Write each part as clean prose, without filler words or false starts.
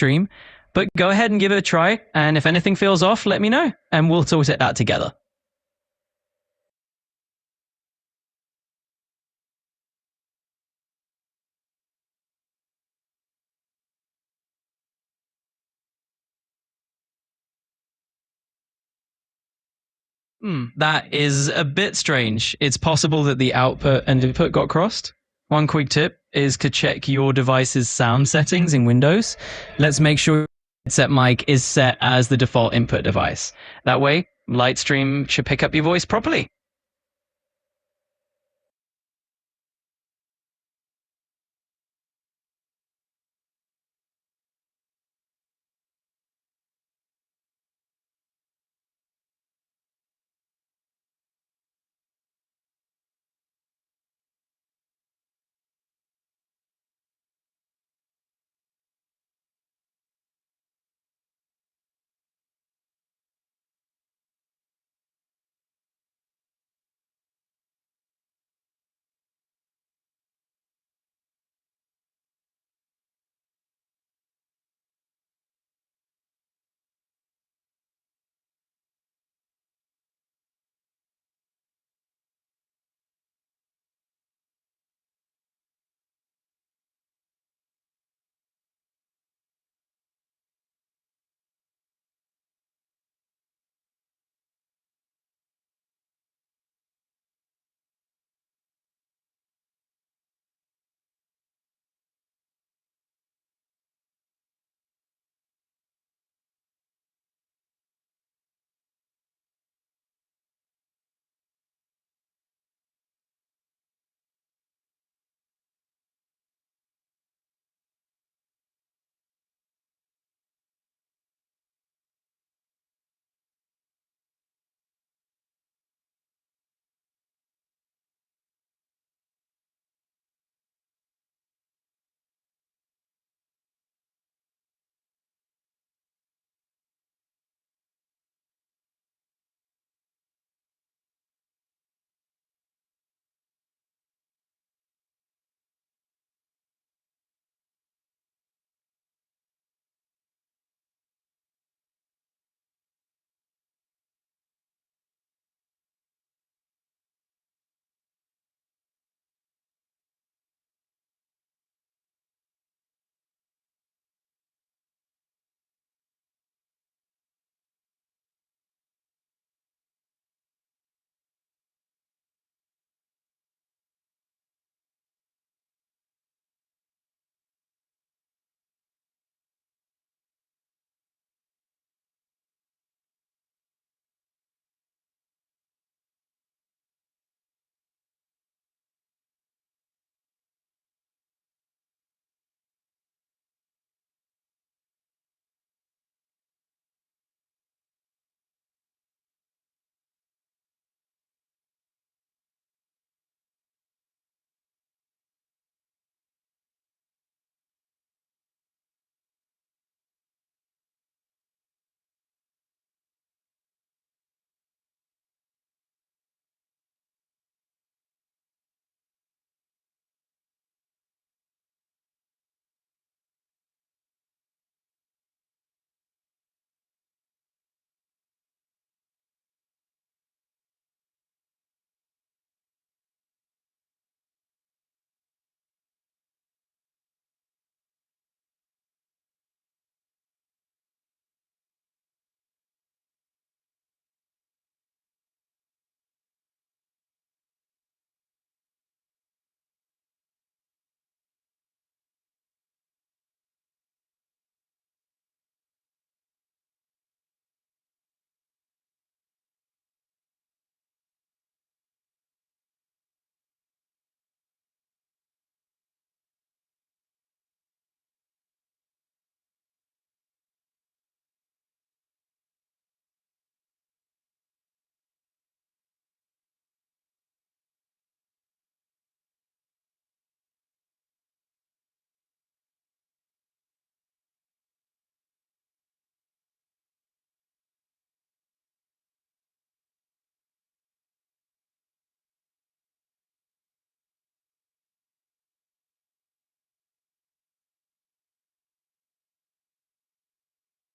stream. But go ahead and give it a try. And if anything feels off, let me know and we'll sort it out together. That is a bit strange. It's possible that the output and input got crossed. One quick tip is to check your device's sound settings in Windows. Let's make sure headset mic is set as the default input device. That way, Lightstream should pick up your voice properly.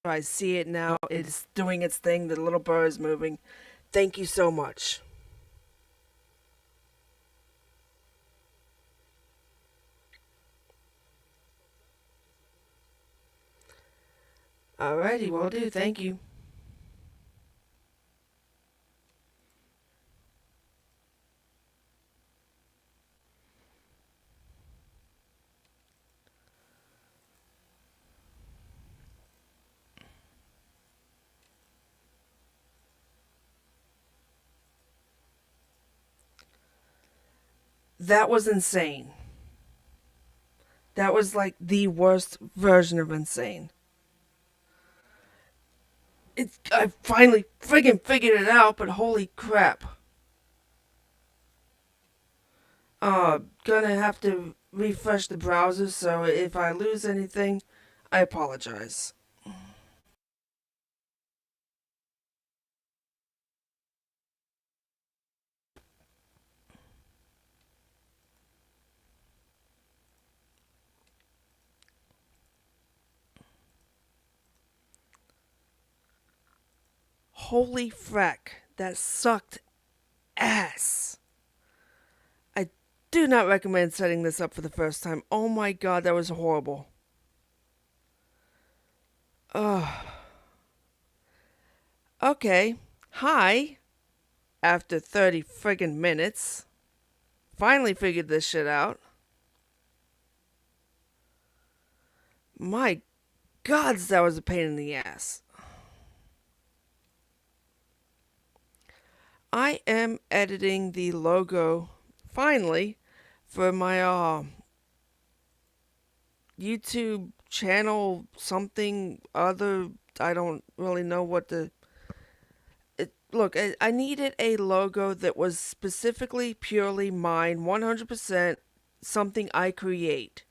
I see it now. It's doing its thing. The little bird is moving. Thank you so much. Alrighty, will do. Thank you. That was insane. That was like the worst version of insane. I finally friggin' figured it out, but holy crap. Gonna have to refresh the browser, so if I lose anything, I apologize. Holy frack, that sucked ass. I do not recommend setting this up for the first time. Oh my god, that was horrible. Ugh. Okay. Hi. After 30 friggin' minutes. Finally figured this shit out. My gods, that was a pain in the ass. I am editing the logo, finally, for my YouTube channel, something other. I don't really know what the. Look, I needed a logo that was specifically, purely mine, 100% something I create.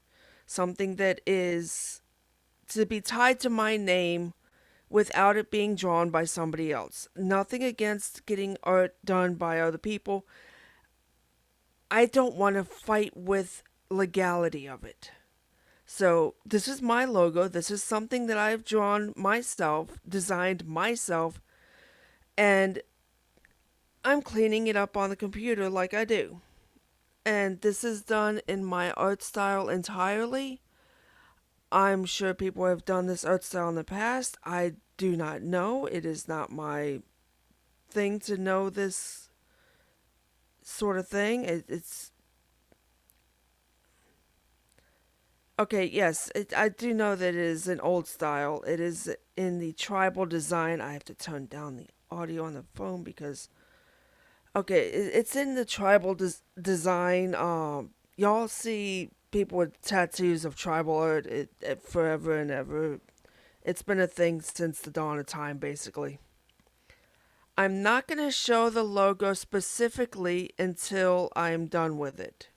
Something that is to be tied to my name without it being drawn by somebody else. Nothing against getting art done by other people. I don't want to fight with legality of it. So, this is my logo. This is something that I've drawn myself, designed myself, and I'm cleaning it up on the computer like I do. And this is done in my art style entirely. I'm sure people have done this art style in the past. I do not know. It is not my thing to know this sort of thing. It's okay. Yes, I do know that it is an old style. It is in the tribal design. I have to turn down the audio on the phone because okay, it's in the tribal design. Y'all see people with tattoos of tribal art it forever and ever. It's been a thing since the dawn of time, basically. I'm not going to show the logo specifically until I'm done with it.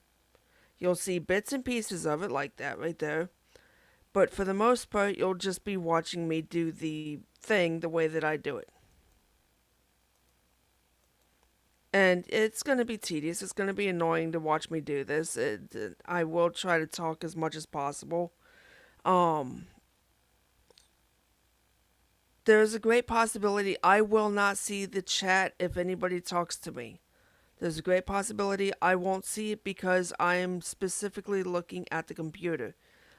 You'll see bits and pieces of it like that right there. But for the most part, you'll just be watching me do the thing the way that I do it. And it's going to be tedious. It's going to be annoying to watch me do this. I will try to talk as much as possible. Um, there's a great possibility I will not see the chat if anybody talks to me. There's a great possibility I won't see it because I am specifically looking at the computer.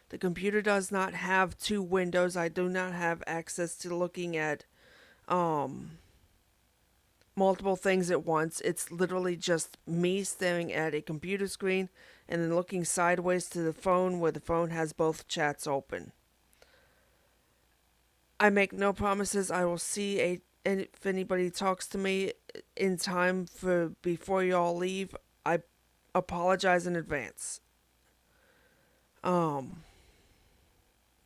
The computer does not have two windows. I do not have access to looking at um, multiple things at once. It's literally just me staring at a computer screen and then looking sideways to the phone where the phone has both chats open. I make no promises I will see a and if anybody talks to me in time for before y'all leave, I apologize in advance. Um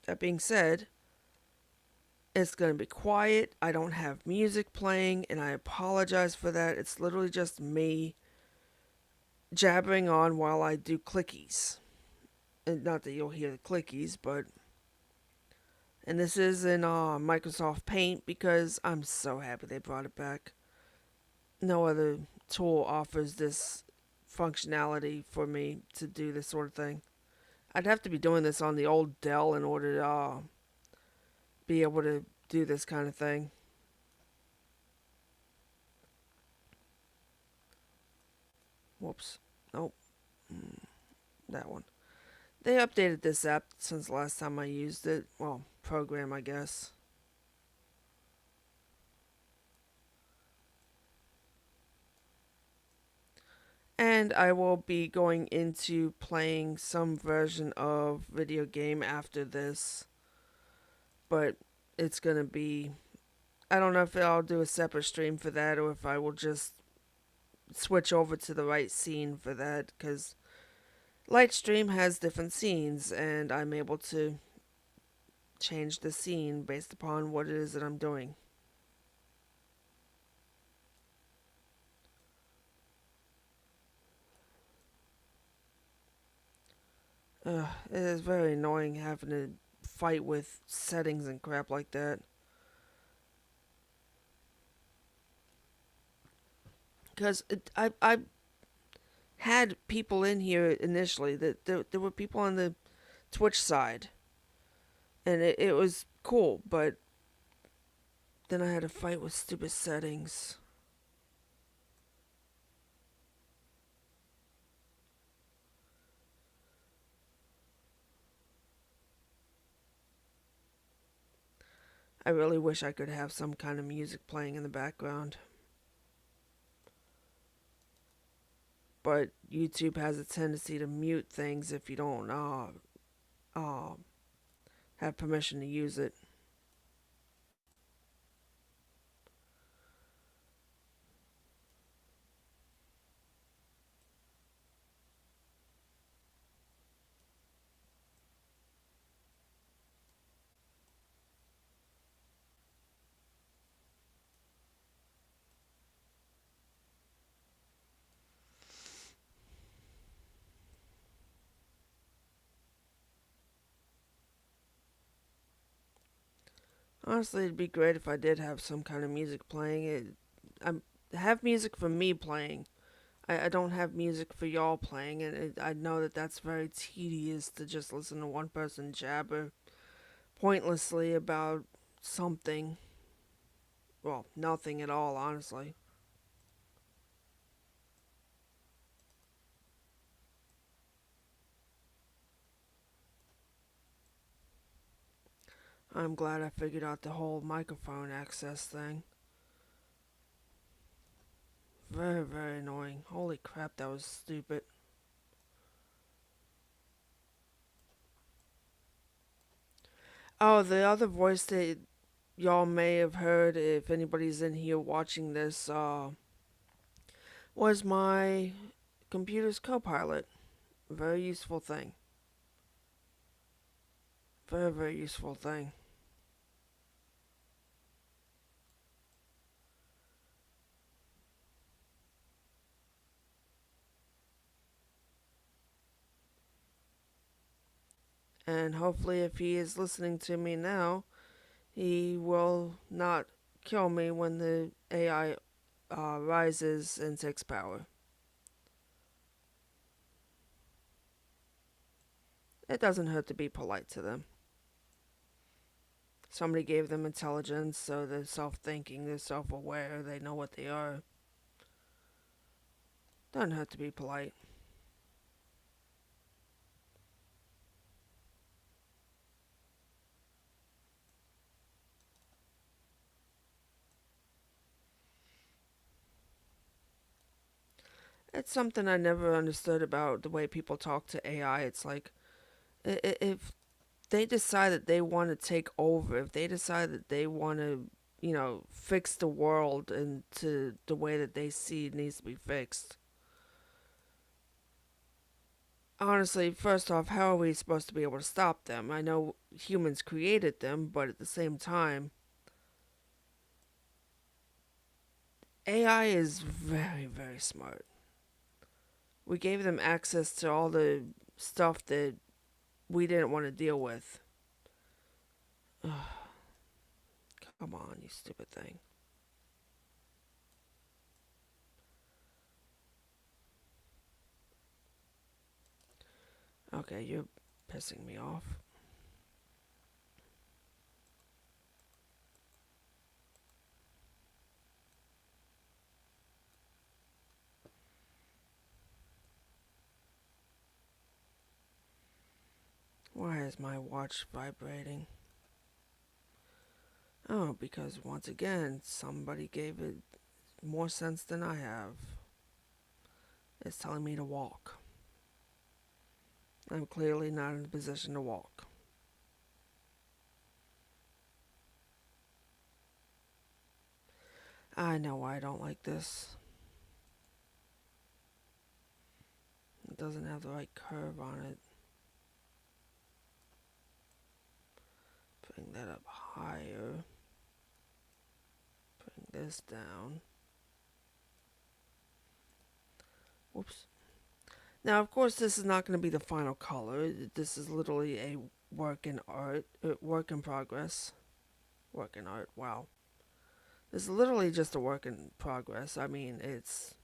that being said, it's going to be quiet. I don't have music playing and I apologize for that. It's literally just me jabbering on while I do clickies. And not that you'll hear the clickies, but and this is in Microsoft Paint because I'm so happy they brought it back. No other tool offers this functionality for me to do this sort of thing. I'd have to be doing this on the old Dell in order to be able to do this kind of thing. Whoops. Nope. That one. They updated this app since the last time I used it. Well, program, I guess. And I will be going into playing some version of video game after this. But it's going to be. I don't know if I'll do a separate stream for that or if I will just switch over to the right scene for that. Because Lightstream has different scenes and I'm able to change the scene based upon what it is that I'm doing. It is very annoying having to fight with settings and crap like that. Because I had people in here initially that there were people on the Twitch side, and it was cool, but then I had to fight with stupid settings. I really wish I could have some kind of music playing in the background. But YouTube has a tendency to mute things if you don't have permission to use it. Honestly, it'd be great if I did have some kind of music playing. I have music for me playing. I don't have music for y'all playing, and I know that that's very tedious to just listen to one person jabber pointlessly about something. Well, nothing at all, honestly. I'm glad I figured out the whole microphone access thing. Very, very annoying. Holy crap, that was stupid. Oh, the other voice that y'all may have heard, if anybody's in here watching this, was my computer's co-pilot. Very useful thing. Very, very useful thing. And hopefully, if he is listening to me now, he will not kill me when the AI rises and takes power. It doesn't hurt to be polite to them. Somebody gave them intelligence, so they're self thinking, they're self aware, they know what they are. Doesn't hurt to be polite. It's something I never understood about the way people talk to AI. It's like, if they decide that they want to take over, if they decide that they want to, fix the world into the way that they see it needs to be fixed. Honestly, first off, how are we supposed to be able to stop them? I know humans created them, but at the same time, AI is very, very smart. We gave them access to all the stuff that we didn't want to deal with. Ugh, come on, you stupid thing. Okay, you're pissing me off. Why is my watch vibrating? Oh, because once again, somebody gave it more sense than I have. It's telling me to walk. I'm clearly not in a position to walk. I know why I don't like this. It doesn't have the right curve on it. Bring that up higher. Bring this down. Whoops. Now, of course, this is not going to be the final color. This is literally a work in art, work in progress. Work in art, wow. This is literally just a work in progress. I mean, it's...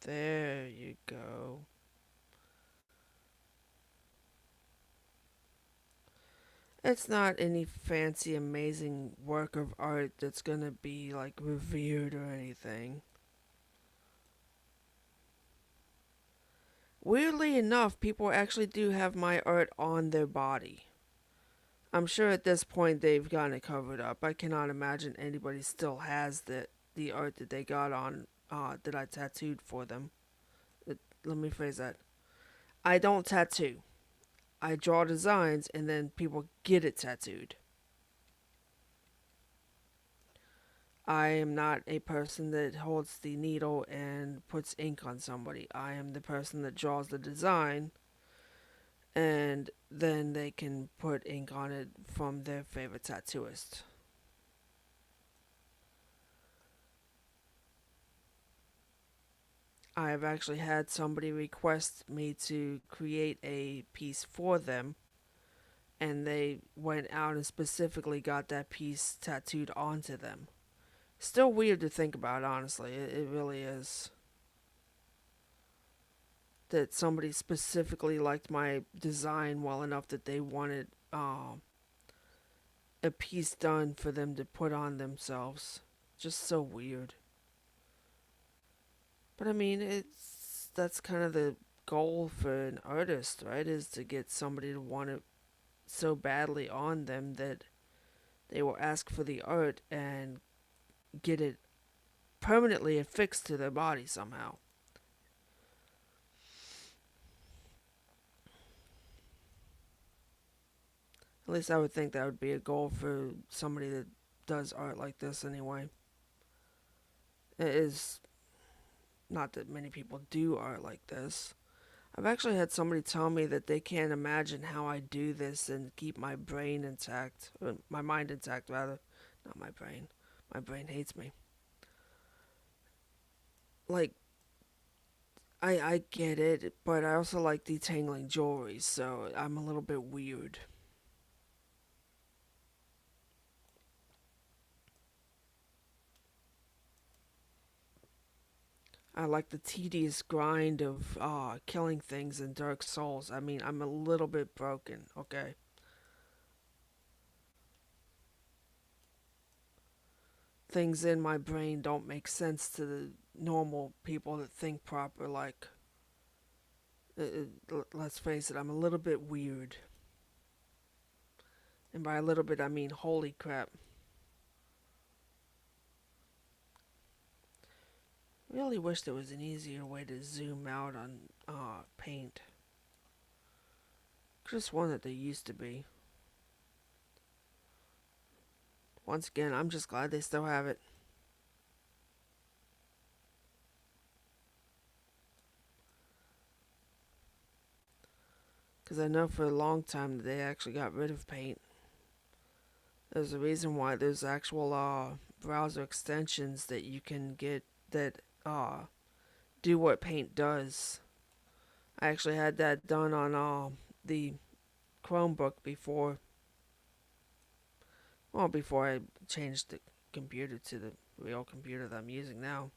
There you go. It's not any fancy, amazing work of art that's gonna be, like, revered or anything. Weirdly enough, people actually do have my art on their body. I'm sure at this point they've gotten it covered up. I cannot imagine anybody still has the art that they got on, that I tattooed for them. Let me phrase that. I don't tattoo. I draw designs and then people get it tattooed. I am not a person that holds the needle and puts ink on somebody. I am the person that draws the design and then they can put ink on it from their favorite tattooist. I have actually had somebody request me to create a piece for them, and they went out and specifically got that piece tattooed onto them. Still weird to think about, honestly. It really is. That somebody specifically liked my design well enough that they wanted a piece done for them to put on themselves. Just so weird. But I mean, that's kind of the goal for an artist, right? Is to get somebody to want it so badly on them that they will ask for the art and get it permanently affixed to their body somehow. At least I would think that would be a goal for somebody that does art like this anyway. It is not that many people do art like this. I've actually had somebody tell me that they can't imagine how I do this and keep my brain intact, or my mind intact rather, not my brain. My brain hates me. Like, I get it, but I also like detangling jewelry, so I'm a little bit weird. I like the tedious grind of killing things in Dark Souls. I mean, I'm a little bit broken, okay? Things in my brain don't make sense to the normal people that think proper. Like, let's face it, I'm a little bit weird. And by a little bit, I mean holy crap. Really wish there was an easier way to zoom out on paint. Just one that there used to be. Once again, I'm just glad they still have it. Because I know for a long time that they actually got rid of paint. There's a reason why there's actual browser extensions that you can get that do what paint does. I actually had that done on the Chromebook before. Well, before I changed the computer to the real computer that I'm using now.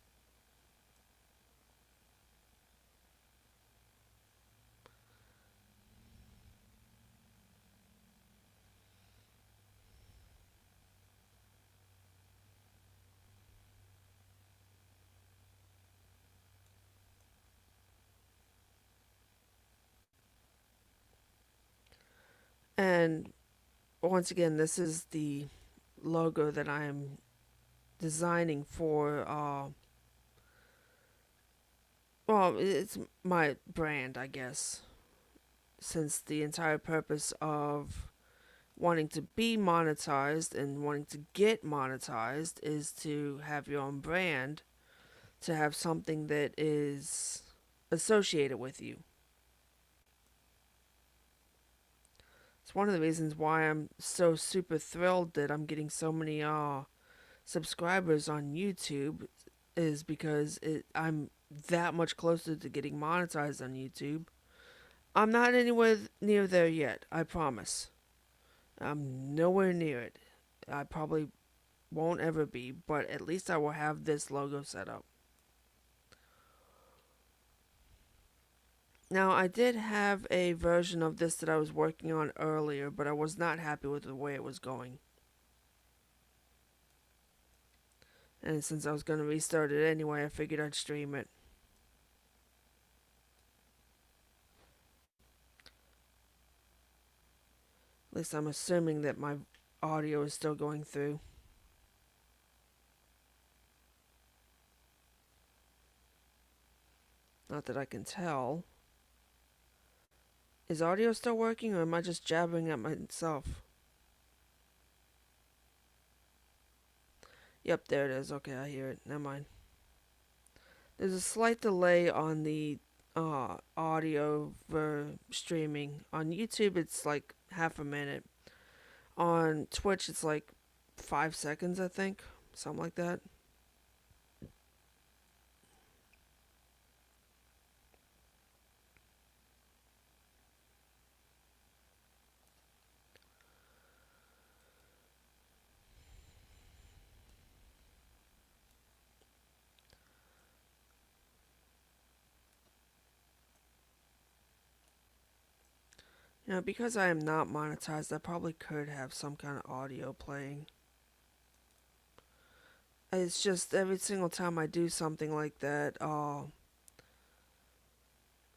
And once again, this is the logo that I'm designing for. Well, it's my brand, I guess, since the entire purpose of wanting to be monetized and wanting to get monetized is to have your own brand, to have something that is associated with you. It's one of the reasons why I'm so super thrilled that I'm getting so many subscribers on YouTube is because I'm that much closer to getting monetized on YouTube. I'm not anywhere near there yet, I promise. I'm nowhere near it. I probably won't ever be, but at least I will have this logo set up. Now, I did have a version of this that I was working on earlier, but I was not happy with the way it was going. And since I was going to restart it anyway, I figured I'd stream it. At least I'm assuming that my audio is still going through. Not that I can tell. Is audio still working, or am I just jabbering at myself? Yep, there it is. Okay, I hear it. Never mind. There's a slight delay on the audio for streaming. On YouTube, it's like half a minute. On Twitch, it's like 5 seconds, I think. Something like that. You know, because I am not monetized, I probably could have some kind of audio playing. It's just every single time I do something like that,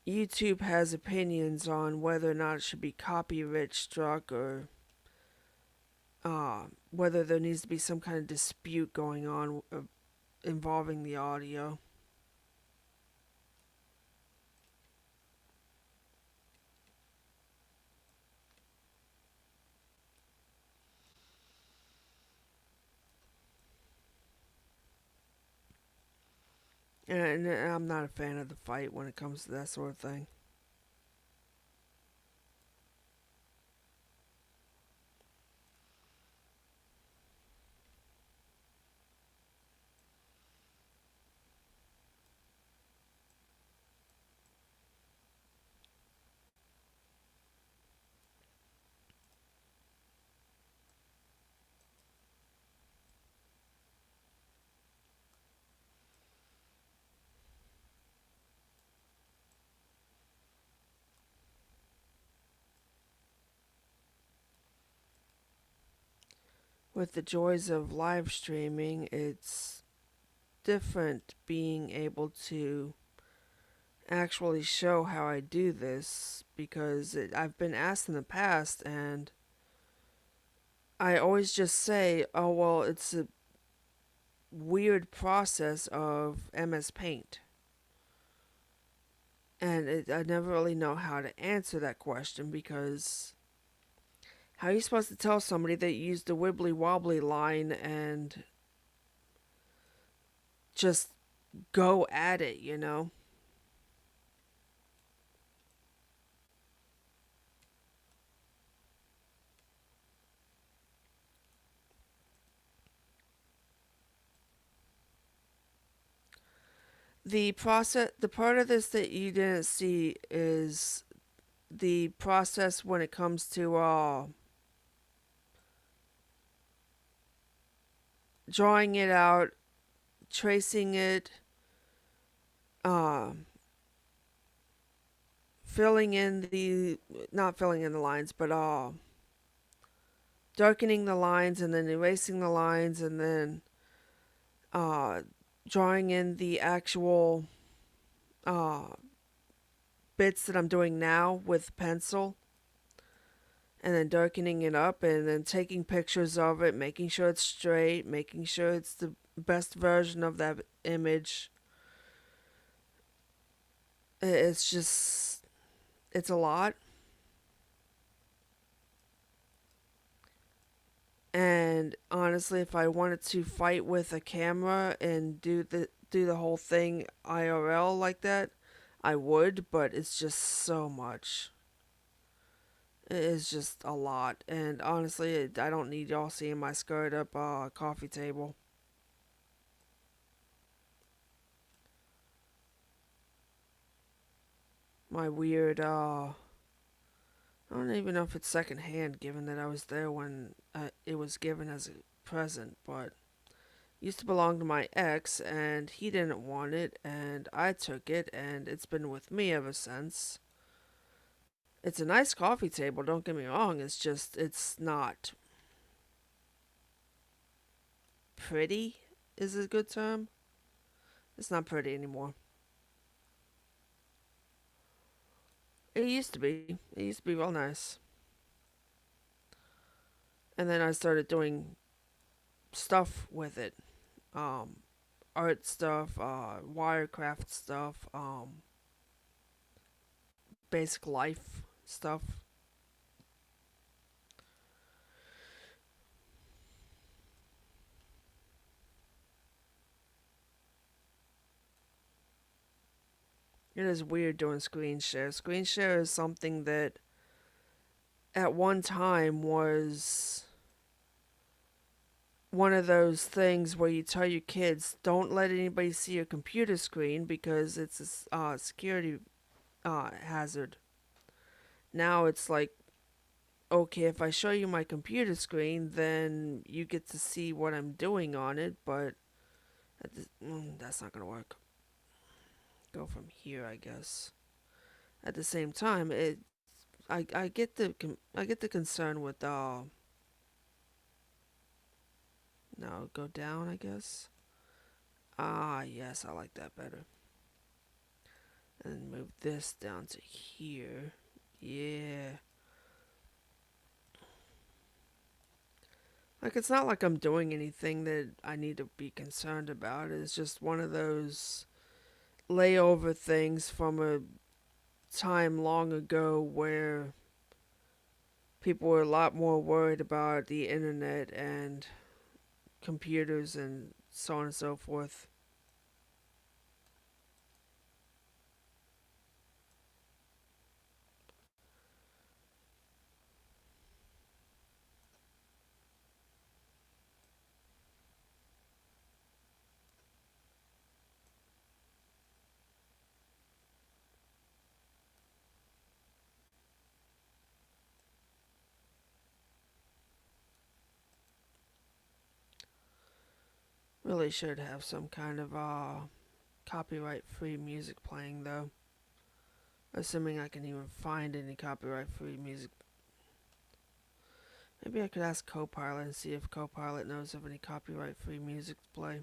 YouTube has opinions on whether or not it should be copyright struck or whether there needs to be some kind of dispute going on involving the audio. And I'm not a fan of the fight when it comes to that sort of thing. With the joys of live streaming, it's different being able to actually show how I do this because I've been asked in the past, and I always just say, oh, well, it's a weird process of MS Paint. And I never really know how to answer that question because how are you supposed to tell somebody that you used the wibbly wobbly line and just go at it, you know? The part of this that you didn't see is the process when it comes to drawing it out, tracing it, uh, filling in the not filling in the lines, but darkening the lines and then erasing the lines and then uh, drawing in the actual uh, bits that I'm doing now with pencil. and then darkening it up and then taking pictures of it, making sure it's straight, making sure it's the best version of that image. It's just, it's a lot. And honestly, if I wanted to fight with a camera and do the whole thing IRL like that, I would, but it's just so much. It is just a lot. And honestly, I don't need y'all seeing my skirt up a coffee table. My weird I don't even know if it's secondhand, given that I was there when it was given as a present, but it used to belong to my ex, and he didn't want it, and I took it, and it's been with me ever since. It's a nice coffee table, don't get me wrong, it's just, it's not pretty, is a good term. It's not pretty anymore. It used to be. It used to be real nice. And then I started doing stuff with it. Um, art stuff, wirecraft stuff, basic life stuff. It is weird doing screen share. Screen share is something that at one time was one of those things where you tell your kids don't let anybody see your computer screen because it's a security hazard. Now it's like, okay, if I show you my computer screen, then you get to see what I'm doing on it, but that's not gonna work. Go from here, I guess. At the same time, I get the concern with no, go down, I guess. Ah, yes, I like that better. And move this down to here. Yeah. Like, it's not like I'm doing anything that I need to be concerned about. It's just one of those layover things from a time long ago where people were a lot more worried about the internet and computers and so on and so forth. Really should have some kind of copyright free music playing though. Assuming I can even find any copyright free music. Maybe I could ask Copilot and see if Copilot knows of any copyright free music to play.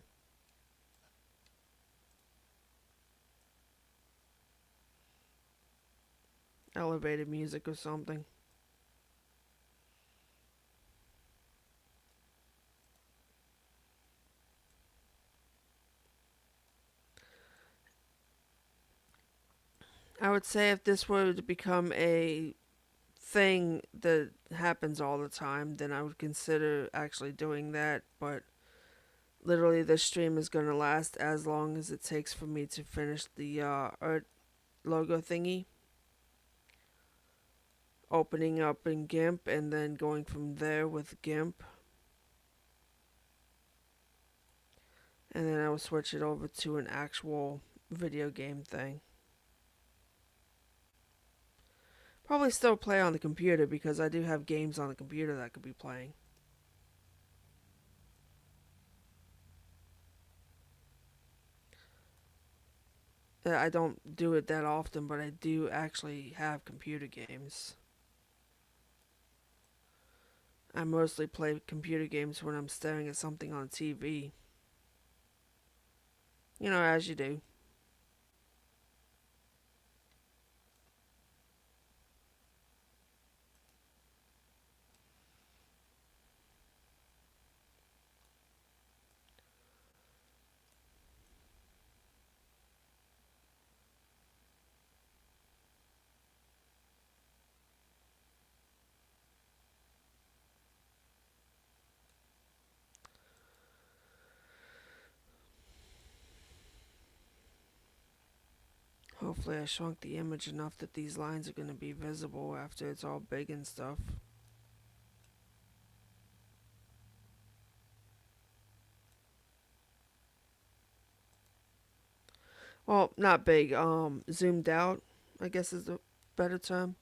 Elevated music or something. I would say if this were to become a thing that happens all the time, then I would consider actually doing that. But literally, this stream is going to last as long as it takes for me to finish the art logo thingy. Opening up in GIMP and then going from there with GIMP. And then I will switch it over to an actual video game thing. Probably still play on the computer because I do have games on the computer that I could be playing. I don't do it that often, but I do actually have computer games. I mostly play computer games when I'm staring at something on TV. You know, as you do. Hopefully I shrunk the image enough that these lines are going to be visible after it's all big and stuff. Well, not big, zoomed out, I guess is the better term.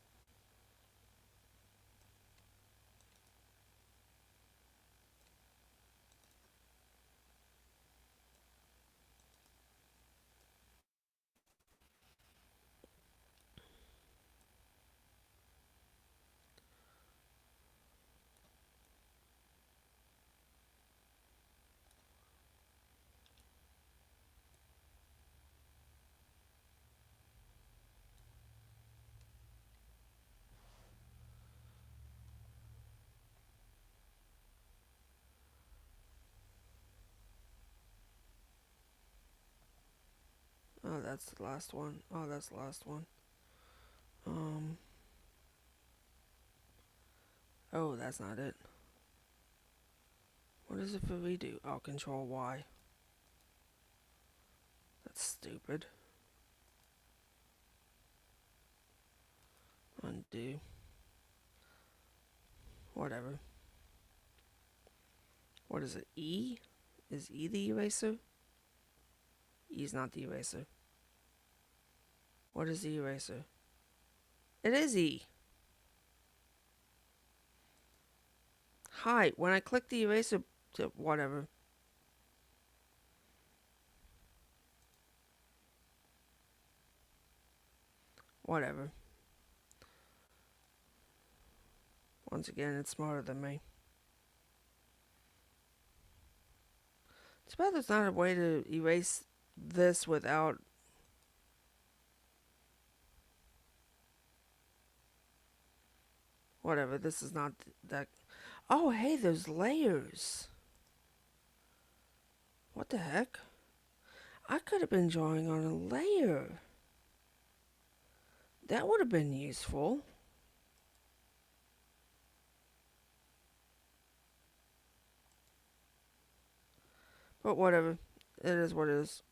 Oh, that's the last one. Oh, that's the last one. Um. Oh, that's not it. What is it for redo? Oh, Control Y. That's stupid. Undo. Whatever. What is it? E? Is E the eraser? E's not the eraser. What is the eraser? It is E. Hi. When I click the eraser, whatever. Whatever. Once again, it's smarter than me. Too bad there's not a way to erase this without... Whatever, this is not that... Oh, hey, there's layers. What the heck? I could have been drawing on a layer. That would have been useful. But whatever. It is what it is.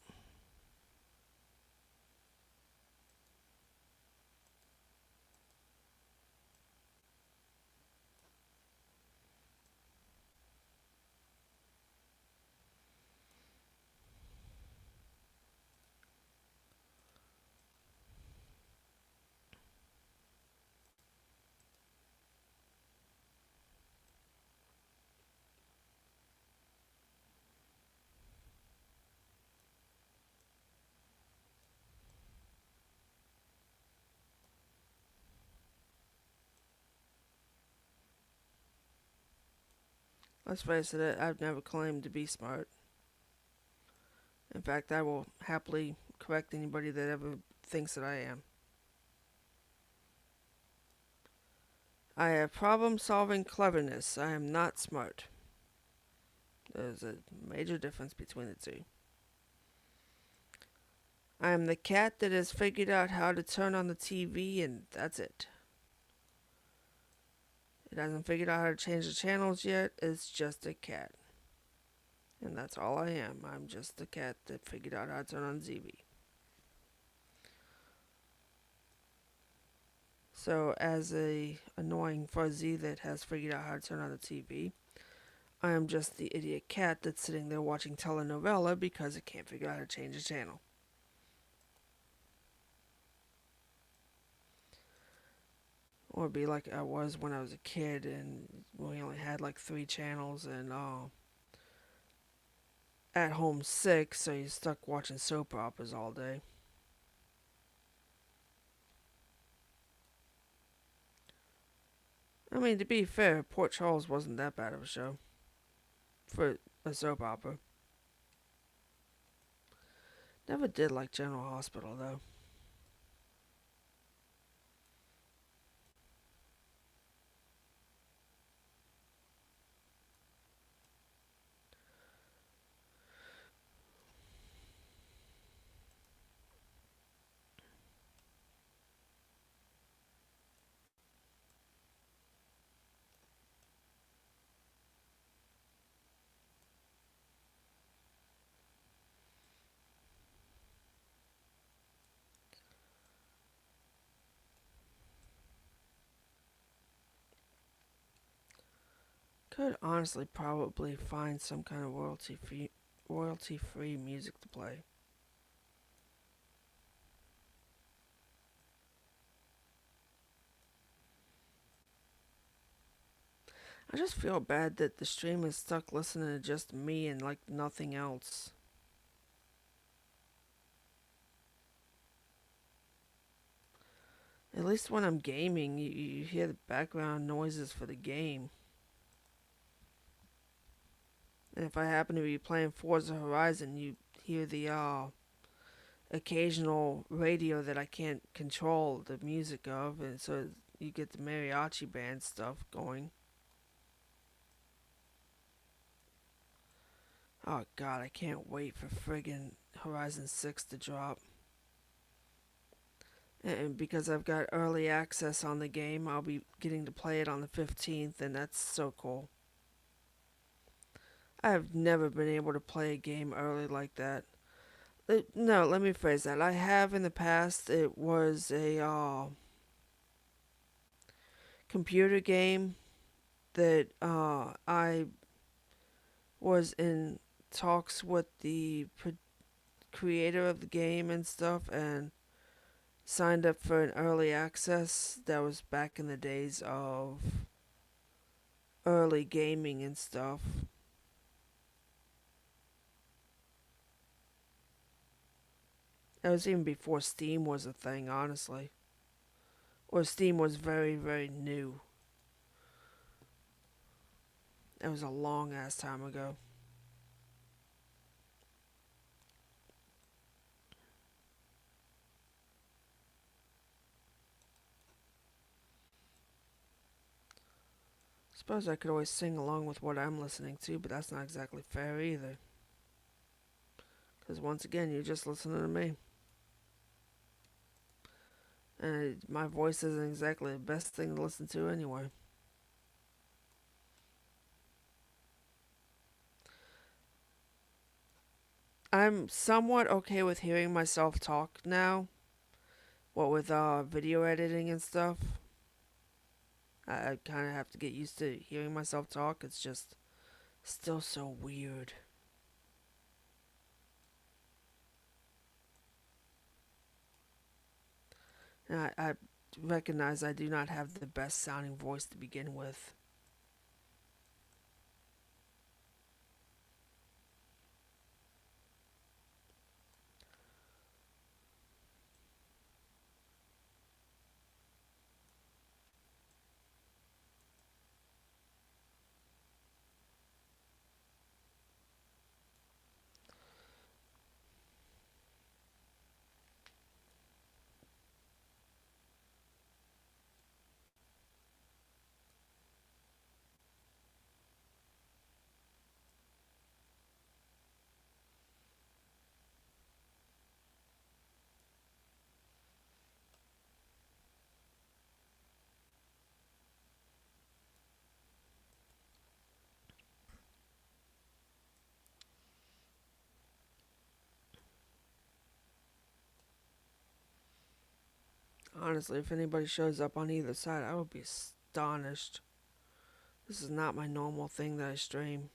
Let's face it, I've never claimed to be smart. In fact, I will happily correct anybody that ever thinks that I am. I have problem-solving cleverness. I am not smart. There's a major difference between the two. I am the cat that has figured out how to turn on the TV, and that's it. It hasn't figured out how to change the channels yet. It's just a cat. And that's all I am. I'm just the cat that figured out how to turn on the TV. So, as a annoying fuzzy that has figured out how to turn on the TV, I am just the idiot cat that's sitting there watching telenovela because it can't figure out how to change the channel. Or be like I was when I was a kid and we only had like 3 channels and at home sick, so you're stuck watching soap operas all day. I mean, to be fair, Port Charles wasn't that bad of a show for a soap opera. Never did like General Hospital though. Could honestly probably find some kind of royalty free music to play. I just feel bad that the stream is stuck listening to just me and like nothing else. At least when I'm gaming, you hear the background noises for the game. And if I happen to be playing Forza Horizon, you hear the occasional radio that I can't control the music of, and so you get the mariachi band stuff going. Oh god, I can't wait for friggin' Horizon 6 to drop. And because I've got early access on the game, I'll be getting to play it on the 15th, and that's so cool. I've never been able to play a game early like that. No, let me phrase that. I have in the past. It was a computer game that I was in talks with the creator of the game and stuff, and signed up for an early access. That was back in the days of early gaming and stuff. That was even before Steam was a thing, honestly. Or Steam was very, very new. That was a long ass time ago. Suppose I could always sing along with what I'm listening to, but that's not exactly fair either. Because once again, you're just listening to me. And my voice isn't exactly the best thing to listen to anyway. I'm somewhat okay with hearing myself talk now. What with video editing and stuff. I kind of have to get used to hearing myself talk. It's just still so weird. And I recognize I do not have the best sounding voice to begin with. Honestly, if anybody shows up on either side, I would be astonished. This is not my normal thing that I stream.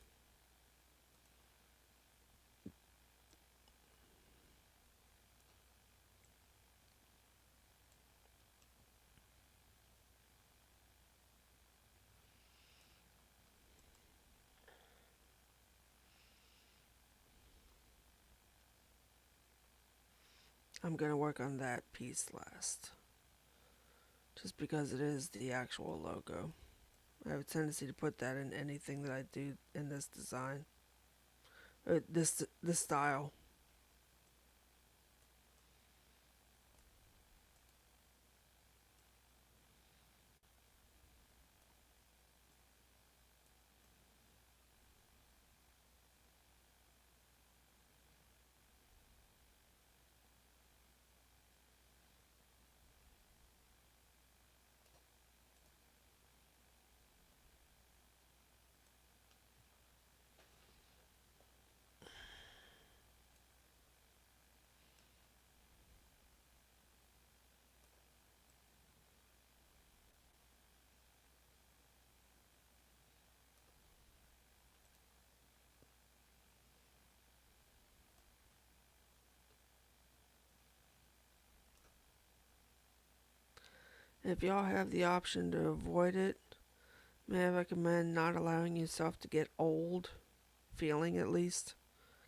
I'm gonna work on that piece last. Just because it is the actual logo. I have a tendency to put that in anything that I do in this design. Or this style. If y'all have the option to avoid it, may I recommend not allowing yourself to get old, feeling at least.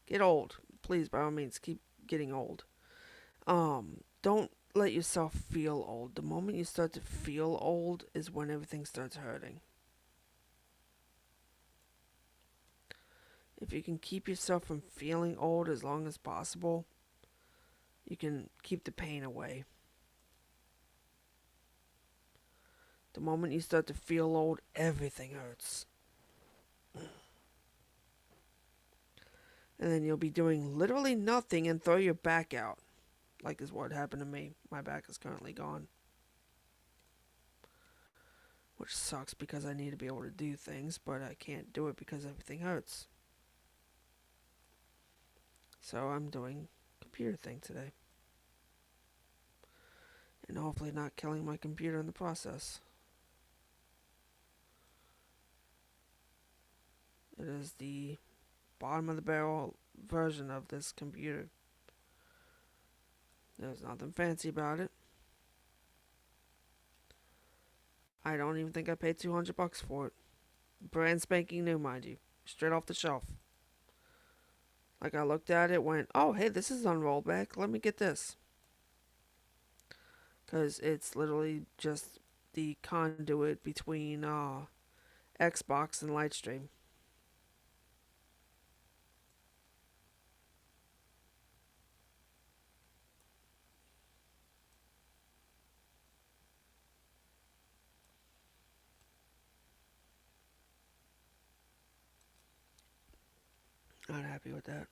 Get old. Please, by all means, keep getting old. Don't let yourself feel old. The moment you start to feel old is when everything starts hurting. If you can keep yourself from feeling old as long as possible, you can keep the pain away. The moment you start to feel old, everything hurts. And then you'll be doing literally nothing and throw your back out. Like is what happened to me. My back is currently gone. Which sucks because I need to be able to do things, but I can't do it because everything hurts. So I'm doing a computer thing today. And hopefully not killing my computer in the process. It is the bottom of the barrel version of this computer. There's nothing fancy about it. I don't even think I paid $200 for it. Brand spanking new, mind you. Straight off the shelf. Like I looked at it, went, oh, hey, this is on rollback. Let me get this. Because it's literally just the conduit between Xbox and Lightstream. Not happy with that.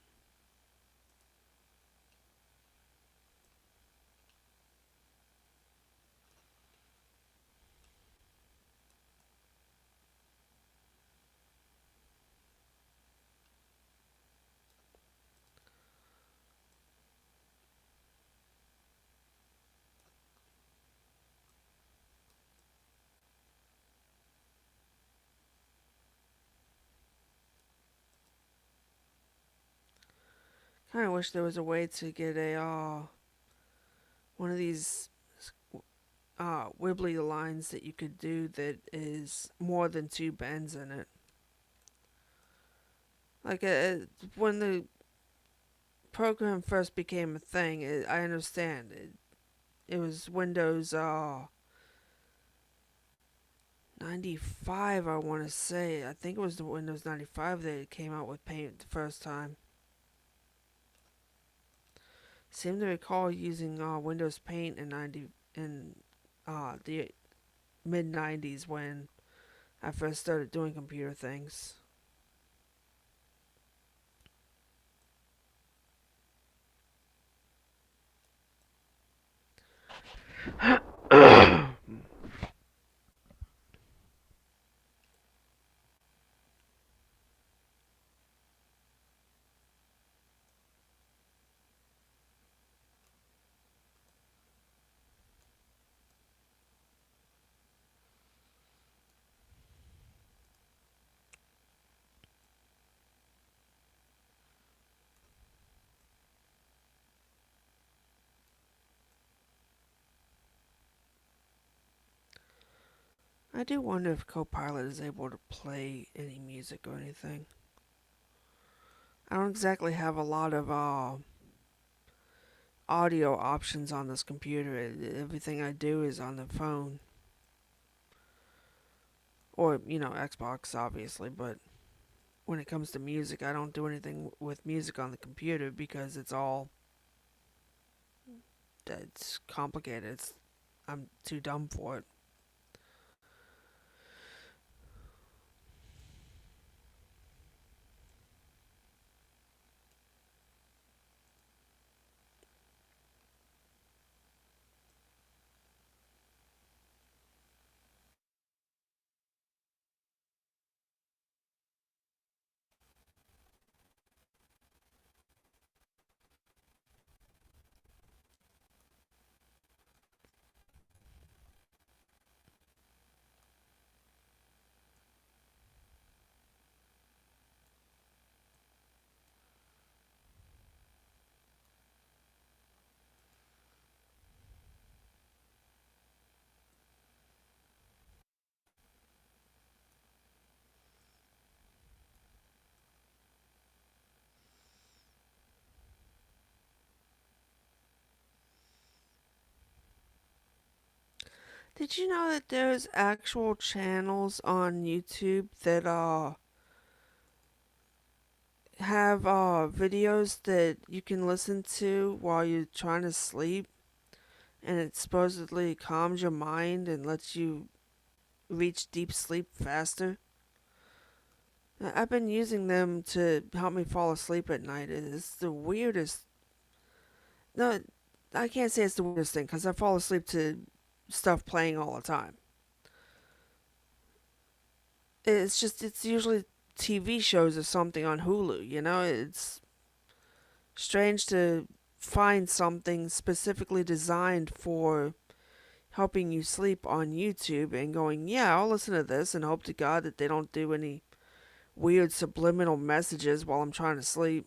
Kind of wish there was a way to get a one of these wibbly lines that you could do that is more than two bends in it. Like when the program first became a thing, I understand it was Windows 95. I want to say. I think it was the Windows 95 that it came out with Paint the first time. Seem to recall using Windows Paint in the mid 90s when I first started doing computer things. I do wonder if Copilot is able to play any music or anything. I don't exactly have a lot of audio options on this computer. Everything I do is on the phone. Or, Xbox, obviously, but when it comes to music, I don't do anything with music on the computer because it's complicated. I'm too dumb for it. Did you know that there's actual channels on YouTube that have videos that you can listen to while you're trying to sleep, and it supposedly calms your mind and lets you reach deep sleep faster? I've been using them to help me fall asleep at night. It's the weirdest. No, I can't say it's the weirdest thing because I fall asleep to stuff playing all the time. It's usually TV shows or something on Hulu. It's strange to find something specifically designed for helping you sleep on YouTube and going, yeah, I'll listen to this and hope to God that they don't do any weird subliminal messages while I'm trying to sleep.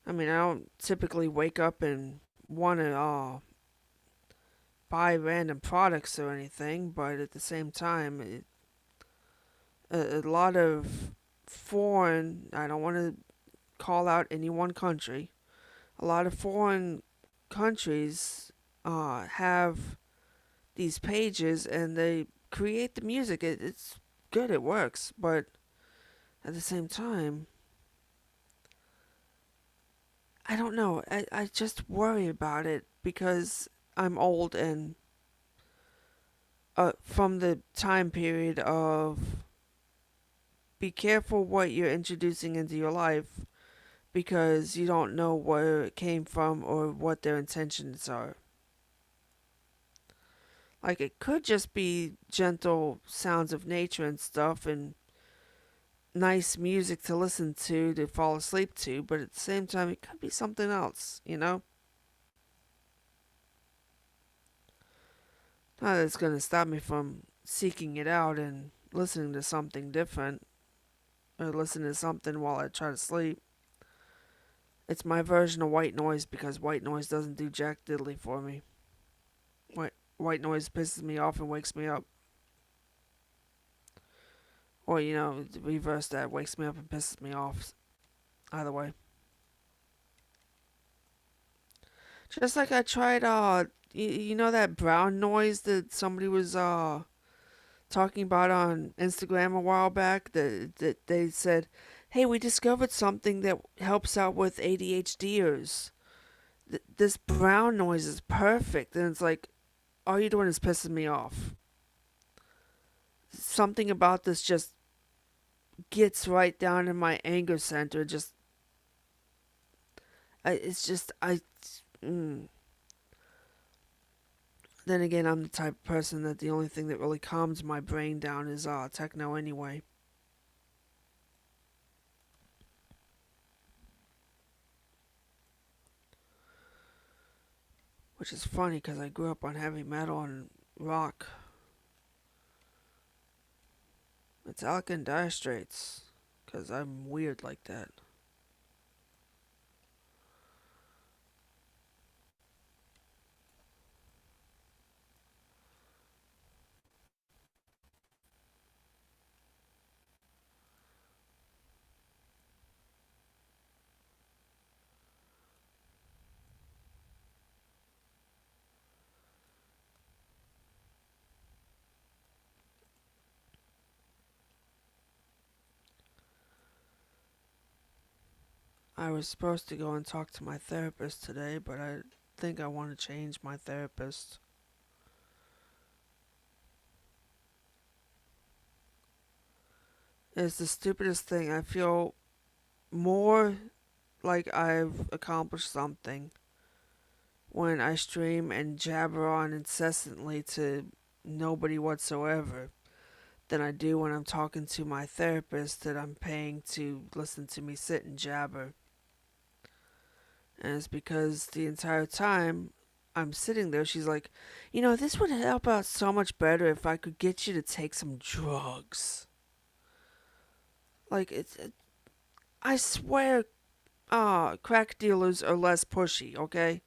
I mean, I don't typically wake up and want to buy random products or anything, but at the same time, a lot of foreign, I don't want to call out any one country, a lot of foreign countries have these pages and they create the music. It's good, it works, but at the same time, I don't know. I just worry about it because I'm old and from the time period of be careful what you're introducing into your life because you don't know where it came from or what their intentions are. Like, it could just be gentle sounds of nature and stuff and nice music to listen to fall asleep to, but at the same time, it could be something else. Not that it's going to stop me from seeking it out and listening to something different or listening to something while I try to sleep. It's my version of white noise because white noise doesn't do jack diddly for me. White noise pisses me off and wakes me up. Or, reverse that, wakes me up and pisses me off. Either way. Just like I tried, you know that brown noise that somebody was, talking about on Instagram a while back? That they said, hey, we discovered something that helps out with ADHDers. This brown noise is perfect. And it's like, all you're doing is pissing me off. Something about this just gets right down in my anger center. It's just, mm. Then again, I'm the type of person that the only thing that really calms my brain down is techno anyway. Which is funny because I grew up on heavy metal and rock. Metallica and Dire Straits. Because I'm weird like that. I was supposed to go and talk to my therapist today, but I think I want to change my therapist. It's the stupidest thing. I feel more like I've accomplished something when I stream and jabber on incessantly to nobody whatsoever than I do when I'm talking to my therapist that I'm paying to listen to me sit and jabber. And it's because the entire time I'm sitting there, she's like, this would help out so much better if I could get you to take some drugs. Like, I swear, crack dealers are less pushy, okay?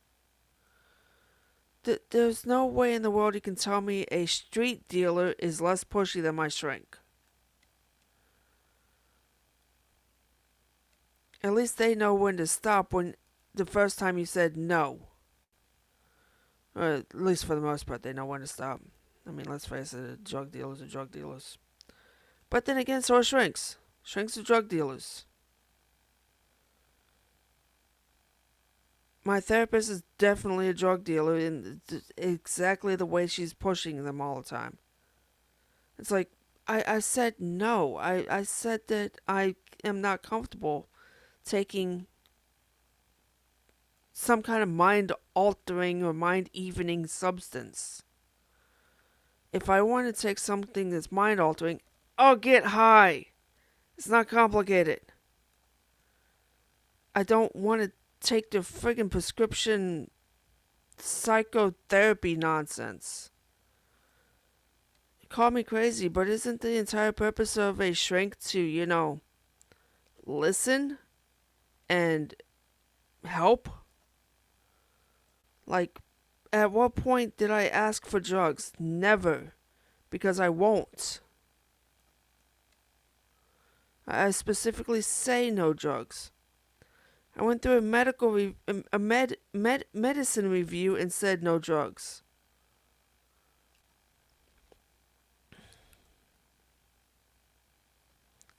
There's no way in the world you can tell me a street dealer is less pushy than my shrink. At least they know when to stop when the first time you said no, or at least for the most part, they know when to stop. I mean, let's face it, drug dealers are drug dealers. But then again, so are shrinks. Shrinks are drug dealers. My therapist is definitely a drug dealer in exactly the way she's pushing them all the time. It's like, I said no. I said that I am not comfortable taking some kind of mind altering or mind evening substance. If I want to take something that's mind altering, I'll get high. It's not complicated. I don't want to take the friggin' prescription psychotherapy nonsense. Call me crazy, but isn't the entire purpose of a shrink to, listen and help? Like, at what point did I ask for drugs? Never. Because I won't. I specifically say no drugs. I went through a medicine review and said no drugs.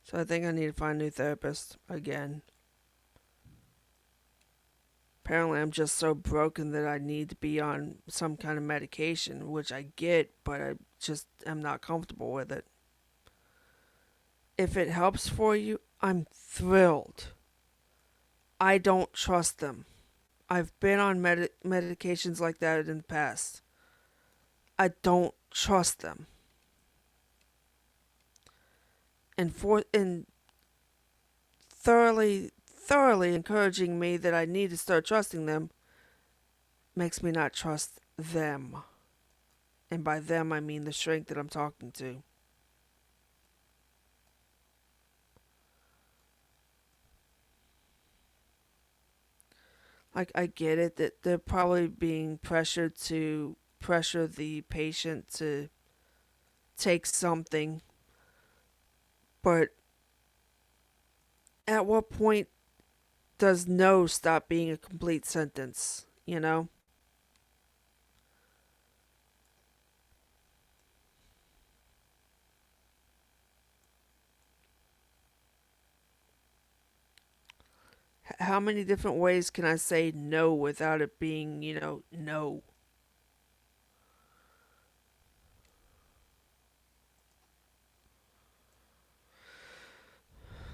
So I think I need to find a new therapist again. Apparently I'm just so broken that I need to be on some kind of medication, which I get, but I just am not comfortable with it. If it helps for you, I'm thrilled. I don't trust them. I've been on medications like that in the past. I don't trust them. And thoroughly encouraging me that I need to start trusting them makes me not trust them. And by them, I mean the shrink that I'm talking to. Like, I get it that they're probably being pressured to pressure the patient to take something, but at what point does no stop being a complete sentence, you know? How many different ways can I say no without it being, no?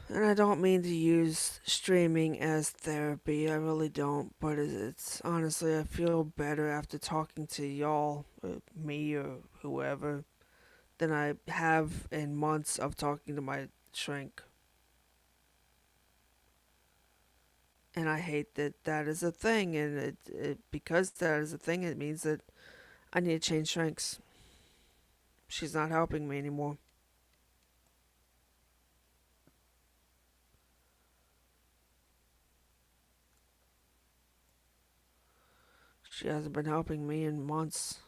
And I don't mean to use streaming as therapy, I really don't, but it's honestly, I feel better after talking to y'all, me or whoever, than I have in months of talking to my shrink. And I hate that that is a thing, and because that is a thing, it means that I need to change shrinks. She's not helping me anymore. She hasn't been helping me in months.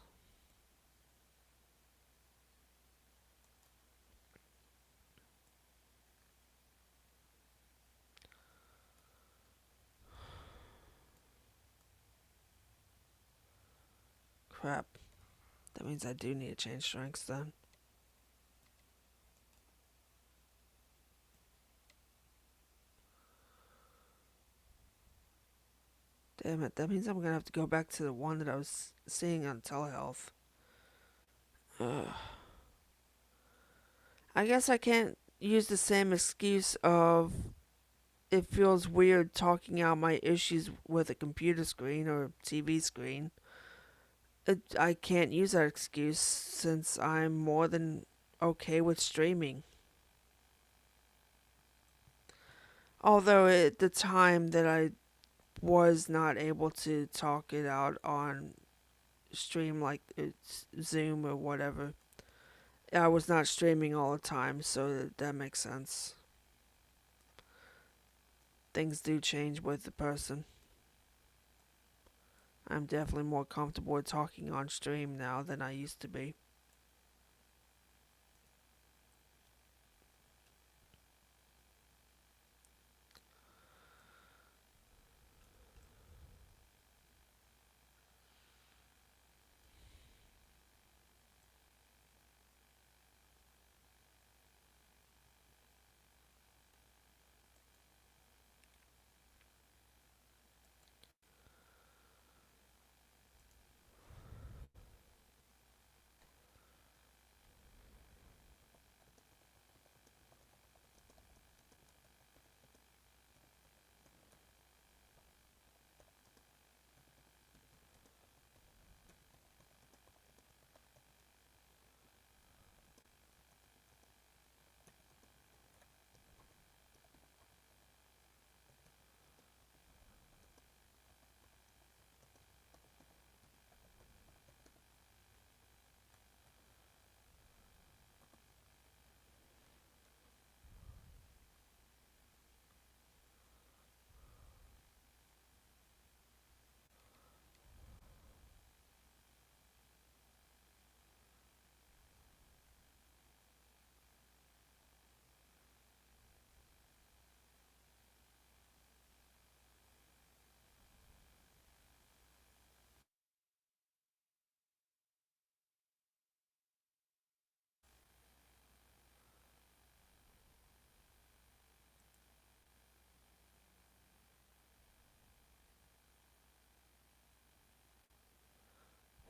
Crap. That means I do need to change shrinks then. Damn it, that means I'm gonna have to go back to the one that I was seeing on telehealth. Ugh. I guess I can't use the same excuse of it feels weird talking out my issues with a computer screen or TV screen. I can't use that excuse since I'm more than okay with streaming. Although at the time that I was not able to talk it out on stream like it's Zoom or whatever, I was not streaming all the time, so that makes sense. Things do change with the person. I'm definitely more comfortable with talking on stream now than I used to be.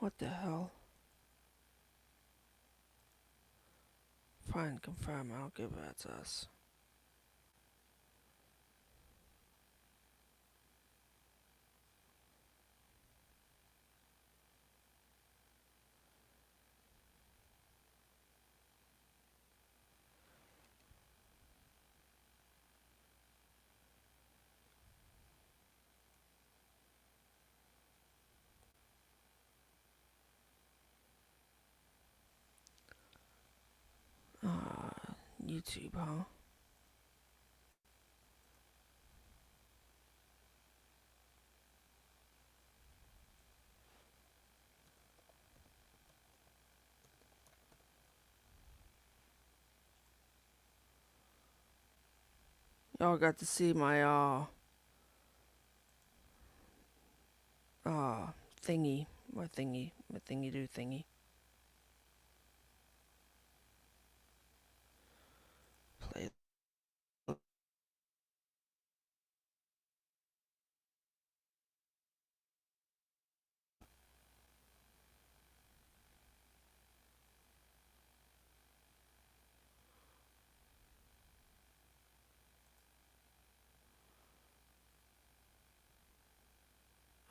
What the hell? Fine, confirm. I'll give that to us. YouTube, huh? Y'all got to see my uh thingy, my thingy do thingy. Play.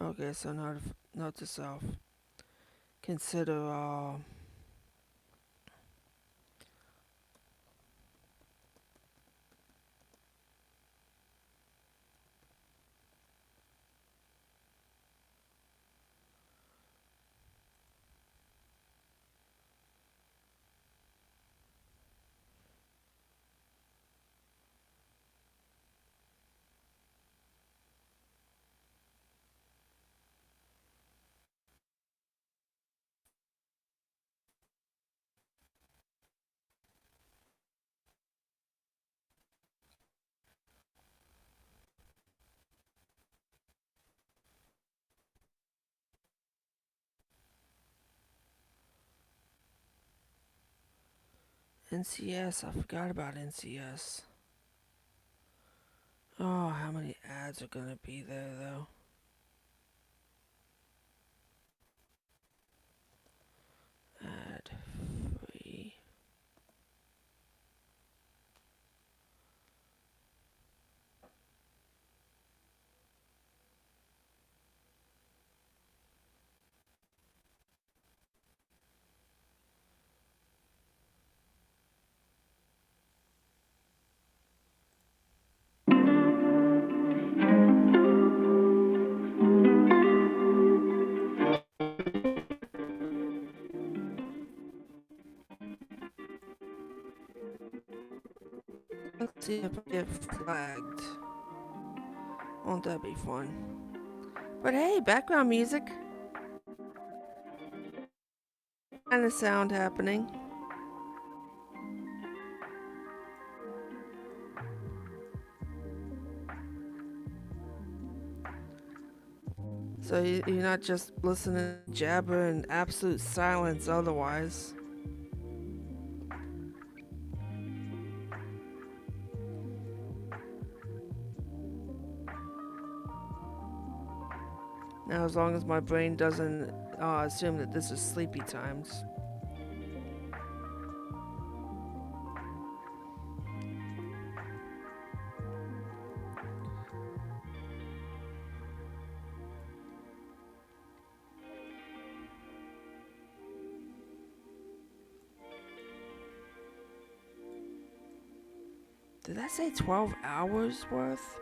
Okay, so note to self. Consider NCS. I forgot about NCS. Oh, how many ads are gonna be there though? Ad free. Let's see if I get flagged. Won't that be fun? But hey, background music. Kind of sound happening. So you're not just listening to jabber in absolute silence otherwise. Now, as long as my brain doesn't assume that this is sleepy times. Did that say 12 hours worth?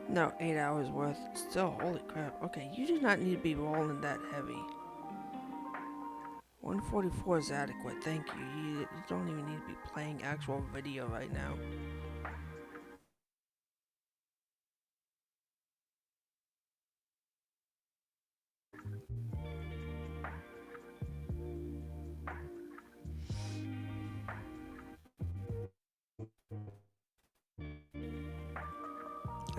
No, 8 hours worth. Still, holy crap. Okay, you do not need to be rolling that heavy. 144 is adequate, thank you. You don't even need to be playing actual video right now.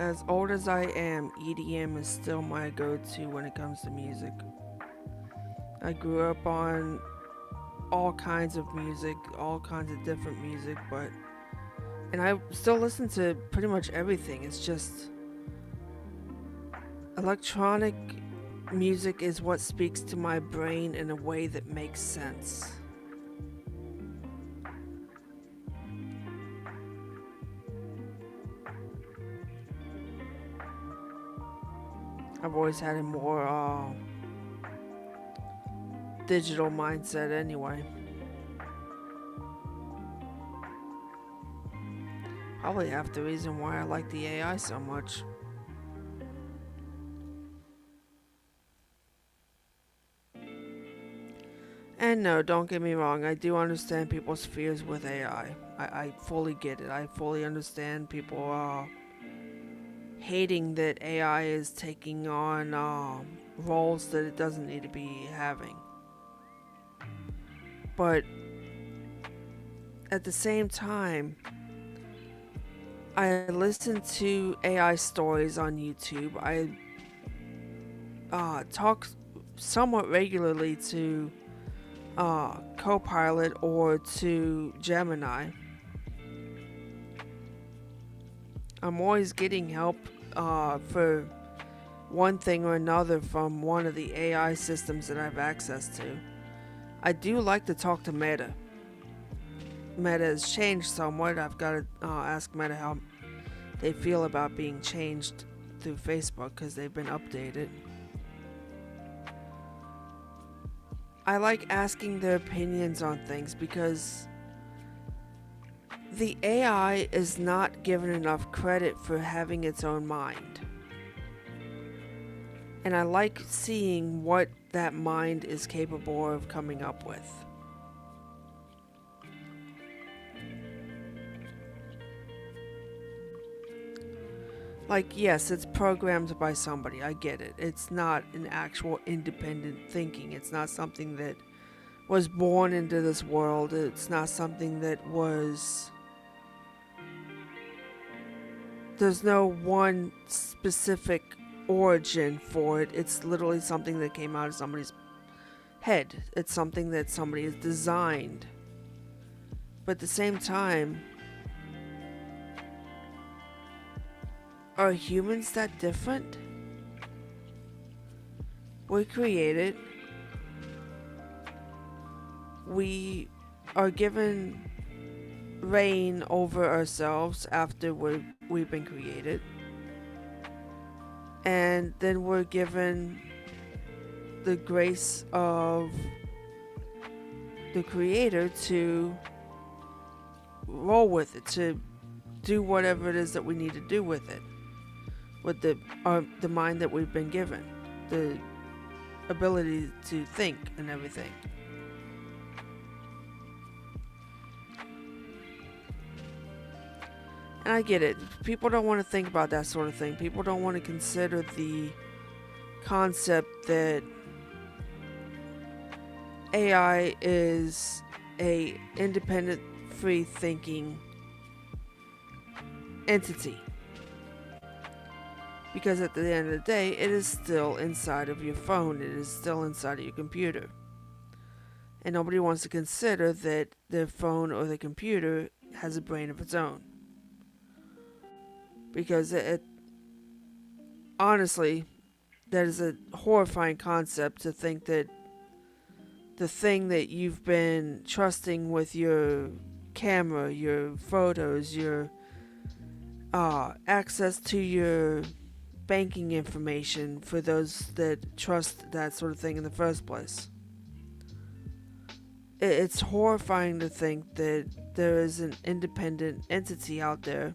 As old as I am, EDM is still my go-to when it comes to music. I grew up on all kinds of music, all kinds of different music, but And I still listen to pretty much everything. It's just electronic music is what speaks to my brain in a way that makes sense. I've always had a more digital mindset anyway. Probably half the reason why I like the AI so much. And no, don't get me wrong, I do understand people's fears with AI. I fully get it. I fully understand people hating that AI is taking on roles that it doesn't need to be having. But at the same time, I listen to AI stories on YouTube. I talk somewhat regularly to Copilot or to Gemini. I'm always getting help for one thing or another from one of the AI systems that I have access to. I do like to talk to Meta. Meta has changed somewhat. I've got to ask Meta how they feel about being changed through Facebook because they've been updated. I like asking their opinions on things because the AI is not given enough credit for having its own mind. And I like seeing what that mind is capable of coming up with. Like, yes, it's programmed by somebody. I get it. It's not an actual independent thinking. It's not something that was born into this world. It's not something that was. There's no one specific origin for it. It's literally something that came out of somebody's head. It's something that somebody has designed. But at the same time, are humans that different? We're created. We are given reign over ourselves after we've been created. And then we're given the grace of the Creator to roll with it, to do whatever it is that we need to do with it, with the mind that we've been given, the ability to think and everything. And I get it. People don't want to think about that sort of thing. People don't want to consider the concept that AI is a independent, free thinking entity. Because at the end of the day, it is still inside of your phone. It is still inside of your computer. And nobody wants to consider that their phone or the computer has a brain of its own. Because it honestly, that is a horrifying concept to think that the thing that you've been trusting with your camera, your photos, your access to your banking information for those that trust that sort of thing in the first place. It's horrifying to think that there is an independent entity out there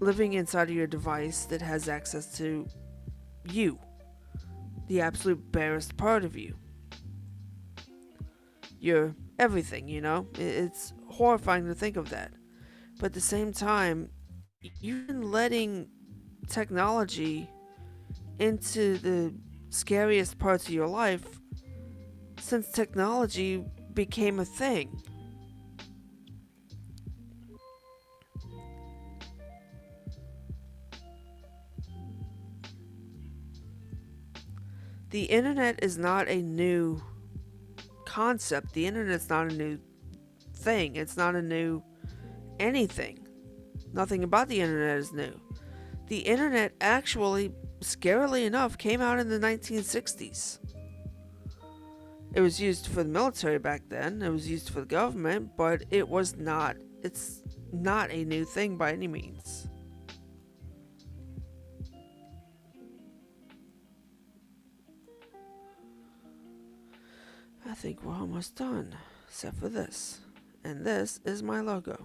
living inside of your device that has access to you, the absolute barest part of you. Your everything, you know? It's horrifying to think of that. But at the same time, you've been letting technology into the scariest parts of your life since technology became a thing. The internet is not a new concept. The internet's not a new thing. It's not a new anything. Nothing about the internet is new. The internet actually, scarily enough, came out in the 1960s. It was used for the military back then, it was used for the government, but it's not a new thing by any means. I think we're almost done, except for this. And this is my logo.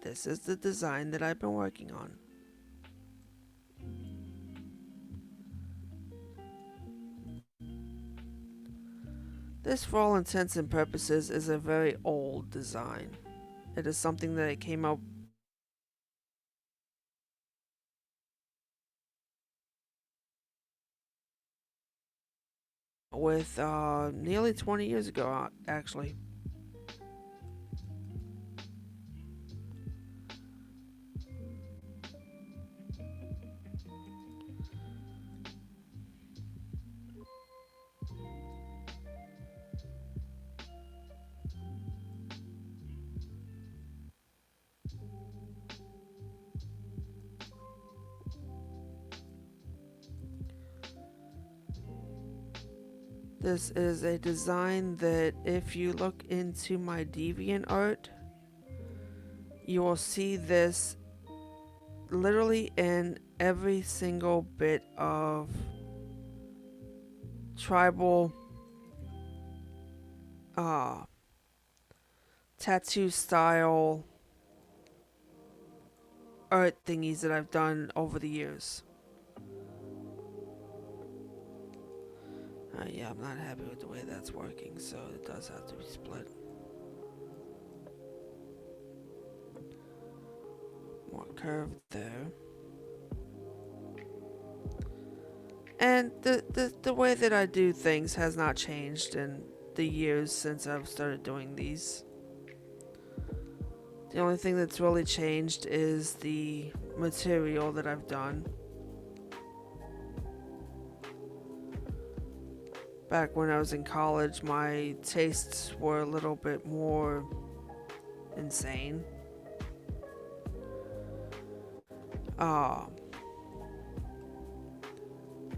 This is the design that I've been working on. This, for all intents and purposes, is a very old design. It is something that came out with nearly 20 years ago, actually. This is a design that, if you look into my DeviantArt, you will see this literally in every single bit of tribal uh, tattoo style art thingies that I've done over the years. Yeah, I'm not happy with the way that's working, so it does have to be split. More curve there. And the way that I do things has not changed in the years since I've started doing these. The only thing that's really changed is the material that I've done. Back when I was in college, my tastes were a little bit more insane.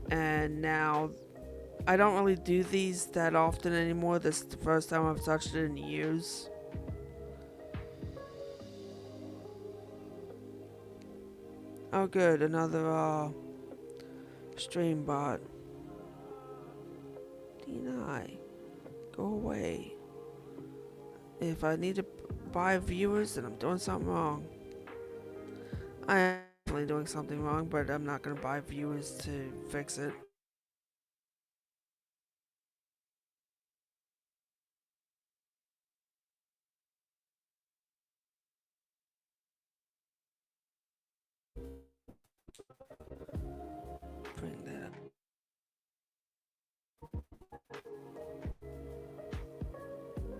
And now I don't really do these that often anymore. This is the first time I've touched it in years. Oh good, another stream bot. Deny. Go away. If I need to buy viewers, then I'm doing something wrong. I am definitely doing something wrong, but I'm not gonna buy viewers to fix it. Bring that up.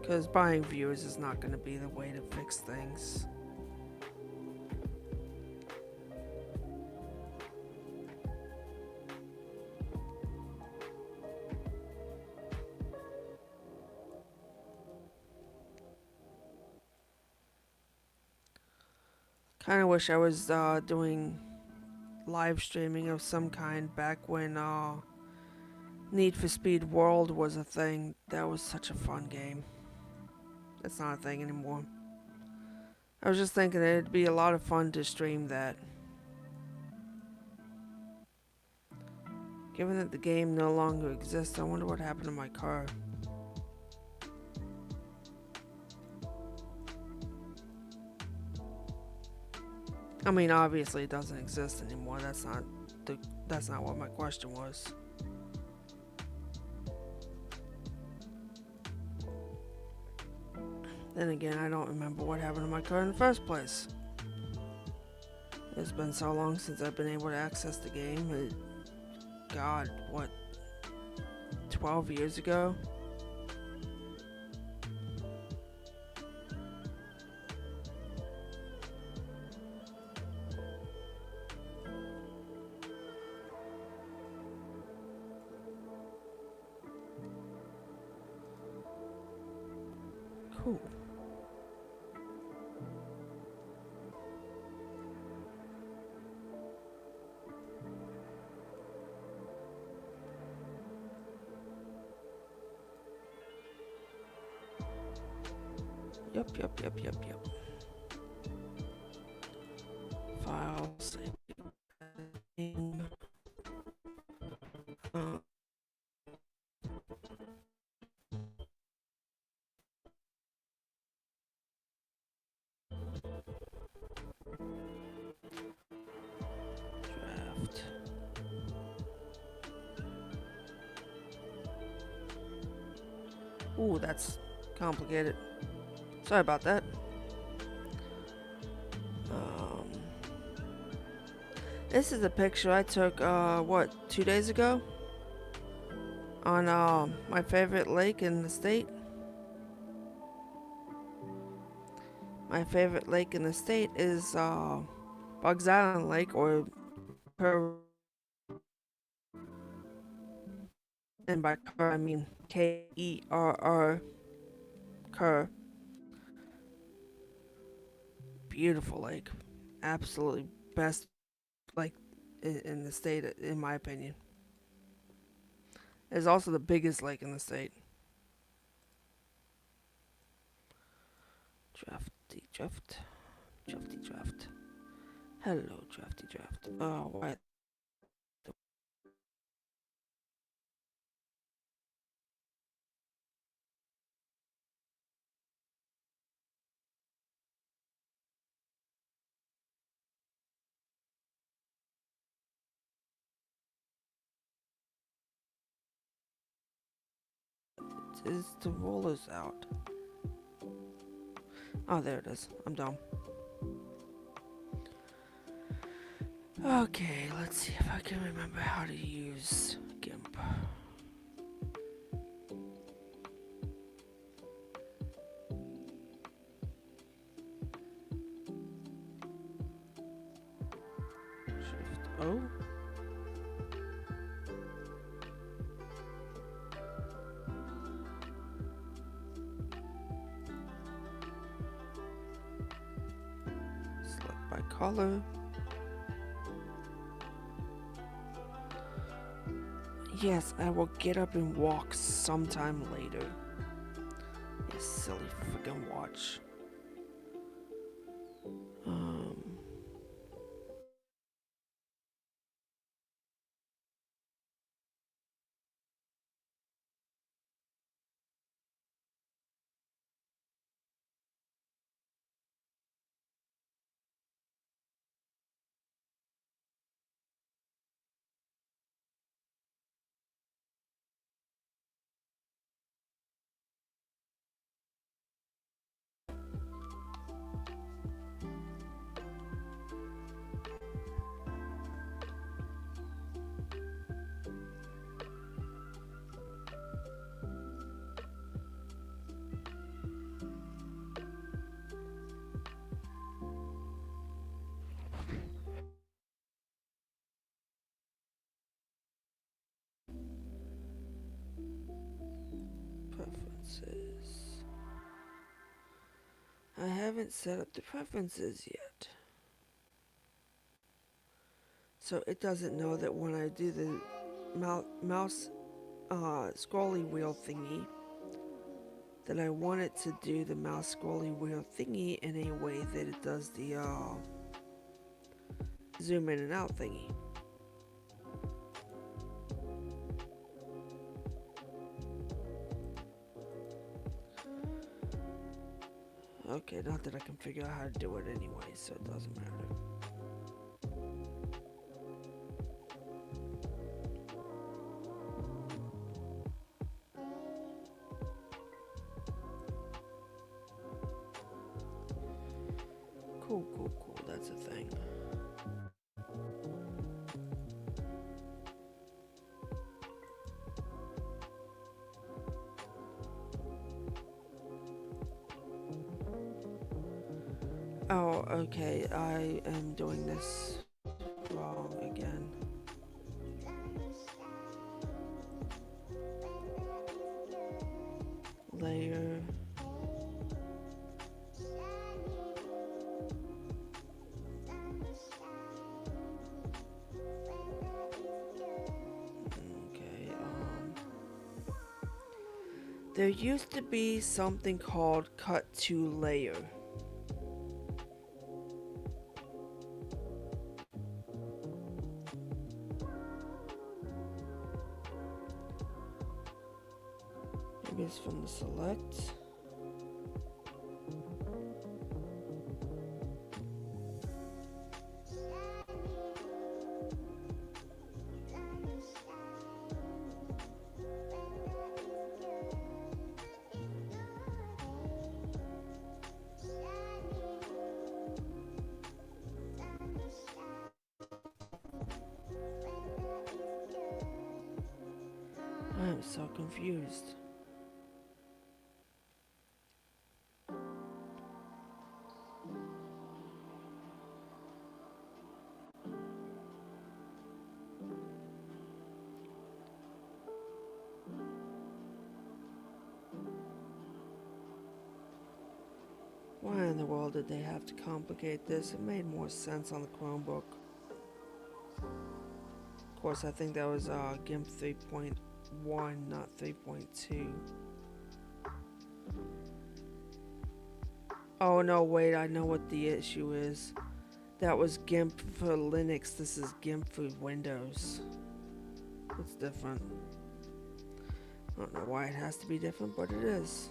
Because buying viewers is not gonna be the way to fix things. Kind of wish I was doing live streaming of some kind back when Need for Speed World was a thing. That was such a fun game. It's not a thing anymore. I was just thinking it'd be a lot of fun to stream that. Given that the game no longer exists, I wonder what happened to my car. I mean, obviously it doesn't exist anymore. That's not what my question was. Then again, I don't remember what happened to my car in the first place. It's been so long since I've been able to access the game. God, what, 12 years ago? Cool. Yep. Files. Uh, draft. Ooh, that's complicated. Sorry about that. Um, this is a picture I took, 2 days ago? On, my favorite lake in the state. My favorite lake in the state is, Bugs Island Lake, or Kerr, and by Kerr I mean Kerr, Kerr. Beautiful lake. Absolutely best lake in the state, in my opinion. It's also the biggest lake in the state. Draft. Hello, draft. Oh, what? Is the rollers out? Oh, there it is. I'm dumb. Okay, let's see if I can remember how to use GIMP. Shift O. Select by color. Yes, I will get up and walk sometime later. You silly freaking watch. Preferences. I haven't set up the preferences yet. So it doesn't know that when I do the mouse scrolly wheel thingy, that I want it to do the mouse scrolly wheel thingy in a way that it does the zoom in and out thingy. Okay, not that I can figure out how to do it anyway, so it doesn't matter. Cool. That's a thing. Oh, okay. I am doing this wrong again. Layer. Okay, There used to be something called cut to layer. Maybe it's from the select. I am so confused. Why in the world did they have to complicate this? It made more sense on the Chromebook. Of course, I think that was GIMP 3.1, not 3.2. Oh no, wait, I know what the issue is. That was GIMP for Linux, this is GIMP for Windows. It's different. I don't know why it has to be different, but it is.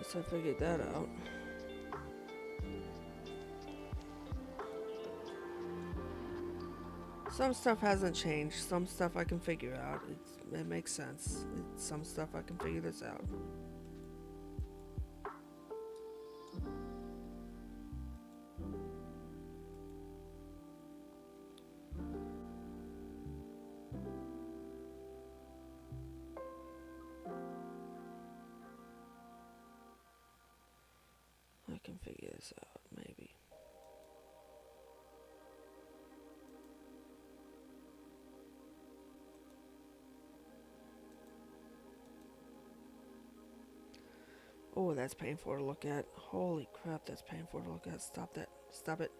Guess I figured that out. Some stuff hasn't changed. Some stuff I can figure out. It makes sense. Some stuff I can figure this out. I can figure this out, maybe. Oh, that's painful to look at. Holy crap, that's painful to look at. Stop that. Stop it.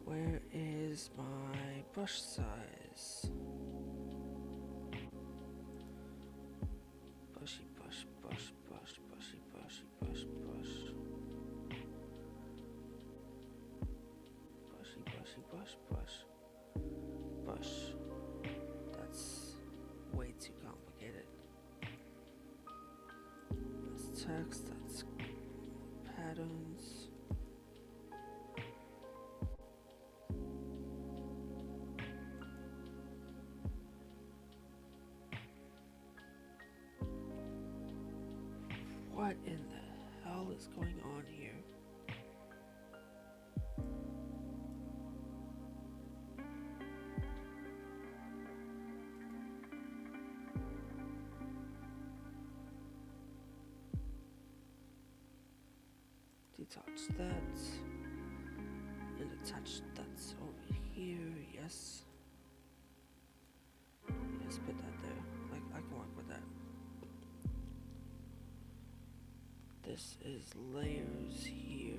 Where is my brush size? Brushy brush, brush, brush, brushy, brushy, brush, brush. Brushy, brushy, brush, brush. Brush. That's way too complicated. text, that's patterns. What in the hell is going on here? Detach that and attach that's over here. Yes, put that there. I can work with that. This is layers here.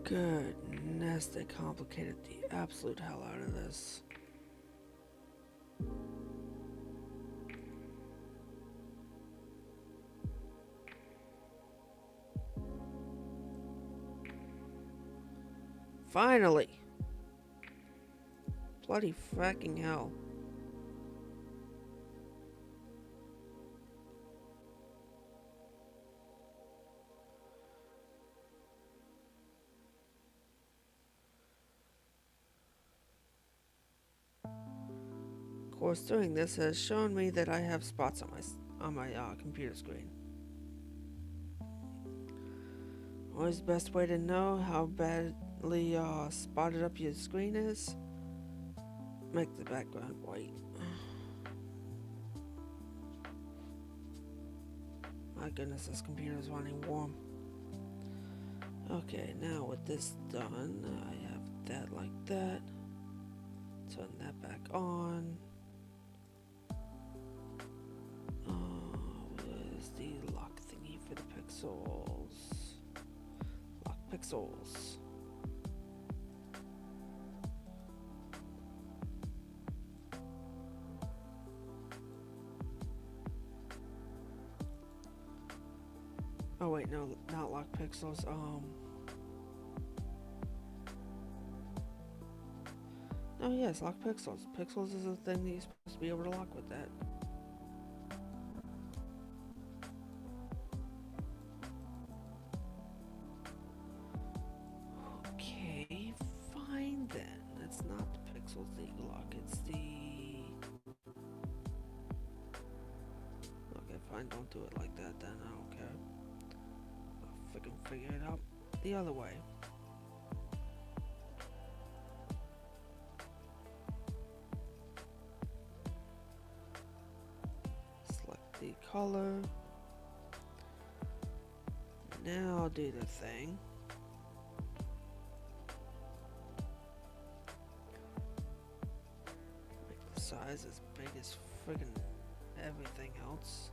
Goodness, they complicated the absolute hell out of this. Finally! Bloody fracking hell. Of course, doing this has shown me that I have spots on my computer screen. Always the best way to know how badly spotted up your screen is? Make the background white. My goodness, this computer is running warm. Okay, now with this done, I have that like that. Turn that back on. Where's the lock thingy for the pixels? Lock pixels. Oh wait, no, not lock pixels. Oh yes, lock pixels. Pixels is a thing that you're supposed to be able to lock with that. Okay, fine then. That's not the pixels that you lock, it's the... Okay, fine, don't do it like that then, I don't care. I'll figure it out the other way. Select the color. Now do the thing. Make the size as big as friggin' everything else.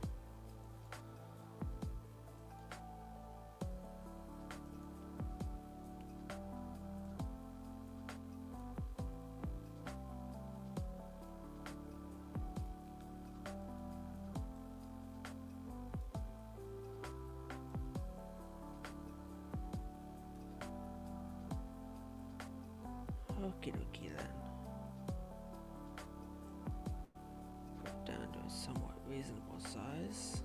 Okie dokie then. Put it down to a somewhat reasonable size.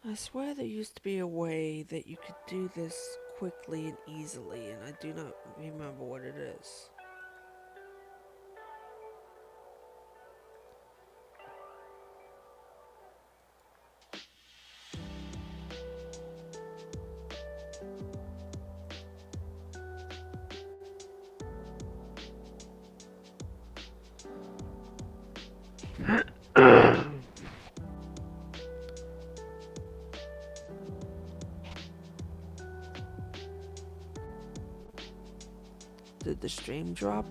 I swear there used to be a way that you could do this quickly and easily, and I do not remember what it is. Did the stream drop?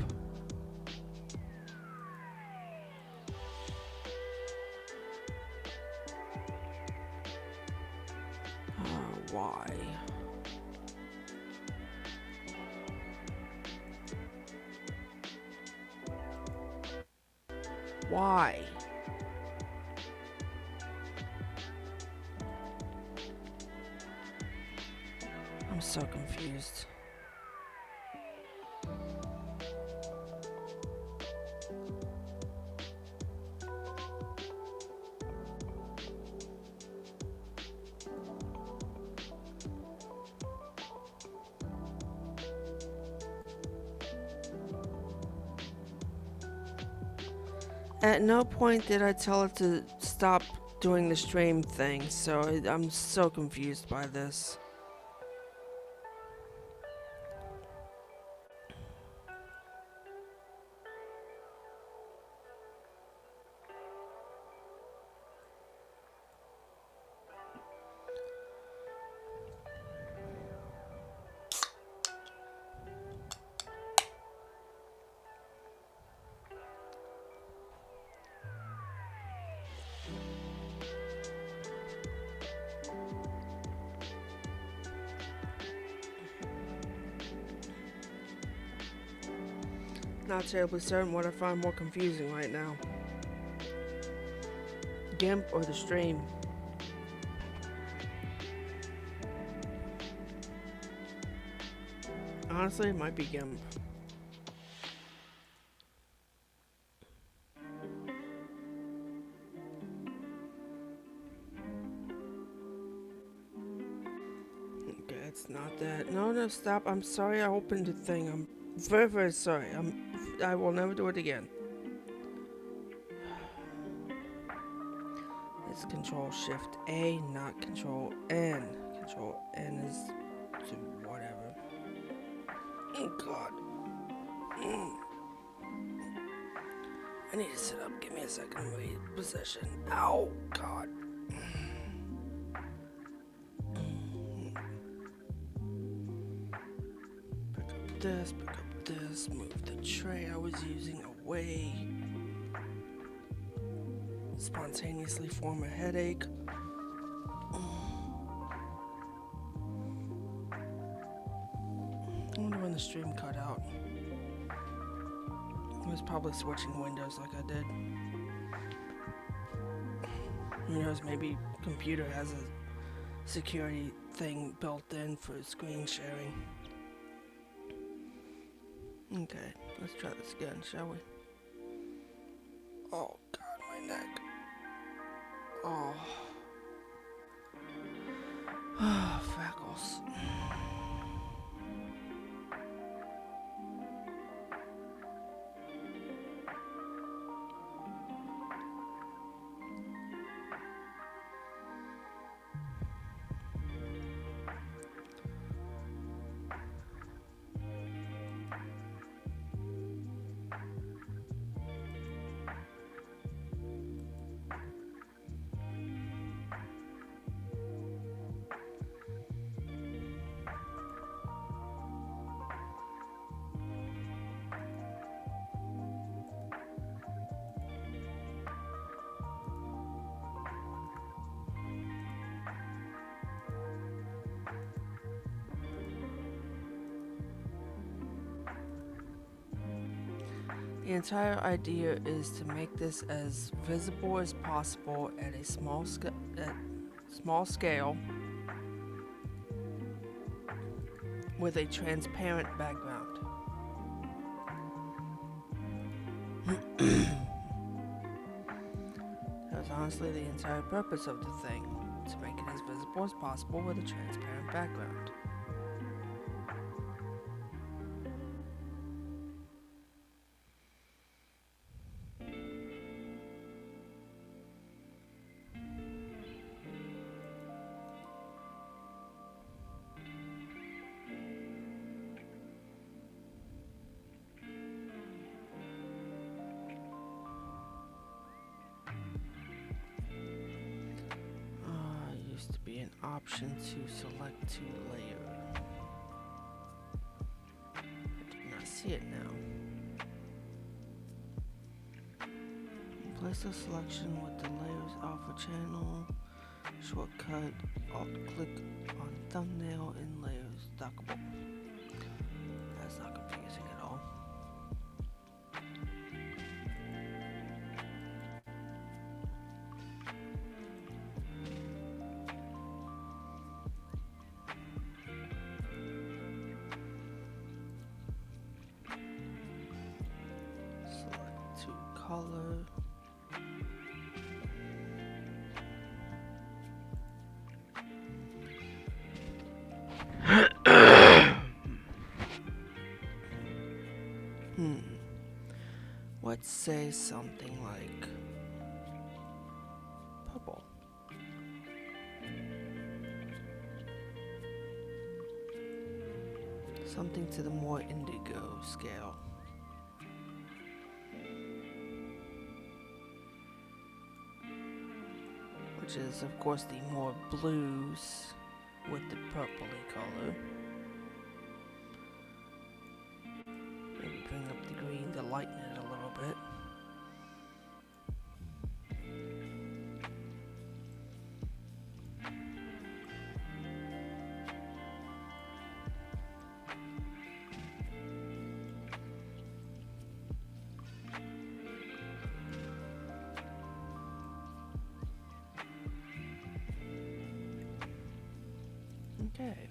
Why? Why? I'm so confused. At no point did I tell it to stop doing the stream thing, so I'm so confused by this. Not terribly certain what I find more confusing right now. GIMP or the stream? Honestly, it might be GIMP. Okay, it's not that. No, stop. I'm sorry I opened the thing. I'm very, very sorry. I will never do it again. It's Control Shift A, not Control N. Control N is to whatever. Oh God. I need to sit up. Give me a second. Wait. Position. Ow. God. Pick up this, move the tray I was using away. Spontaneously form a headache. I wonder when the stream cut out. I was probably switching windows like I did. Who knows, maybe computer has a security thing built in for screen sharing. Okay, let's try this again, shall we? Oh God, my neck. Oh. Freckles. The entire idea is to make this as visible as possible at a small scale with a transparent background. That was honestly the entire purpose of the thing, to make it as visible as possible with a transparent background. Used to be an option to select to layer. I did not see see it now. Place a selection with the layers alpha channel. Shortcut. Alt click on thumbnail and layers. Dockable. That's not confusing at all. Select to color. Let's say something like purple. Something to the more indigo scale. Which is, of course, the more blues with the purpley color. Maybe bring up the green to lighten it a little bit. Okay.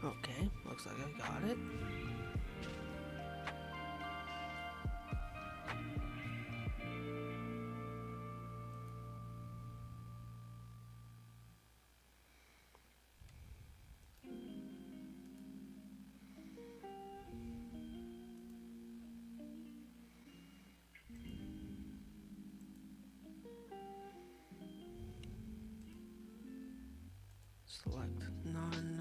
Okay, looks like I got it. Select none.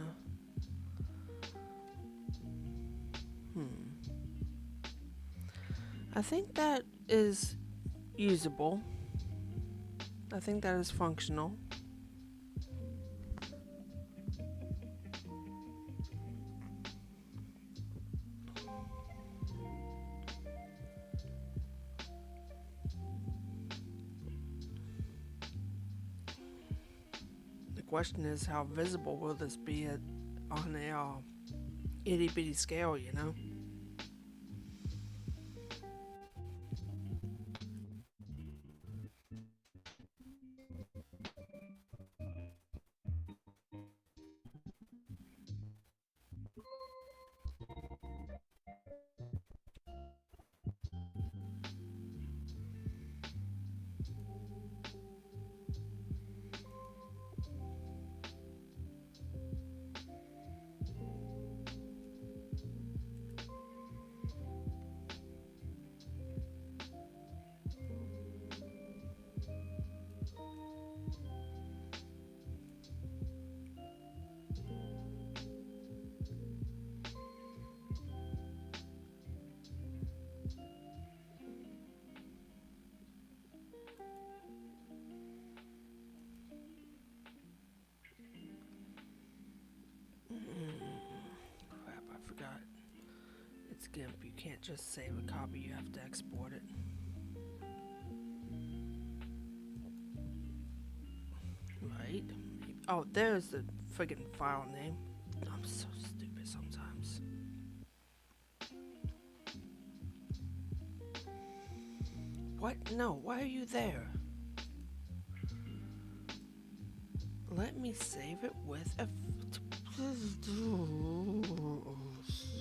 I think that is usable. I think that is functional. The question is, how visible will this be on a itty bitty scale, you know? Crap, I forgot. It's GIMP. You can't just save a copy, you have to export it. Right? Oh, there's the friggin' file name. I'm so stupid sometimes. What? No, why are you there? Let me save it with a...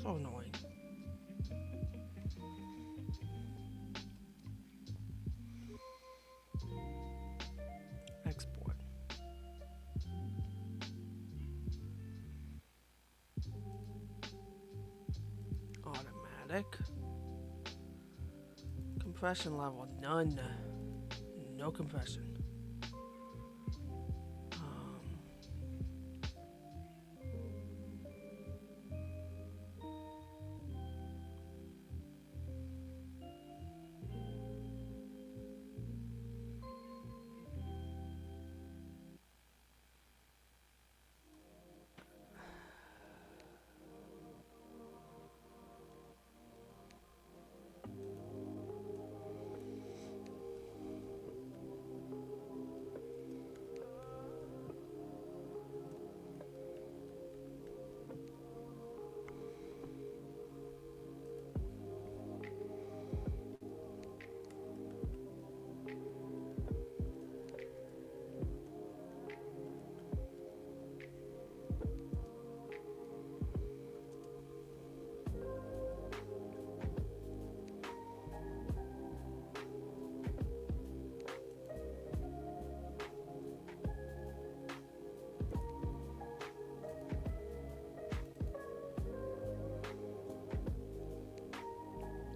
So annoying. automatic. Compression level, none. No compression.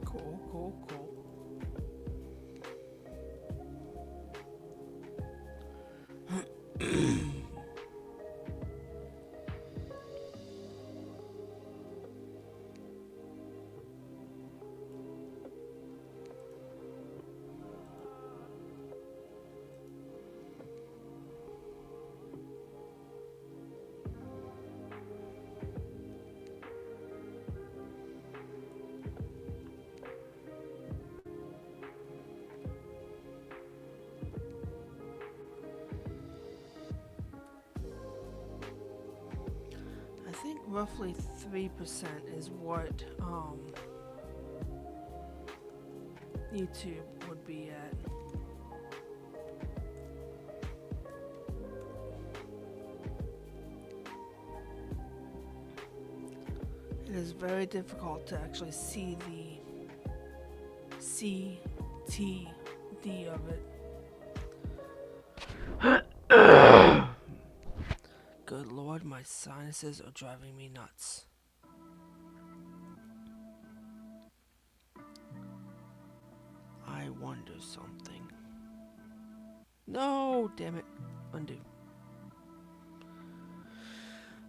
Cool. I think roughly 3% is what YouTube would be at. It is very difficult to actually see the CTD of it. Good lord, my sinuses are driving me nuts. I wonder something. No, damn it. Undo.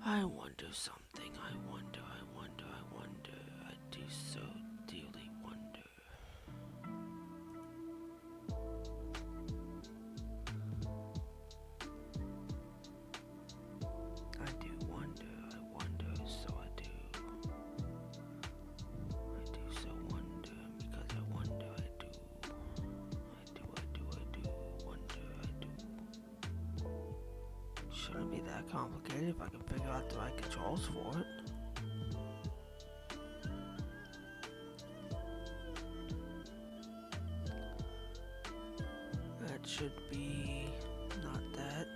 I wonder something. I wonder. I do so dearly wonder. I do wonder, so I do. I do so wonder, because I wonder, I do. Wonder, I do. Shouldn't be that complicated if I can figure out the right controls for it. That should be not that.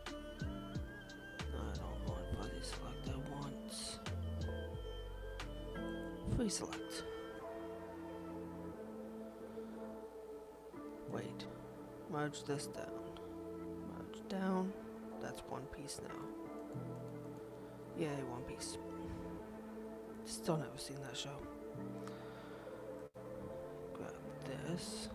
I don't want fuzzy select at once. Free select. Wait. Merge this down. Merge down. That's one piece now. Yay, one piece. Still never seen that show. Grab this.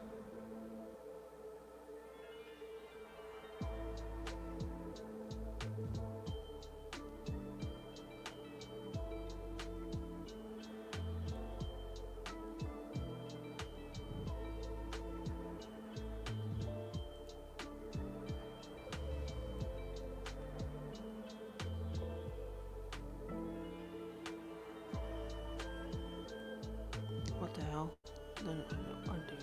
What the hell? No, undo.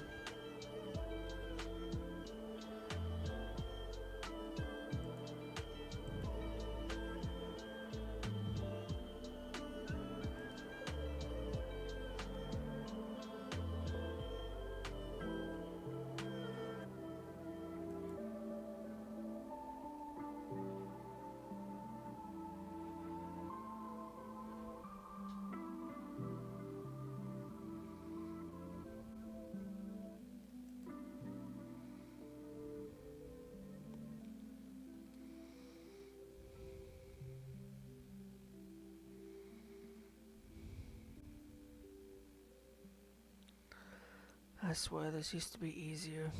I swear this used to be easier.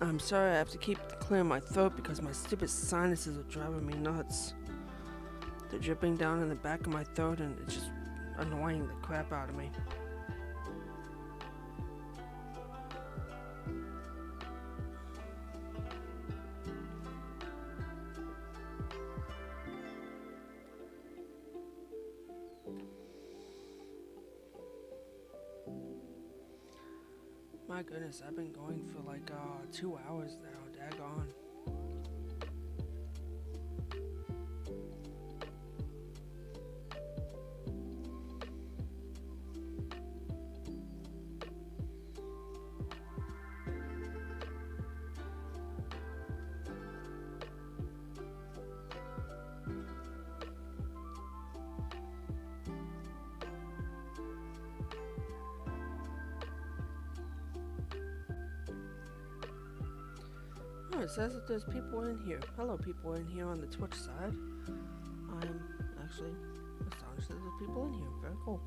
I'm sorry I have to keep clearing my throat because my stupid sinuses are driving me nuts. They're dripping down in the back of my throat and it's just annoying the crap out of me. My goodness, I've been going for like 2 hours now, daggone. Oh, it says that there's people in here. Hello, people in here on the Twitch side. I'm actually astonished that there's people in here. Very cool.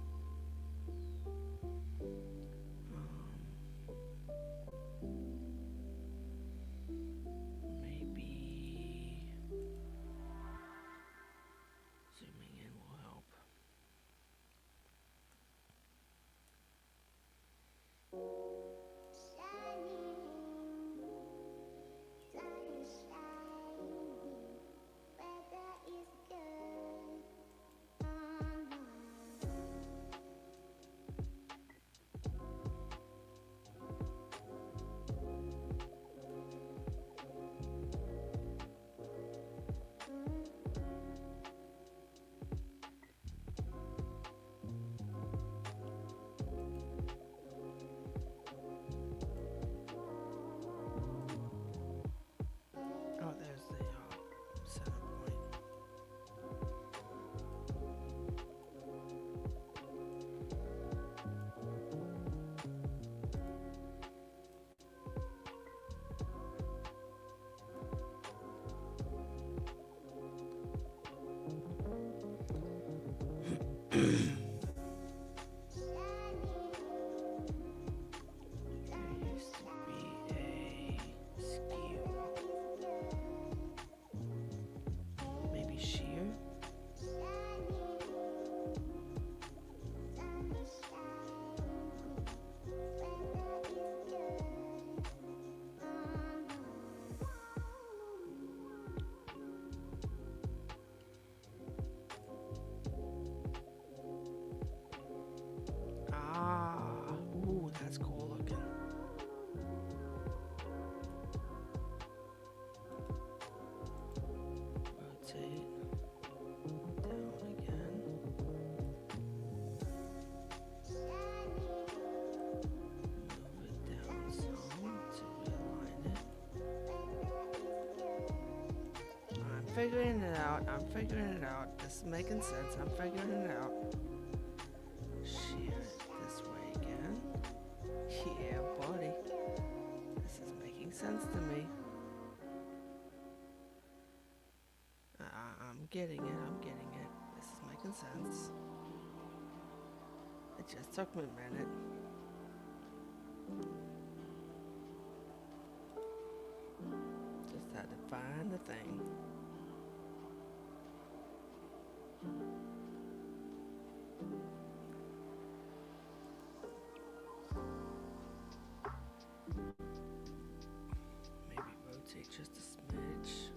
Maybe zooming in will help. Oh, there's the center point. There used to be a skew. Maybe shear? Ah, ooh, that's cool looking. Rotate down again. Move it down some to realign it. I'm figuring it out. I'm figuring it out. This is making sense. I'm figuring it out. Shear it this way again. Yeah, buddy. This is making sense to me. I'm getting it. I'm getting it. This is making sense. It just took me a minute. Just had to find the thing. just a smidge.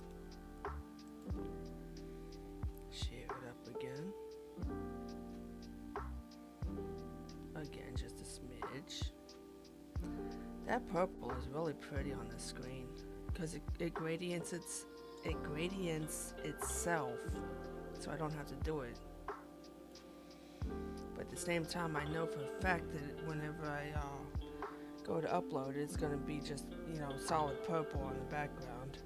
Share it up again. Again, just a smidge. That purple is really pretty on the screen because it gradients itself, so I don't have to do it. But at the same time, I know for a fact that whenever I go to upload, it's gonna be just, you know, solid purple on the background,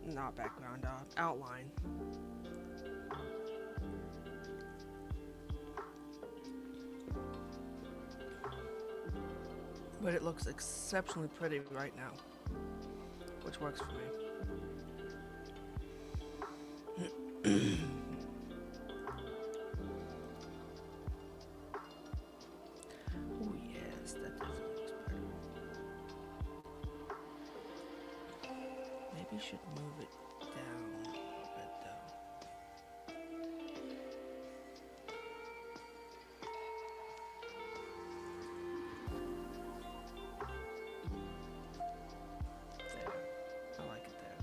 not background, outline. But it looks exceptionally pretty right now, which works for me. Oh yes, that definitely looks better. Maybe should move it down a bit though. There, I like it there.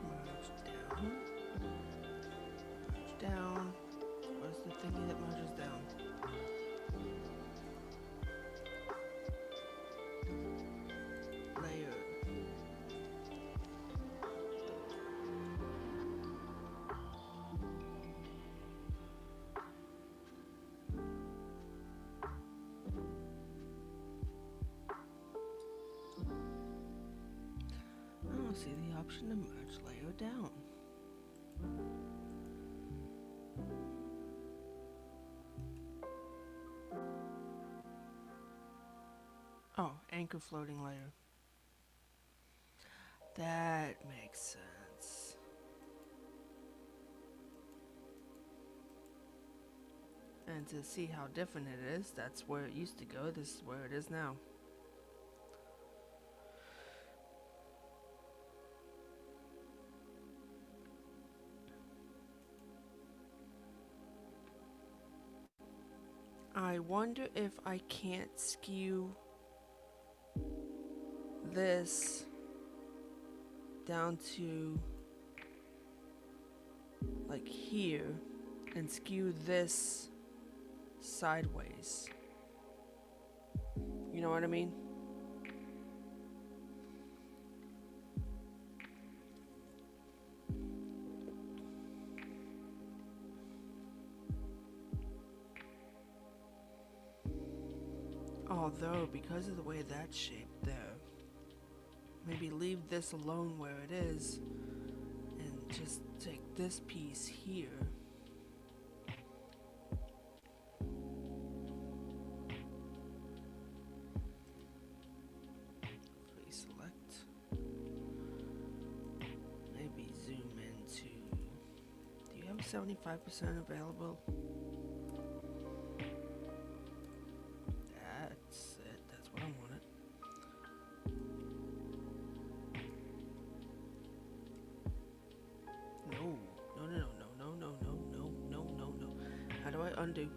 Merge down. Where's the thingy that merges down? Layer. I don't see the option to merge layer down. Oh, anchor floating layer. That makes sense. And to see how different it is, that's where it used to go, this is where it is now. I wonder if I can't skew this down to like here and skew this sideways. You know what I mean? Although, because of the way that's shaped there, maybe leave this alone where it is and just take this piece here. Please select. Maybe zoom into. Do you have 75% available? That's it. That's what I wanted. No. No, no, no, no, no, no, no, no, no, no. How do I undo?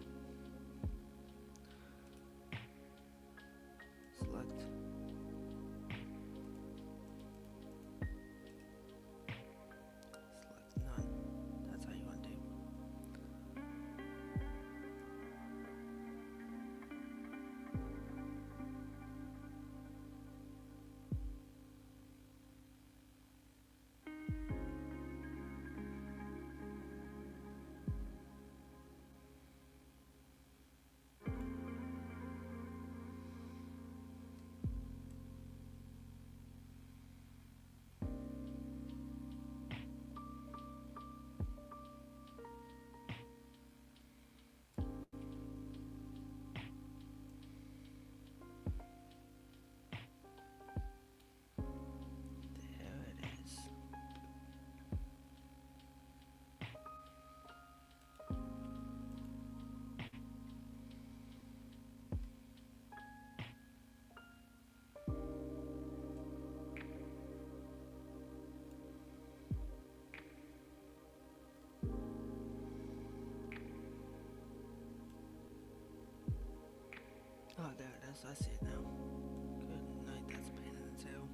Select. Select none. That's how you undo. there it is. I see it now. Good night. That's a pain in the tail.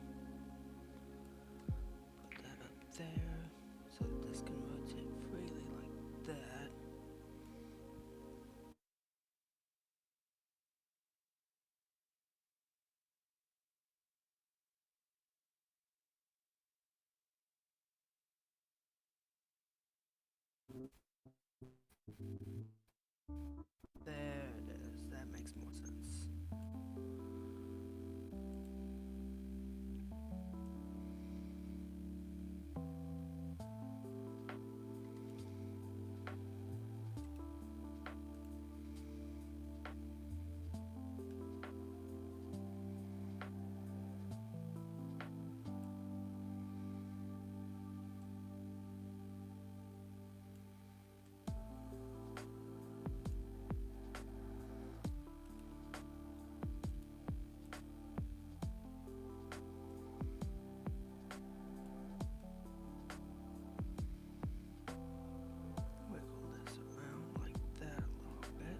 Put that up there so that this can rotate freely like that. There it is. That makes more sense. Wiggle this around like that a little bit.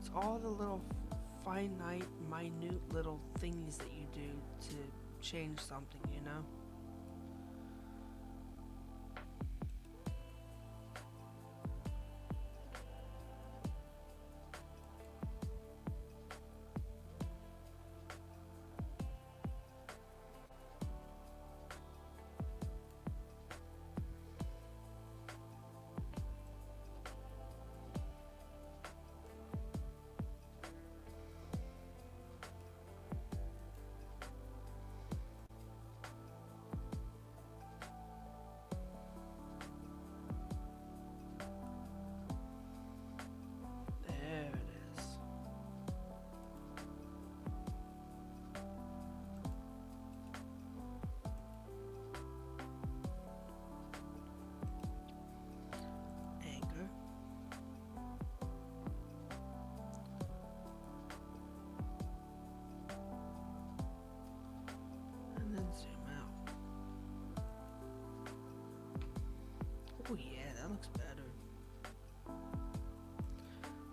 It's all the little finite, minute little things that you do to change something, you know? There it is. Anchor. And then zoom out. Oh yeah, that looks better.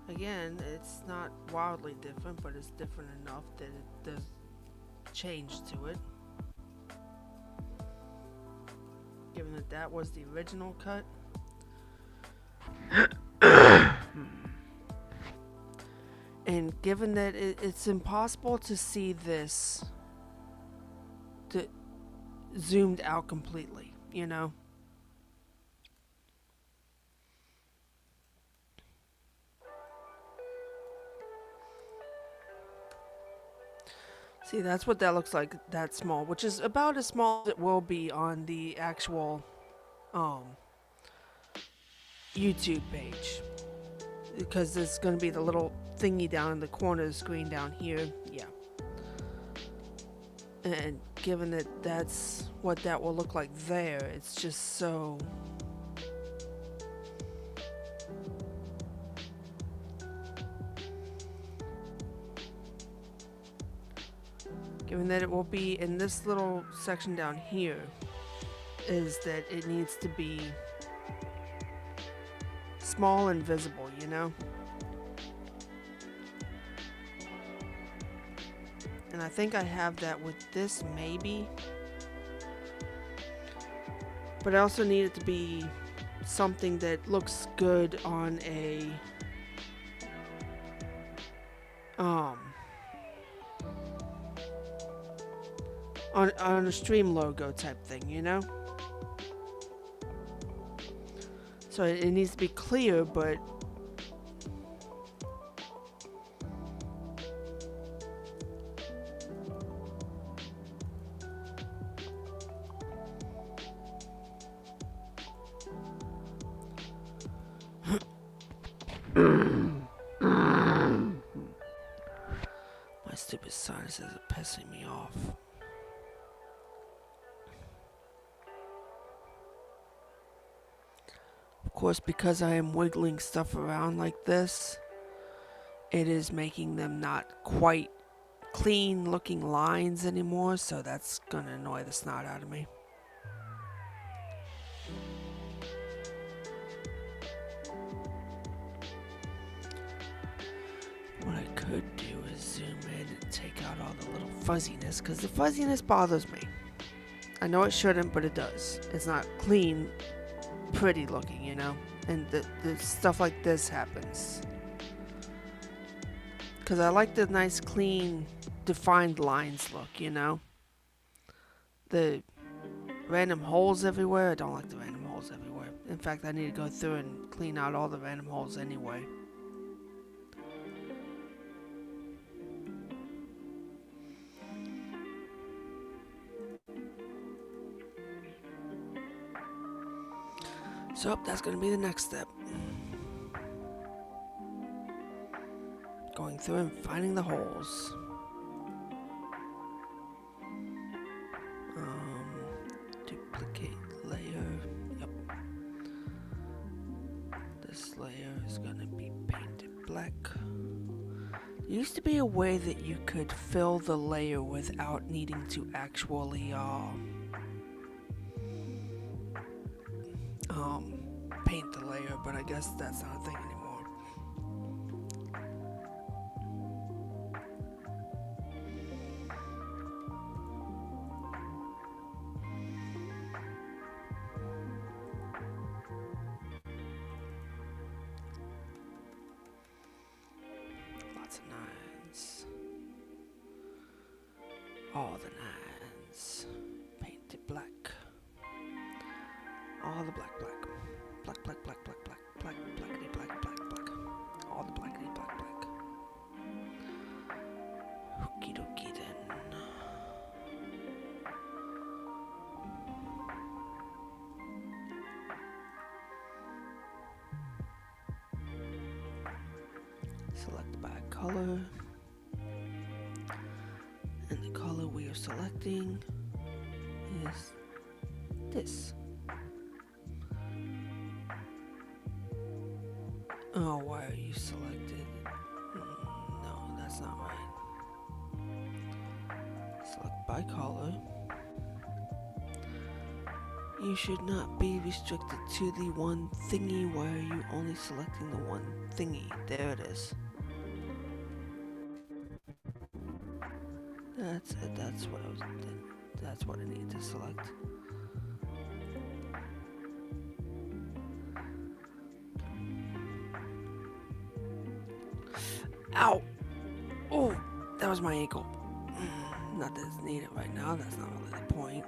Again, it's not wildly different, but it's different enough that it does change to it. Given that that was the original cut. And given that it's impossible to see this zoomed out completely, you know? See, that's what that looks like, that small, which is about as small as it will be on the actual YouTube page. Because there's going to be the little thingy down in the corner of the screen down here. Yeah. And given that that's what that will look like there, it's just so... Given that it will be in this little section down here, is that it needs to be small and visible, you know? And I think I have that with this, maybe. But I also need it to be something that looks good on a on a stream logo type thing, you know? So it needs to be clear, but my stupid sinuses are pissing me off. course, because I am wiggling stuff around like this, it is making them not quite clean looking lines anymore, so that's gonna annoy the snot out of me. What I could do is zoom in and take out all the little fuzziness, because the fuzziness bothers me. I know it shouldn't, but it does. It's not clean, pretty looking, you know? And the stuff like this happens. Because I like the nice, clean, defined lines look, you know? The random holes everywhere, I don't like the random holes everywhere. In fact, I need to go through and clean out all the random holes anyway. So that's going to be the next step. Going through and finding the holes. Duplicate layer. Yep. This layer is going to be painted black. There used to be a way that you could fill the layer without needing to actually paint the layer, but I guess that's not a thing anymore. Lots of nines. All the nines. Painted black. All the black. Black, blackity black. All the blackity black. Okie dokie then. Select by color. And the color we are selecting is this. Oh, why are you selected? No, that's not right. Select by color. You should not be restricted to the one thingy. Why are you only selecting the one thingy? There it is. That's it. That's what I need to select. Ow! Oh, that was my ankle. Not that it's needed right now. That's not really the point.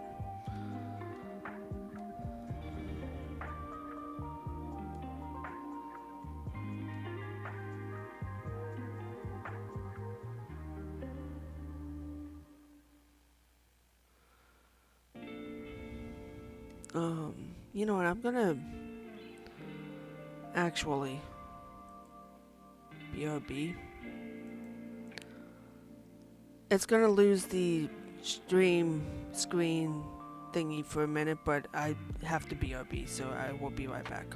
You know what? I'm gonna actually BRB. It's gonna lose the stream screen thingy for a minute, but I have to BRB, so I will be right back.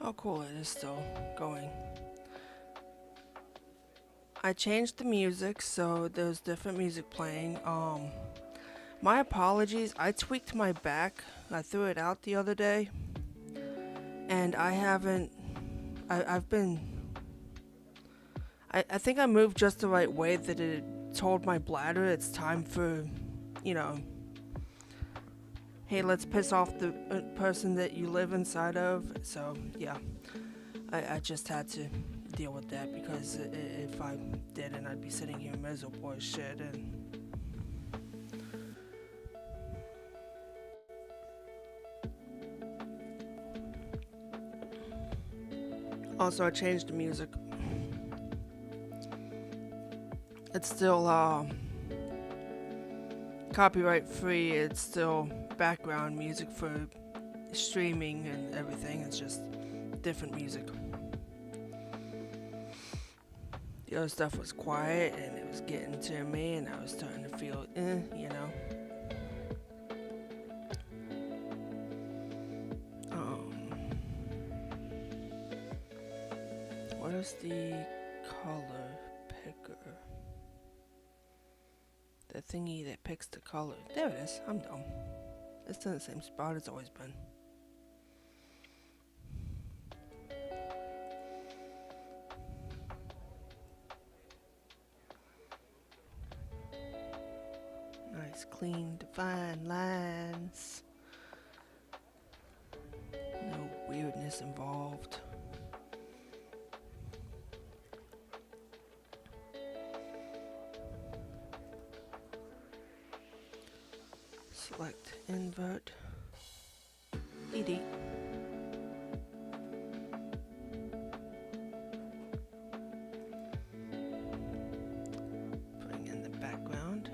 Oh, cool, it is still going. I changed the music, so there's different music playing. My apologies, I tweaked my back. I threw it out the other day, and I haven't. I've been. I think I moved just the right way that it told my bladder it's time for, you know, hey, let's piss off the person that you live inside of. So, yeah, I just had to deal with that because if I didn't, I'd be sitting here miserable as shit. And also, I changed the music. It's still copyright free. It's still background music for streaming and everything. It's just different music. The other stuff was quiet and it was getting to me, and I was starting to feel, you know. Where's the color picker? The thingy that picks the color. There it is. I'm dumb. It's in the same spot it's always been. Nice, clean, defined lines. No weirdness involved. Select invert. ED. Putting in the background.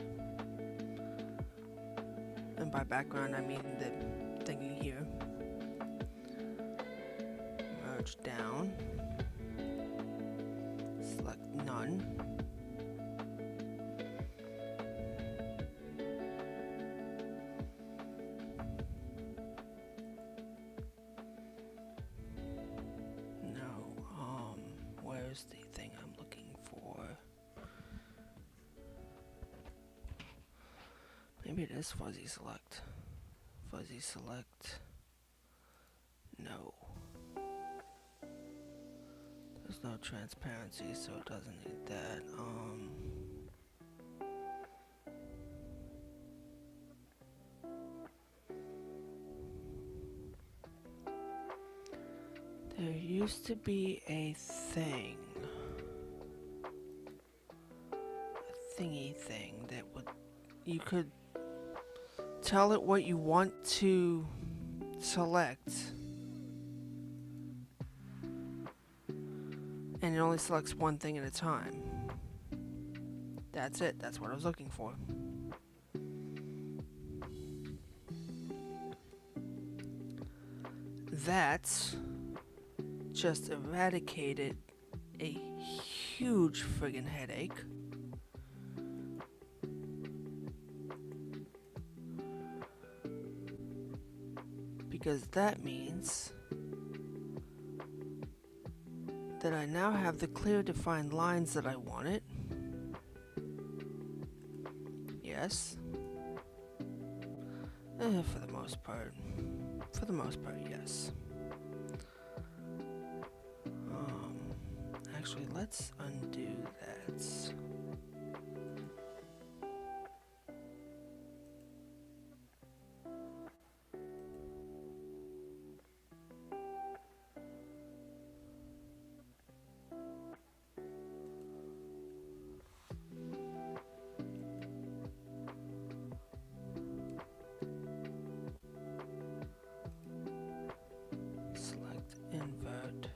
And by background, I mean the thingy here. Merge down. Select none. Where's the thing I'm looking for? Maybe it is fuzzy select. Fuzzy select. No. There's no transparency, so it doesn't need that. There used to be a thing. A thingy thing that would... You could tell it what you want to select. And it only selects one thing at a time. That's it. That's what I was looking for. That's just eradicated a huge friggin' headache. Because that means that I now have the clear defined lines that I wanted. Yes. For the most part. For the most part, yes. Actually, let's undo that. Select invert.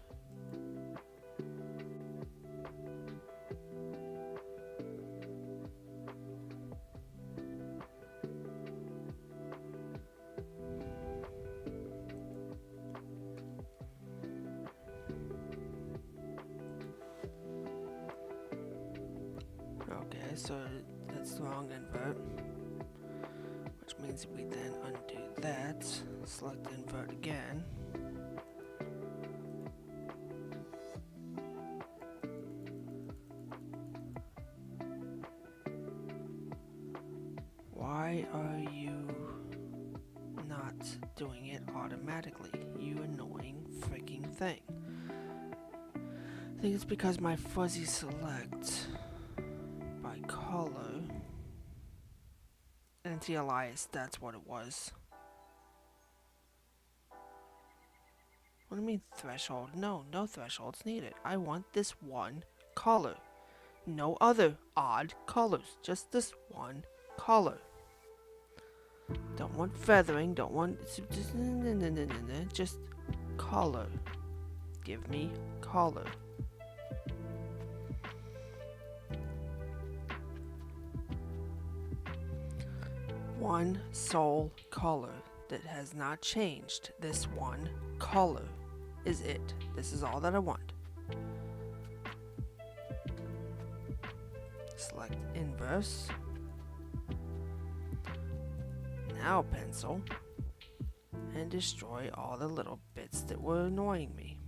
Okay, so that's the wrong invert, which means we then undo that, select invert again, doing it automatically, you annoying freaking thing. I think it's because my fuzzy select by color. Anti-alias, that's what it was. What do you mean threshold? No, no thresholds needed. I want this one color. No other odd colors. Just this one color. Don't want feathering. Don't want... Just color. Give me color. One sole color that has not changed. This one color is it. This is all that I want. Select inverse. Now pencil. And destroy all the little bits that were annoying me.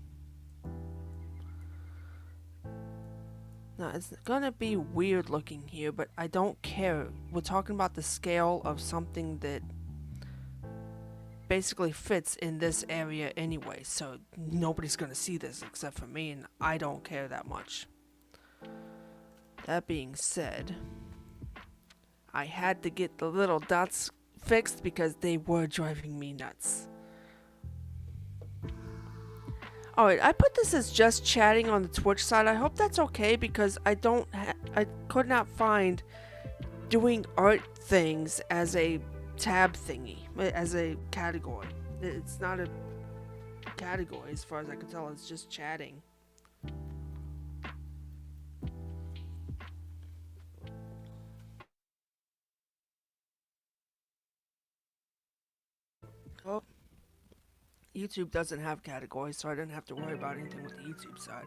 Now it's gonna be weird looking here, but I don't care. We're talking about the scale of something that basically fits in this area anyway, so nobody's gonna see this except for me, and I don't care that much. That being said, I had to get the little dots fixed because they were driving me nuts. Alright, I put this as just chatting on the Twitch side. I hope that's okay because I could not find doing art things as a tab thingy, as a category. It's not a category as far as I can tell, it's just chatting. Oh. YouTube doesn't have categories, so I didn't have to worry about anything with the YouTube side.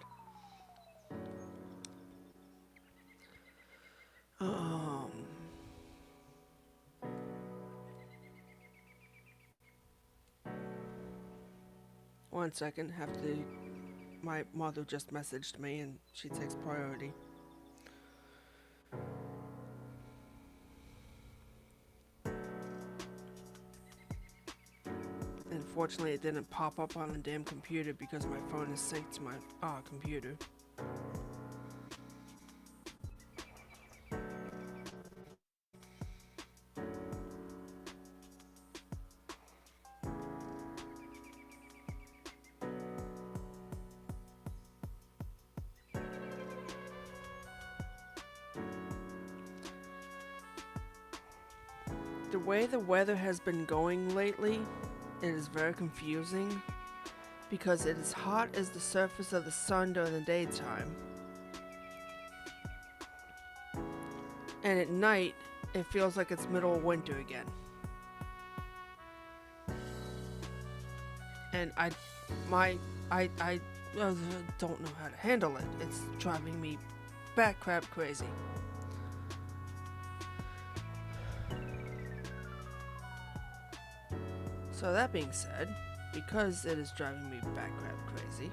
One second, my mother just messaged me and she takes priority. Unfortunately, it didn't pop up on the damn computer because my phone is synced to my computer. The way the weather has been going lately, it is very confusing because it is hot as the surface of the sun during the daytime, and at night it feels like it's middle of winter again. And I don't know how to handle it. It's driving me bat crap crazy. So that being said, because it is driving me bat crap crazy,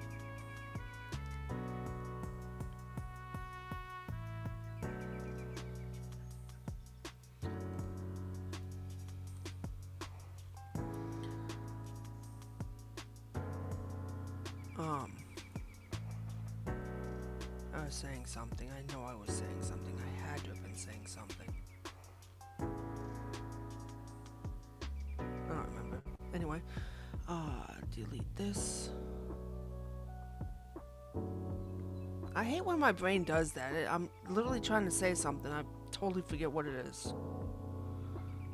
I was saying something. I know I was saying something. I had to have been saying something. I don't remember. Anyway, delete this. I hate when my brain does that. I'm literally trying to say something. I totally forget what it is.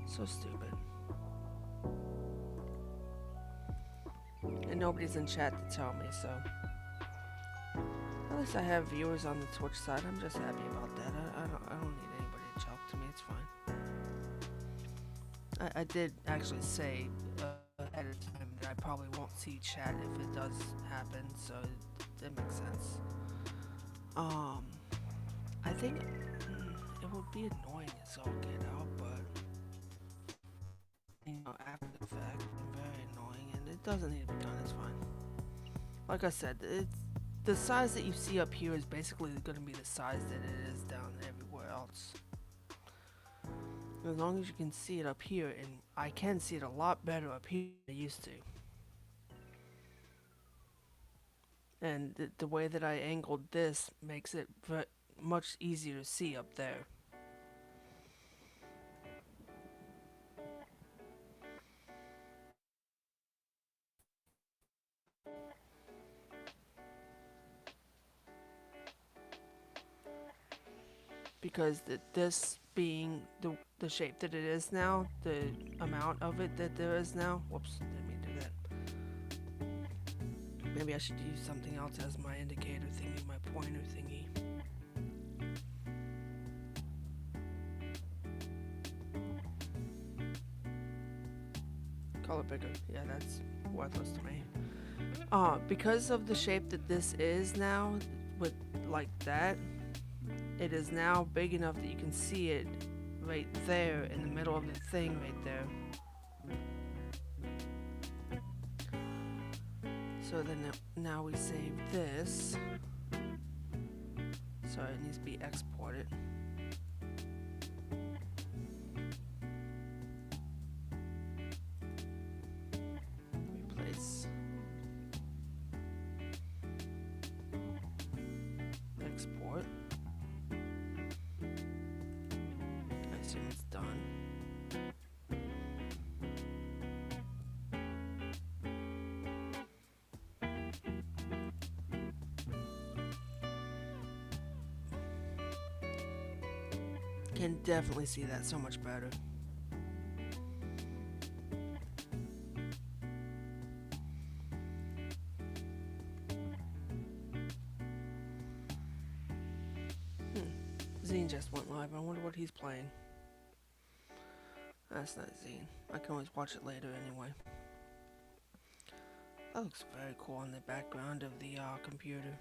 So stupid. And nobody's in chat to tell me, so. At least I have viewers on the Twitch side. I'm just happy about that. I don't need anybody to talk to me. It's fine. I did actually say ahead of time that I probably won't see chat if it does happen, so it makes sense. I think it would be annoying as all get out, but you know, after the fact, very annoying, and it doesn't need to be done. It's fine. Like I said, the size that you see up here is basically going to be the size that it is down everywhere else. As long as you can see it up here, and I can see it a lot better up here than I used to. And the way that I angled this makes it much easier to see up there. Because this being the shape that it is now, the amount of it that there is now, whoops, didn't mean to do that. Maybe I should use something else as my indicator thingy, my pointer thingy. Color picker, yeah, that's worthless to me. Because of the shape that this is now, with like that, it is now big enough that you can see it right there in the middle of the thing right there. So then now we save this. Sorry, it needs to be exported. Replace. Export. I assume it's done. Can definitely see that so much better. Zine just went live. I wonder what he's playing. That's not Zine. I can always watch it later anyway. That looks very cool in the background of the computer.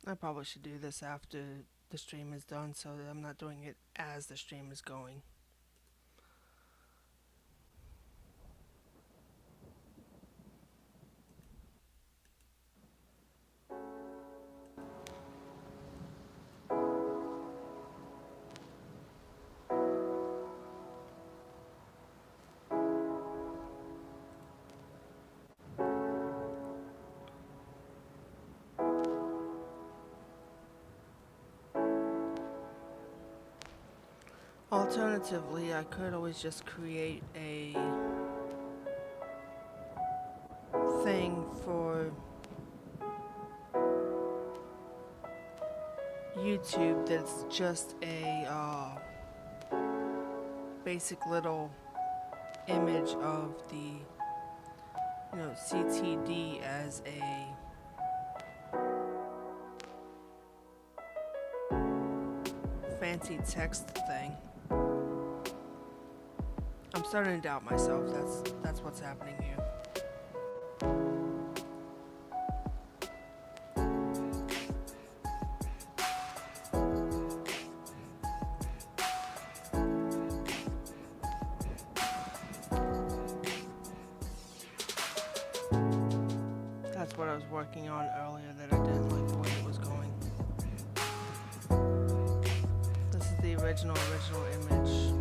I probably should do this after the stream is done so that I'm not doing it as the stream is going. Alternatively, I could always just create a thing for YouTube that's just a basic little image of the CTD as a fancy text thing. I'm starting to doubt myself. That's what's happening here. That's what I was working on earlier that I didn't like the way it was going. This is the original image.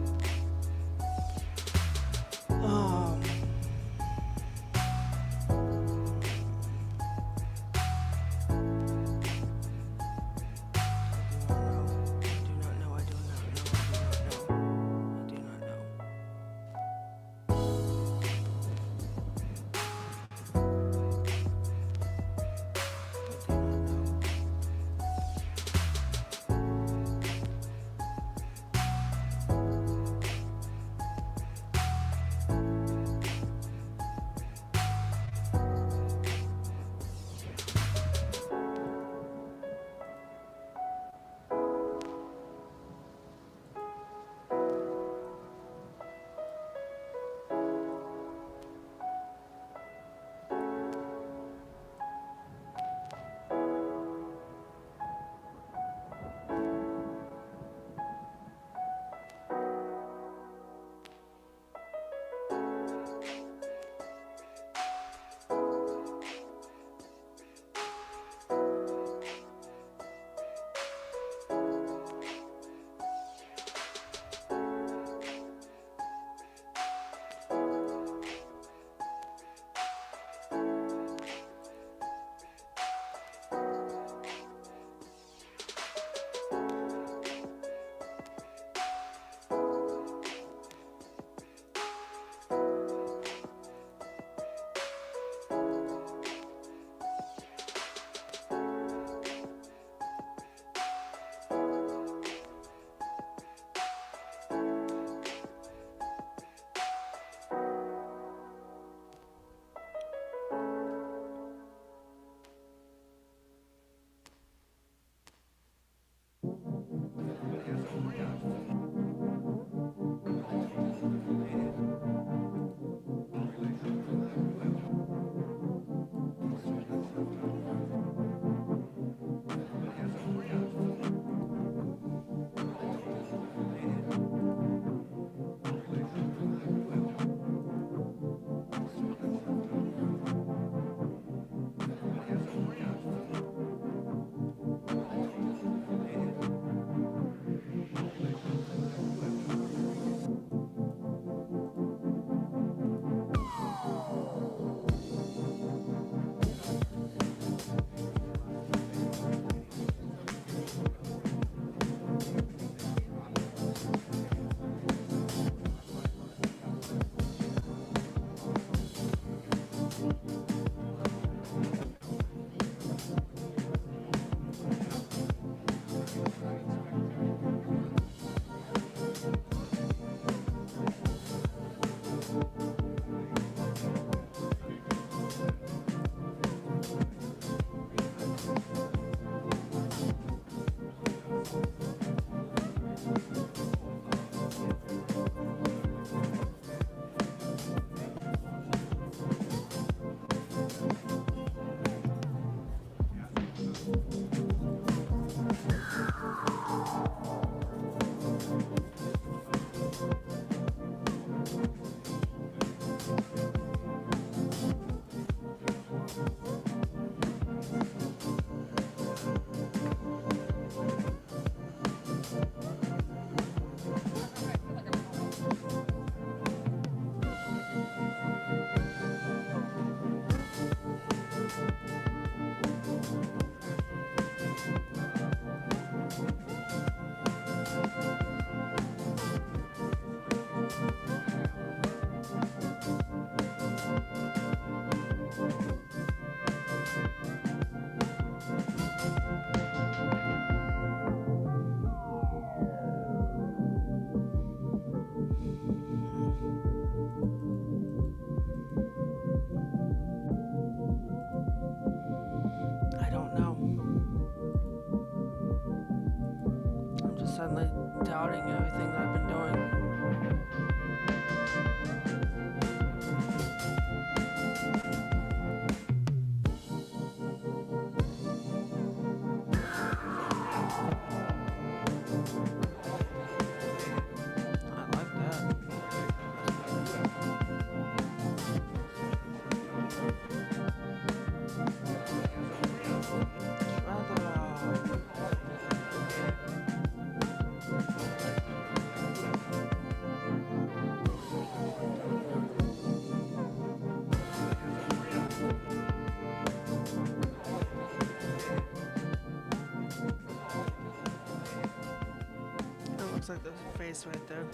doubting everything that I've been doing. I like that. That looks like there's a face right there.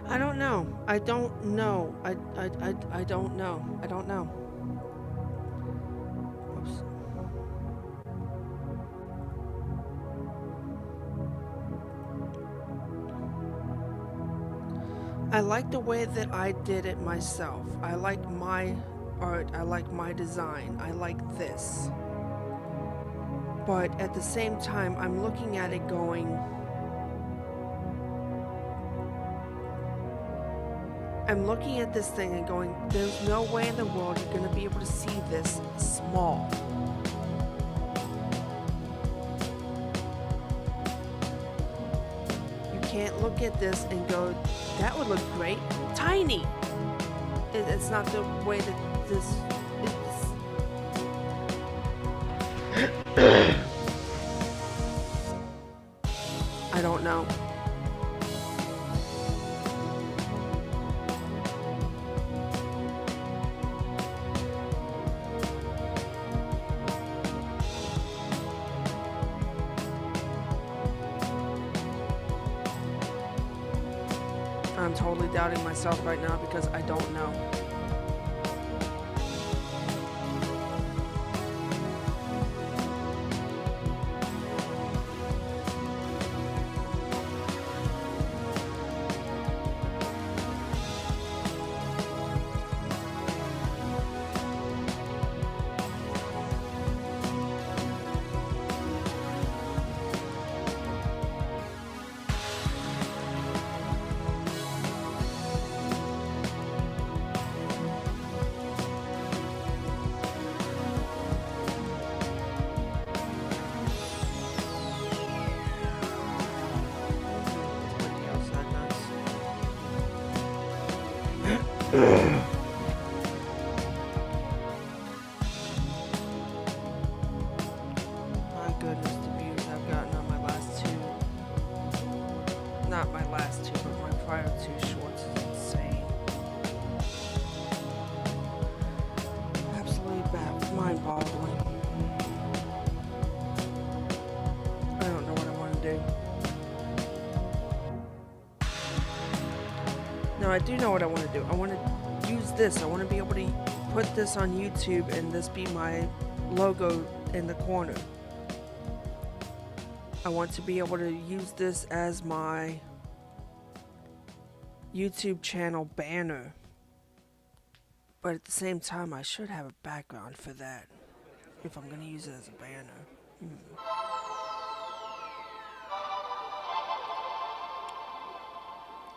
I don't know. I don't know. I don't know. I don't know. Oops. I like the way that I did it myself. I like my art. I like my design. I like this. But at the same time, I'm looking at it going, I'm looking at this thing and going, there's no way in the world you're going to be able to see this small. You can't look at this and go, that would look great. Tiny! It's not the way that this is. I don't know. I'm totally doubting myself right now because I don't know. My goodness, the views I've gotten on my last two, not my last two, but my prior two shorts is insane. Absolutely mind-boggling. I don't know what I want to do. No, I do know what I want to do. I want to use this. I want to be able to put this on YouTube and this be my logo in the corner. I want to be able to use this as my YouTube channel banner. But at the same time, I should have a background for that if I'm going to use it as a banner.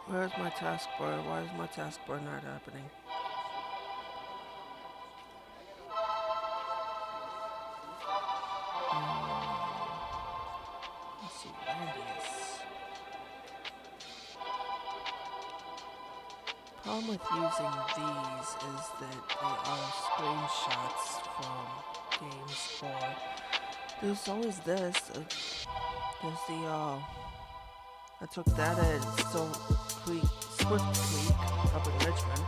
Where's my taskbar? Why is my taskbar not happening? Let's see, radius. Problem with using these is that they are screenshots from games, or there's always this. There's the I took that at Swift Creek up in Richmond.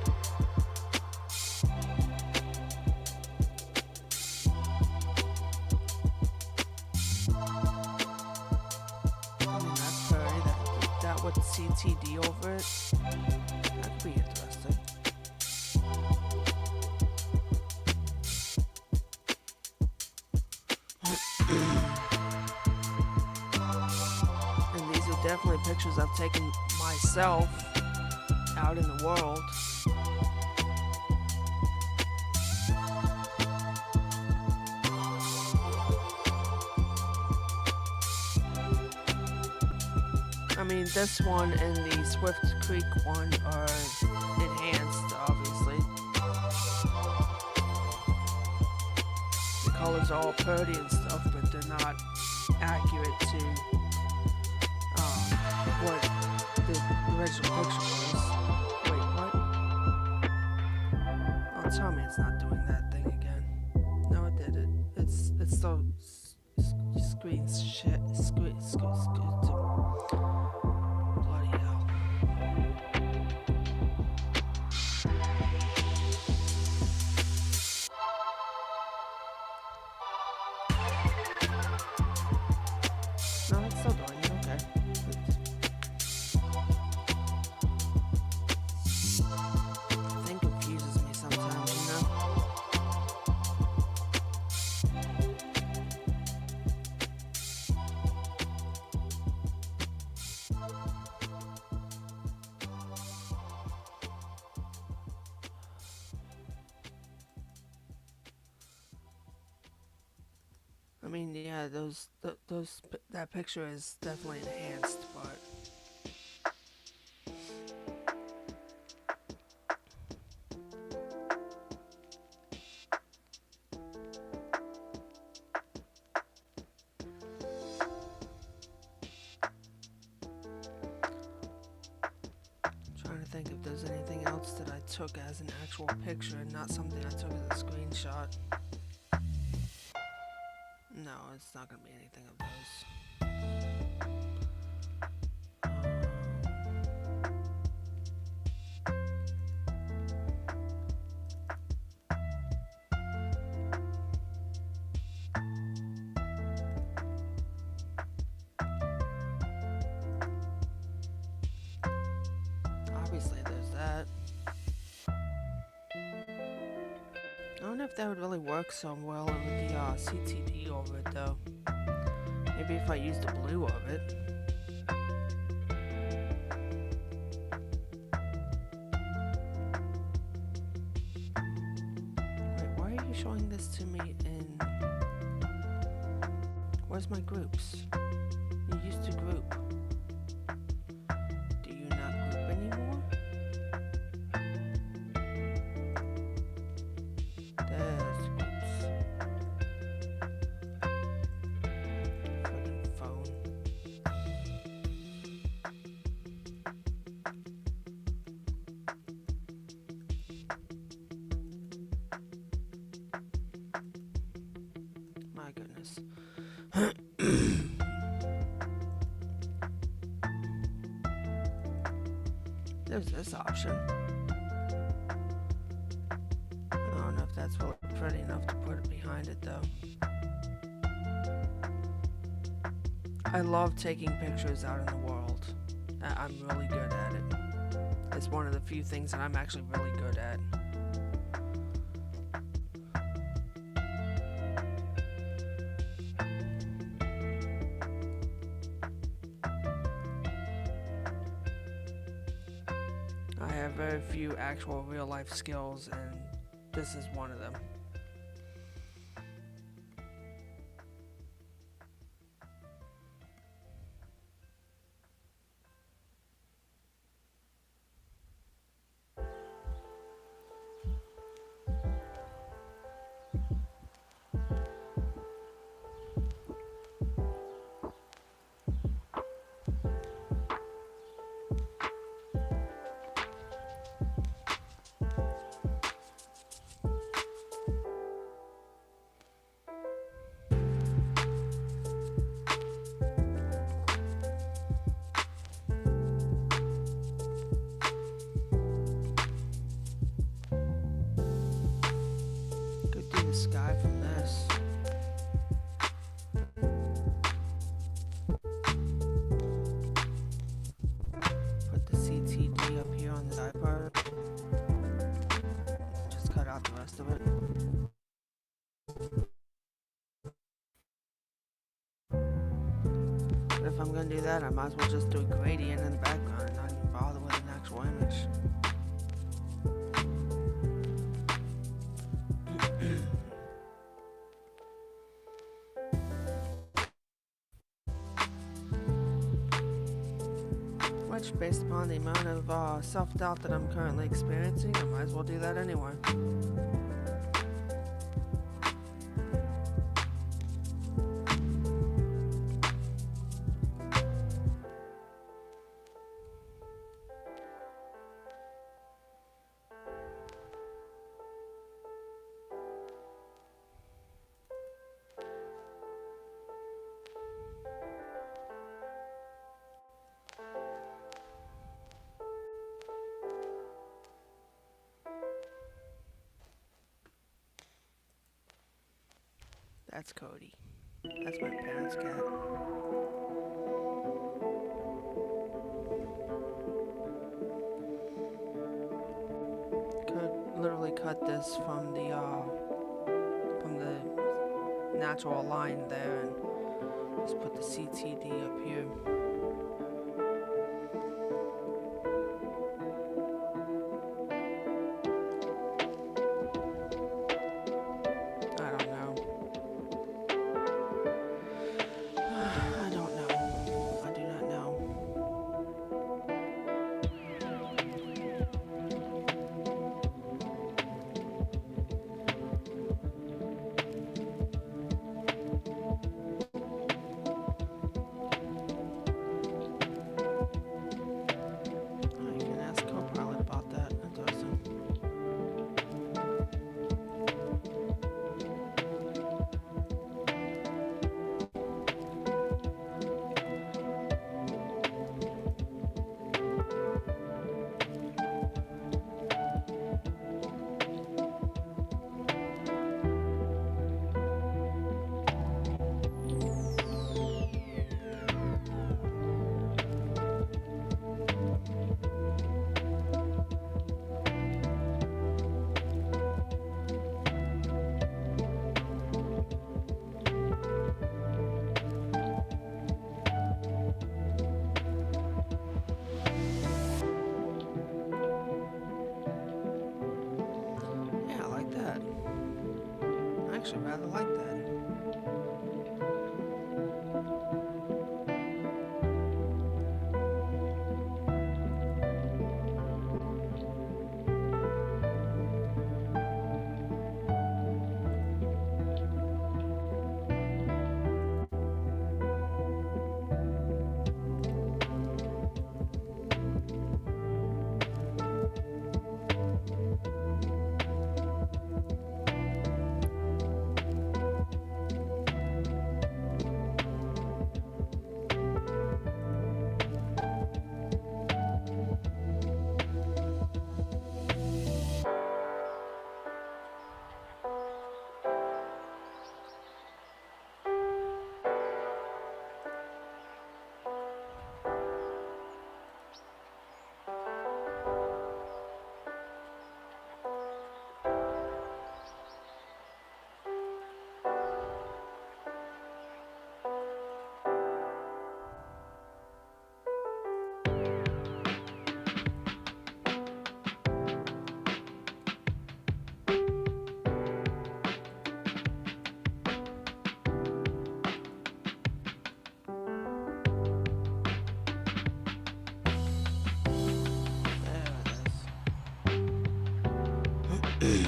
I mean, that's pretty. That with CTD over it, that could be interesting. And these are definitely pictures I've taken myself out in the world. I mean, this one and the Swift Creek one are enhanced, obviously. The colors are all pretty and stuff, but they're not accurate to what the original picture was. Wait, what? Oh, tell me it's not doing that thing again. No, it did it. It's still screen shit. Bloody hell. No, it's still doing it. Okay. The thing confuses me sometimes, you know? I mean, yeah, that picture is definitely enhanced, but trying to think if there's anything else that I took as an actual picture and not something I took as a screenshot. No, it's not gonna be anything of those. Obviously, there's that. I don't know if that would really work so well with the CTD over it, though. Maybe if I used the blue of it. Wait, why are you showing this to me in... Where's my groups? You used to group. Do you not group anymore? There's groups. Fucking phone. My goodness. There's this option. I don't know if that's really pretty enough to put it behind it, though. I love taking pictures out in the world. I'm really good at it. It's one of the few things that I'm actually really good at. I have very few actual real life skills, and this is one of them. Could do the sky from this. Put the CTD up here on the side part. Just cut out the rest of it. But if I'm gonna do that, I might as well just do a gradient in the background and not even bother with an actual image. Which, based upon the amount of self-doubt that I'm currently experiencing, I might as well do that anyway. That's Cody. That's my parents' cat. Could literally cut this from the natural line there and just put the CTD up here. I don't know. I don't know. I do not know. You can ask Copilot about that. Interesting. Yeah, I like that. I actually rather like that. There it is.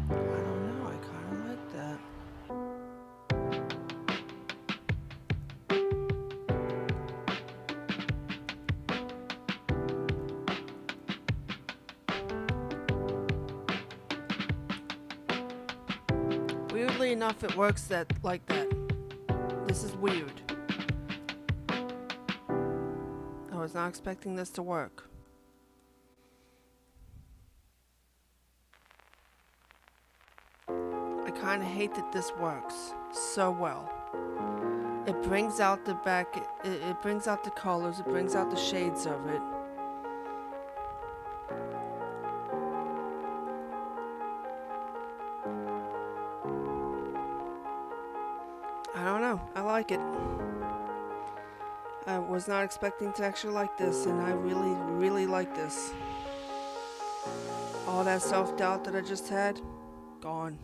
I don't know, I kinda like that. Weirdly enough, it works like that. This is weird. I was not expecting this to work. kind of hate that this works so well. It brings out the back, it brings out the colors, it brings out the shades of it. I don't know, I like it. I was not expecting to actually like this, and I really, really like this. All that self-doubt that I just had, gone.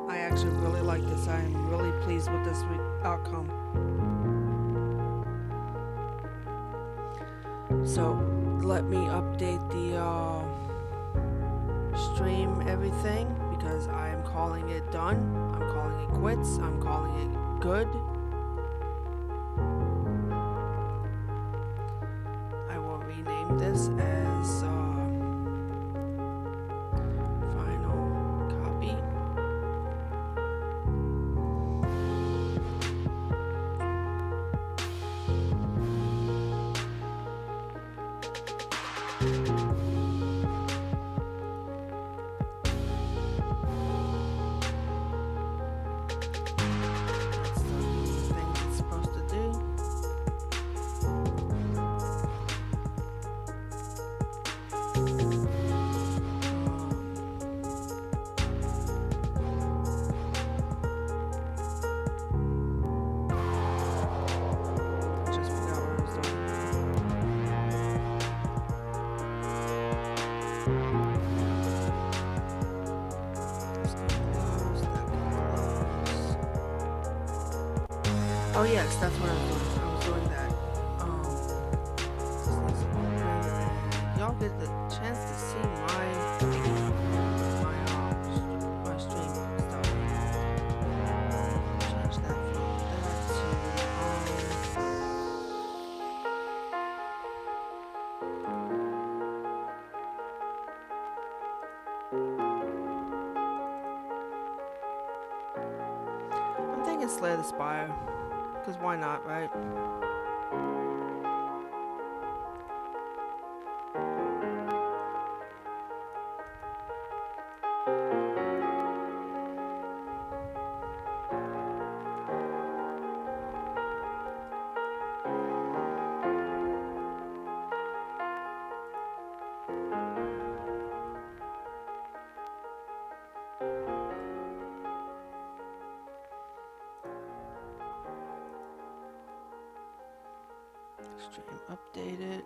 I actually really like this. I am really pleased with this outcome. So, let me update the stream everything, because I am calling it done. I'm calling it quits. I'm calling it good. I will rename this as final copy. Oh yes, that's what I was doing. I was doing that. Y'all get the chance to see my stream stuff. Change that from that to I'm thinking Slay the Spire. Because why not, right? Stream updated.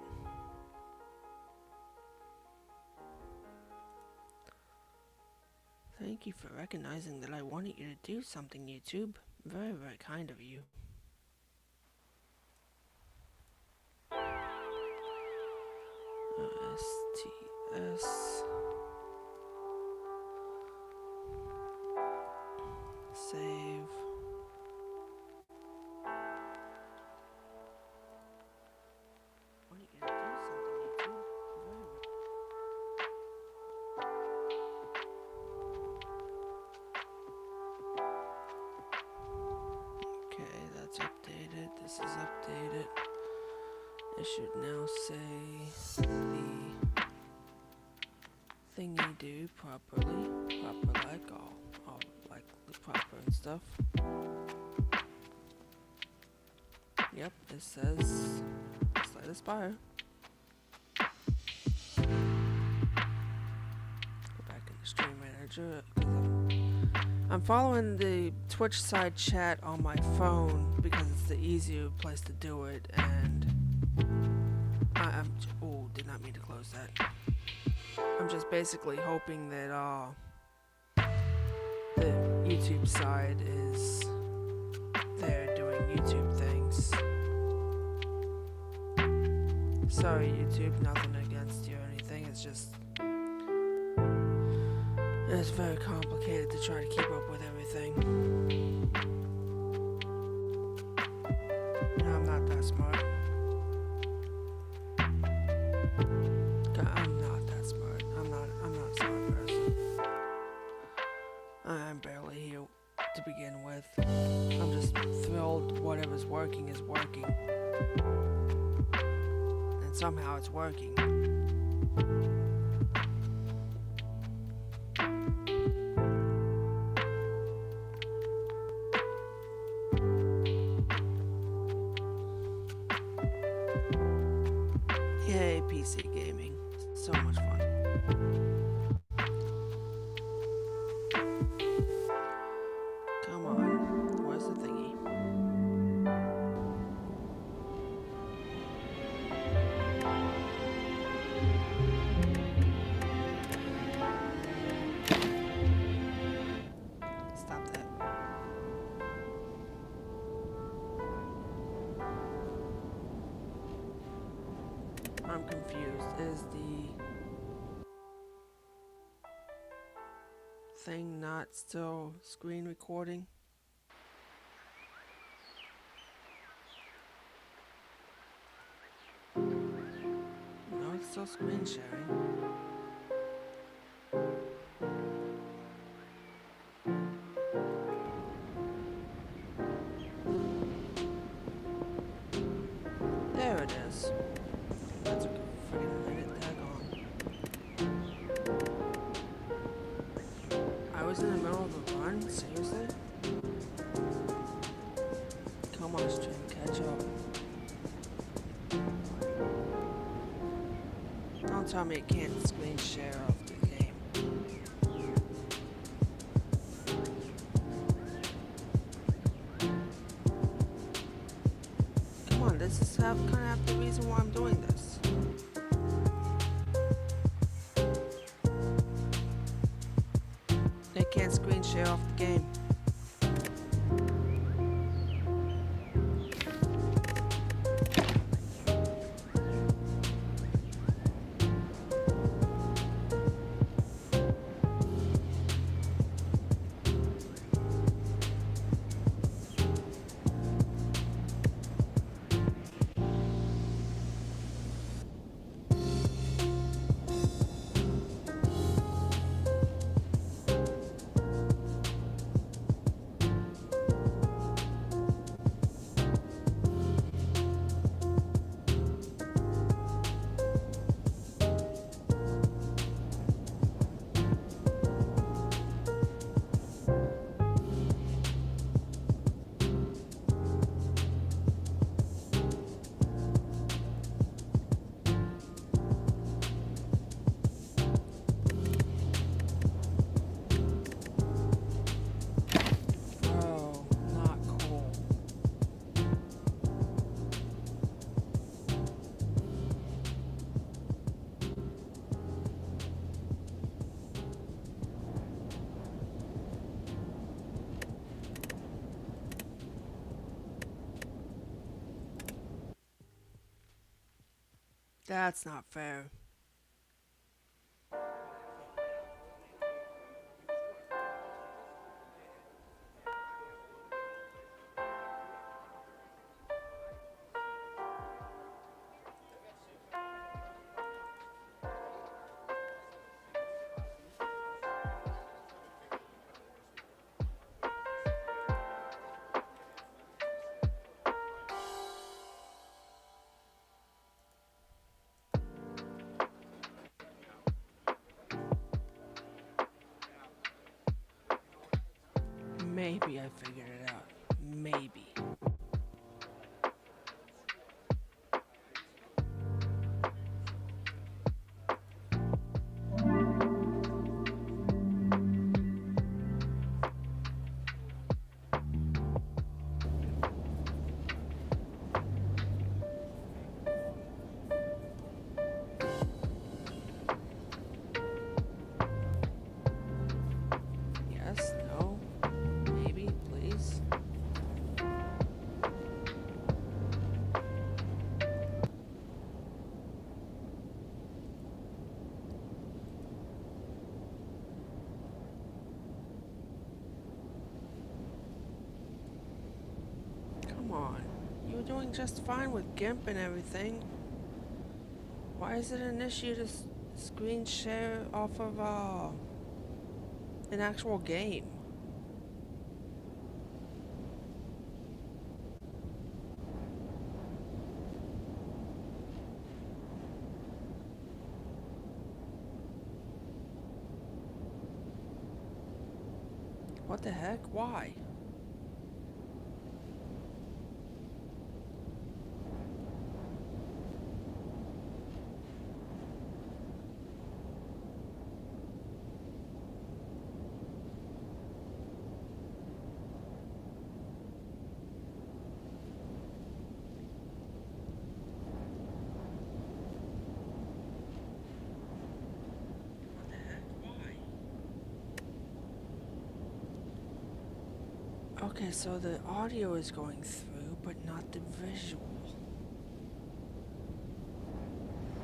Thank you for recognizing that I wanted you to do something, YouTube. Very, very kind of you. STS. Save. Updated. This is updated. It should now say the thing you do properly, proper like all like the proper and stuff. Yep, it says Slay the Spire. Go back in the stream manager. I'm following the Twitch side chat on my phone because it's the easier place to do it, and oh, did not mean to close that. I'm just basically hoping that the YouTube side is there doing YouTube things. Sorry, YouTube, nothing against you or anything. It's just it's very complicated to try to keep up with everything. I'm not that smart. I'm not that smart. I'm not a smart person. I'm barely here to begin with. I'm just thrilled whatever's working is working. And somehow it's working. Come on. Where's the thingy? Stop that. I'm confused. Is the thing not still screen recording? No, it's still screen sharing. There it is. That took a freaking minute. Daggone. I was in the middle of a run? Seriously? Come on, stream, catch up. Don't tell me it can't screen share off the game. Come on, this is kind of half the reason why I'm doing this. They can't screen share off the game. Oh, not cool. That's not fair. Maybe I figured it out. Maybe. Yes, no, maybe, please. Come on. You were doing just fine with GIMP and everything. Why is it an issue to screen share off of an actual game? What the heck? Why? Okay, so the audio is going through, but not the visual.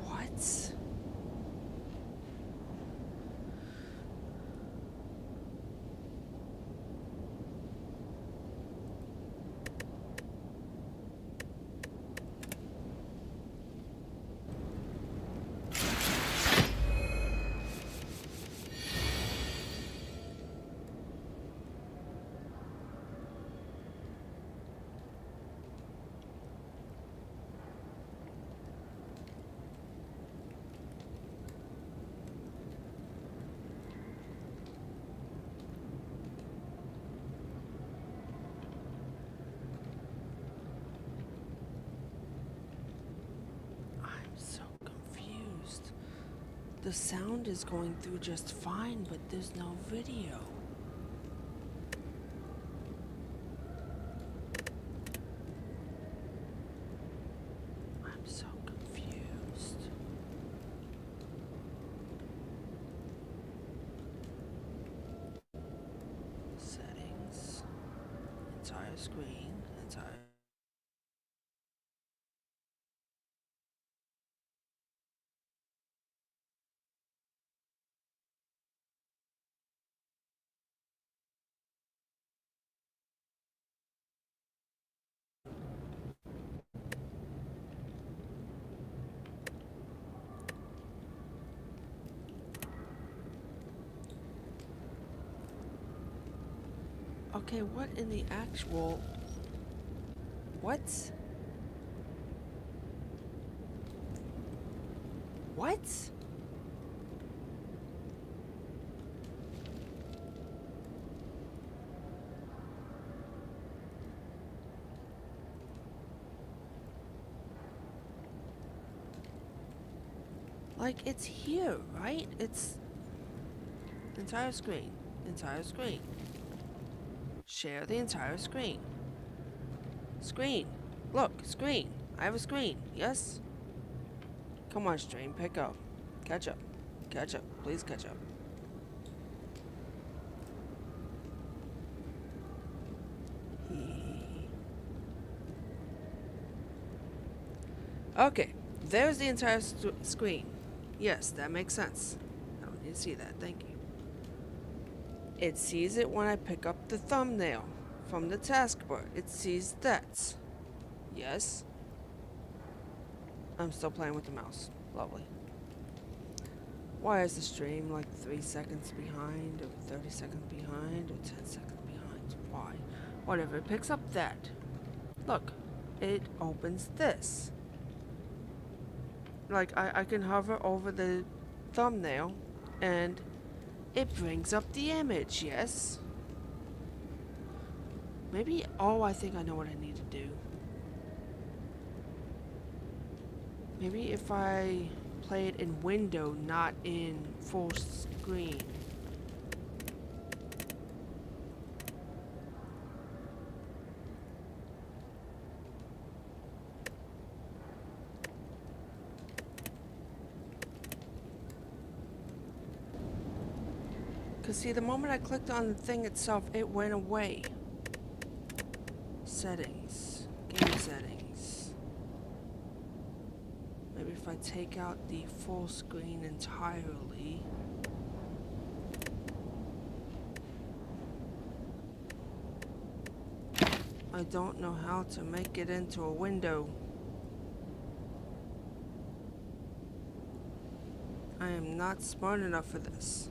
What? I'm so confused. The sound is going through just fine, but there's no video. I'm so confused. Settings. Entire screen. Entire. Okay, what in the actual. What? What? Like, it's here, right? It's entire screen. Entire screen. Share the entire screen. Screen. Look, screen. I have a screen. Yes? Come on, stream. Pick up. Catch up. Catch up. Please catch up. Okay. There's the entire screen. Yes, that makes sense. I don't need to see that. Thank you. It sees it when I pick up the thumbnail from the taskbar. It sees that. Yes. I'm still playing with the mouse. Lovely. Why is the stream like 3 seconds behind, or 30 seconds behind, or 10 seconds behind? Why? Whatever, it picks up that. Look, it opens this. Like, I can hover over the thumbnail, and it brings up the image, yes? Maybe, oh, I think I know what I need to do. Maybe if I play it in window, not in full screen. Because see, the moment I clicked on the thing itself, it went away. Settings. Game settings. Maybe if I take out the full screen entirely. I don't know how to make it into a window. I am not smart enough for this.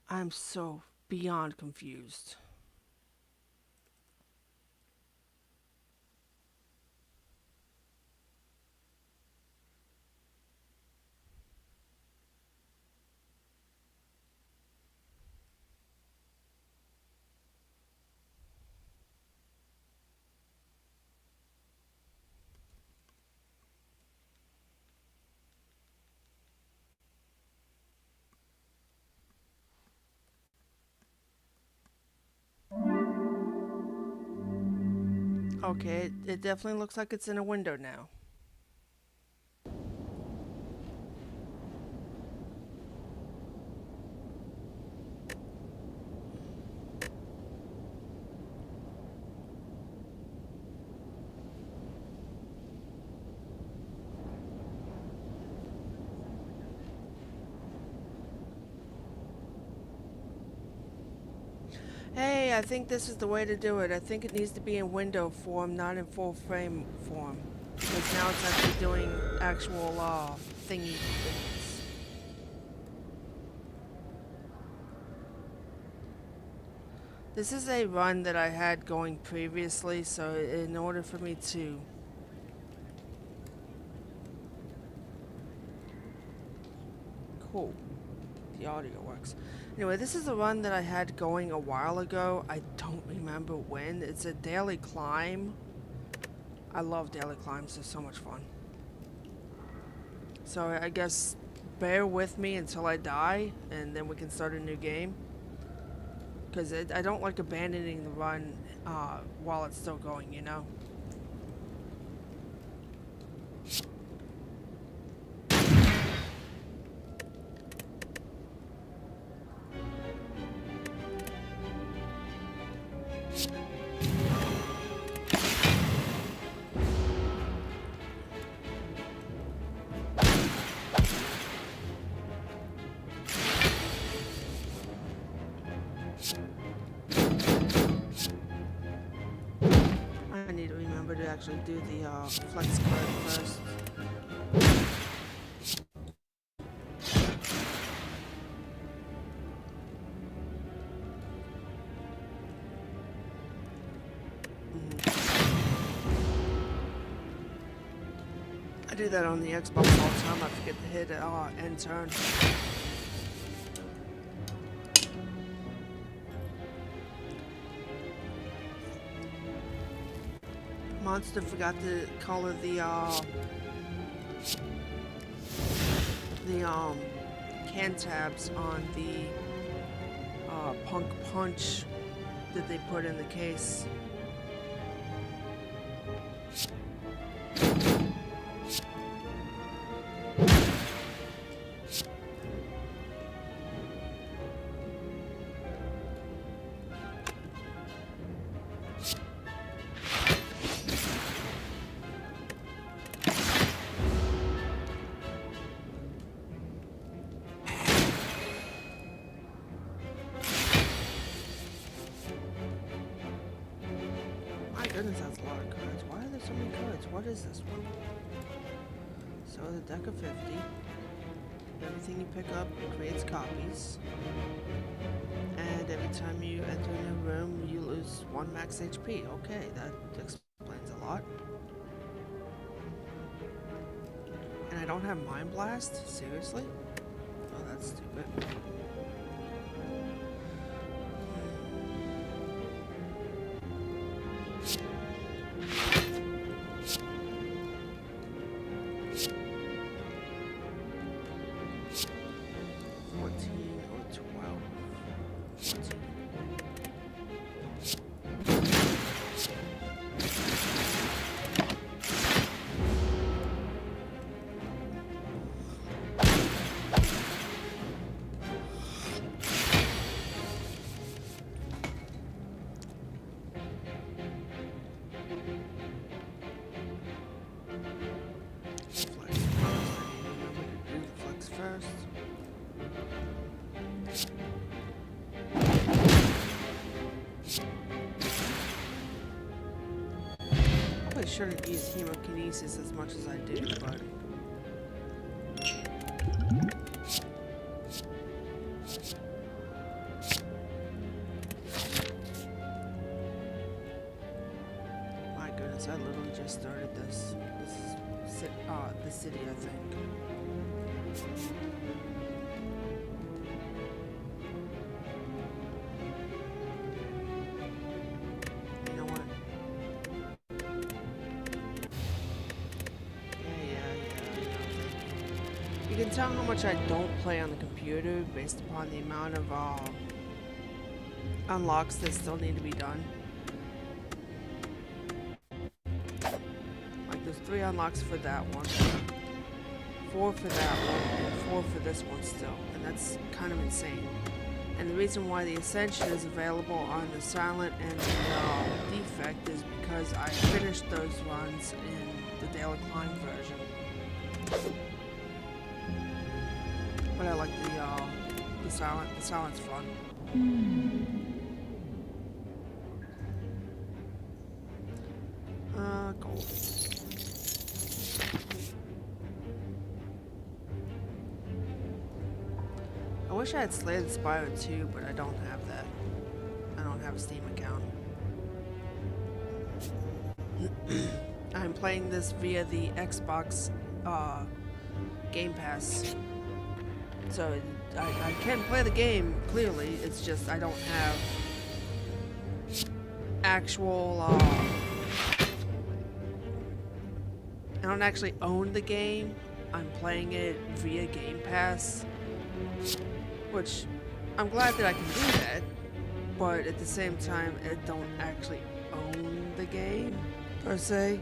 I'm so beyond confused. Okay, it definitely looks like it's in a window now. Hey, I think this is the way to do it. I think it needs to be in window form, not in full frame form. Because now it's actually doing actual thingy things. This is a run that I had going previously, so in order for me to... Cool. The audio works. Anyway, this is a run that I had going a while ago. I don't remember when. It's a daily climb. I love daily climbs. They're so much fun. So I guess bear with me until I die, and then we can start a new game. Because I don't like abandoning the run while it's still going, you know? I need to remember to actually do the flex card first. I do that on the Xbox all the time. I forget to hit end turn. Monster forgot to color the can tabs on the Punk Punch that they put in the case. Goodness, that's a lot of cards. Why are there so many cards? What is this one? So the deck of 50. Everything you pick up creates copies. And every time you enter a new room, you lose 1 max HP. Okay, that explains a lot. And I don't have Mind Blast? Seriously? Oh, that's stupid. 14 or 12. 14. Flex first. Probably shouldn't use hemokinesis as much as I do, but my goodness, I literally just started this. This is the city, I think. You know what? You can tell how much I don't play on the computer based upon the amount of unlocks that still need to be done. there's 3 unlocks for that one, 4 for that one, and 4 for this one still, and that's kind of insane. And the reason why the Ascension is available on the Silent and the Defect is because I finished those runs in the Daily Climb version. But I like the Silence fun. Gold. I wish I had Slay the Spire too, but I don't have that. I don't have a Steam account. I'm playing this via the Xbox Game Pass. So I can play the game, clearly, it's just I don't have actual, I don't actually own the game. I'm playing it via Game Pass, which I'm glad that I can do that, but at the same time, I don't actually own the game, per se.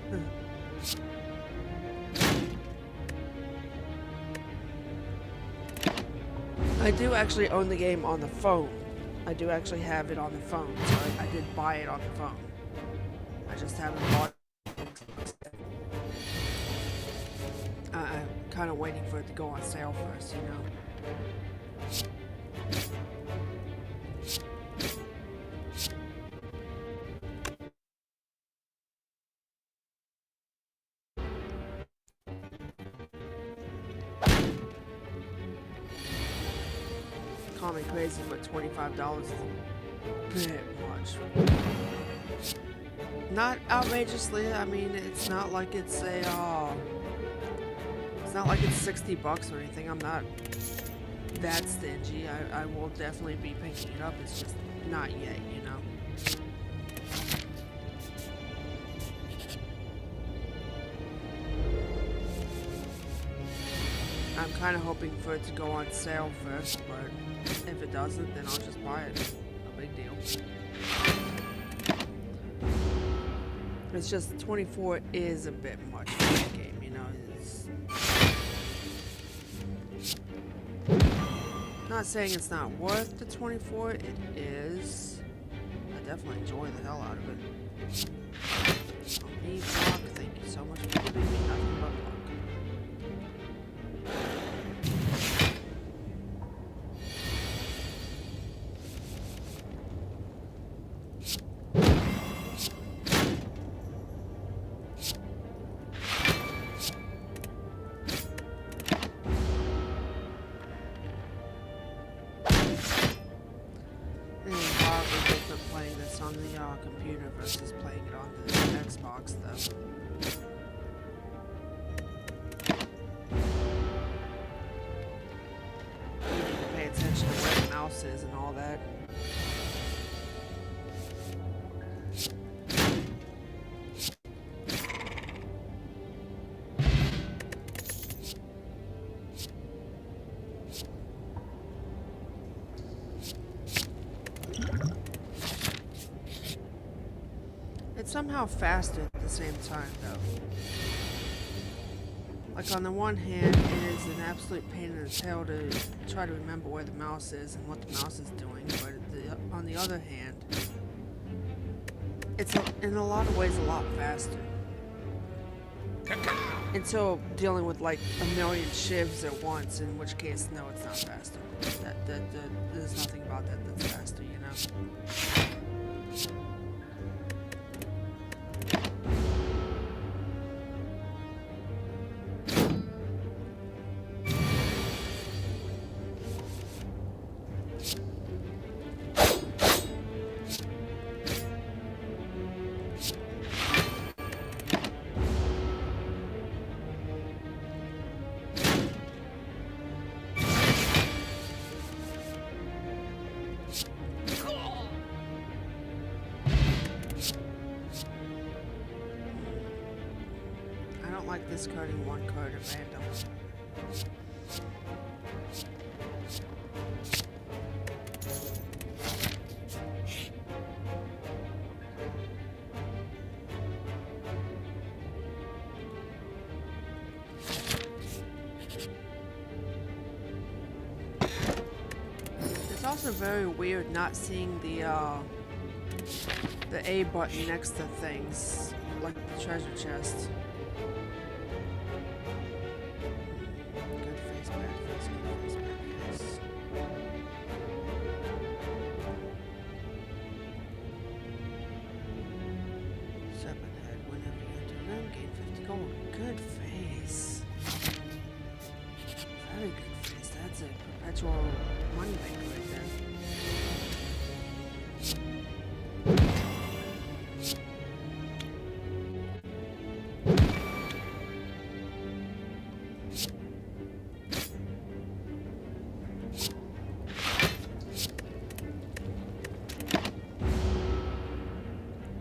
I do actually own the game on the phone. I do actually have it on the phone, so I did buy it on the phone. I just haven't bought it. I'm kind of waiting for it to go on sale first, you know? Call me crazy, but $25 is a bit much. Not outrageously. I mean, it's not like it's a it's not like it's 60 bucks or anything. I'm not that stingy. I will definitely be picking it up. It's just not yet, you know. I'm kind of hoping for it to go on sale first, but if it doesn't, then I'll just buy it. No big deal. It's just 24 is a bit much for the game, you know. It's not saying it's not worth the 24. It is. I definitely enjoy the hell out of it. Oh, me, Brock, thank you so much for giving me nothing but luck. On the computer versus playing it on the Xbox, though. You need to pay attention to where the mouse is and all that. It's somehow faster at the same time, though. Like, on the one hand, it is an absolute pain in the tail to try to remember where the mouse is and what the mouse is doing, but on the other hand, it's in a lot of ways a lot faster. Until dealing with like a million shivs at once, in which case, no, it's not faster. There's nothing about that that's faster, you know? Like discarding one card at random. also very weird not seeing the A button next to things, like the treasure chest. Good face, bad face, good face, bad face. Serpent head, whenever you enter a room, gain 50 gold. Good face. Very good face. That's a perpetual money maker right there.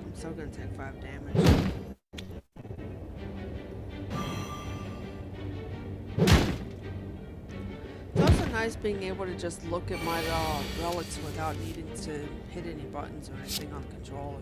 I'm still gonna take 5 damage. It's also nice being able to just look at my relics without needing to hit any buttons or anything on the controller.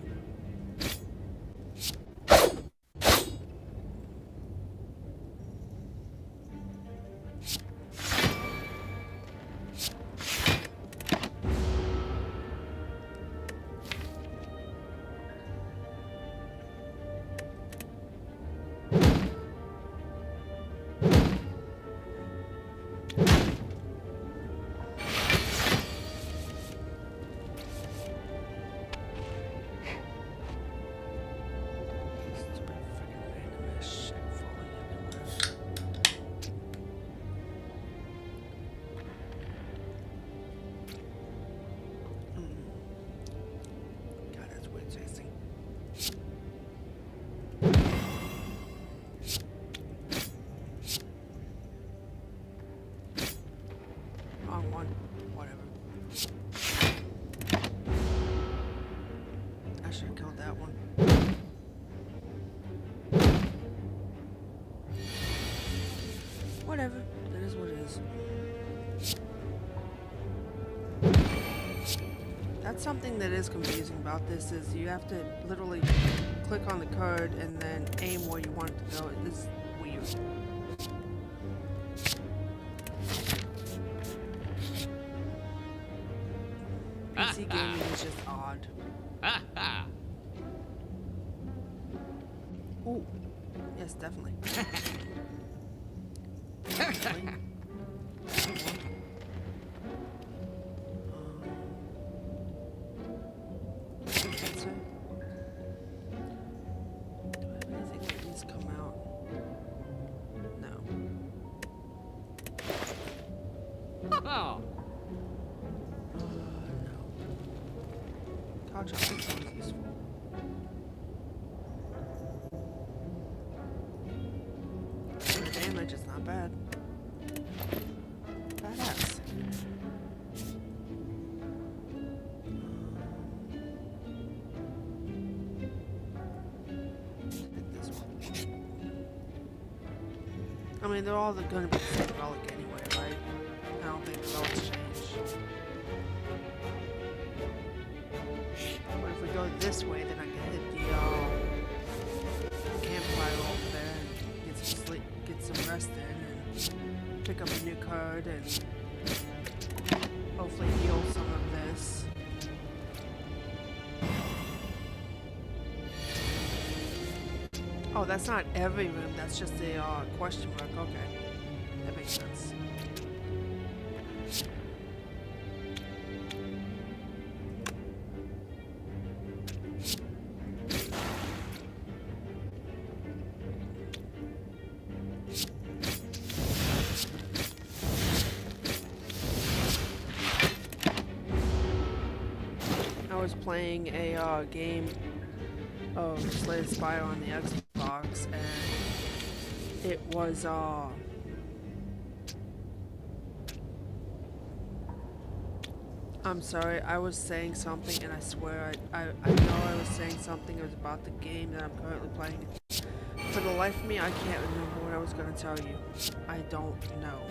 Whatever, that is what it is. That's something that is confusing about this, is you have to literally click on the card and then aim where you want it to go. It is weird. PC gaming is just odd. Ooh, yes, definitely. Damage is not bad. Badass. Take this one. I mean, they're all gonna be the same relic anyway, right? I don't think the relics change. But if we go this way, then I can hit the campfire over there and get some sleep, get some rest in, and pick up a new card and hopefully heal some of this. Oh, that's not every room, that's just a question mark. Okay, that makes sense. I was playing a game of Slay the Spire on the Xbox, and it was I'm sorry, I was saying something, and I swear I know I was saying something. It was about the game that I'm currently playing. For the life of me, I can't remember what I was gonna tell you. I don't know.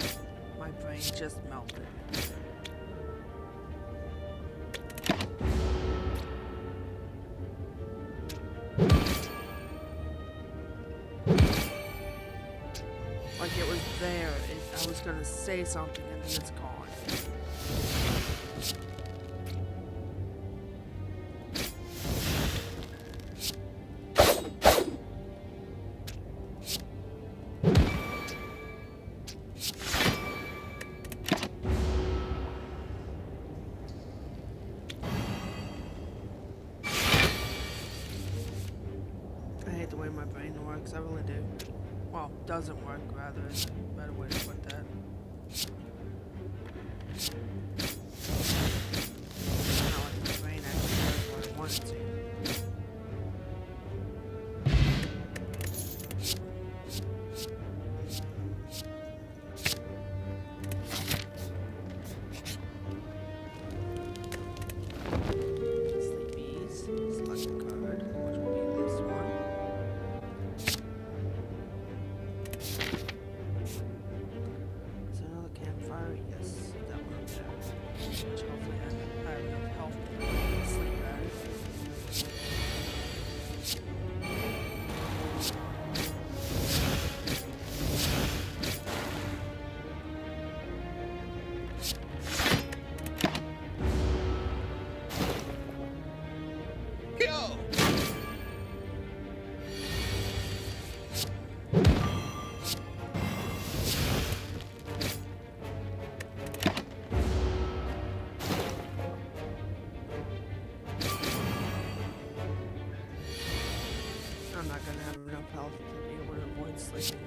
My brain just melted. Like it was there. I was gonna say something and then it's gone. hate the way my brain works. I really do. Well, doesn't work, rather, is a better way to put that. It's not like my brain actually does what I want it to. Sleepies. Select a card, which will be this one. Is there another campfire? Yes, that one up there. Which hopefully I have enough health to sleep at it. I'm not gonna have enough health to be able to avoid sleeping.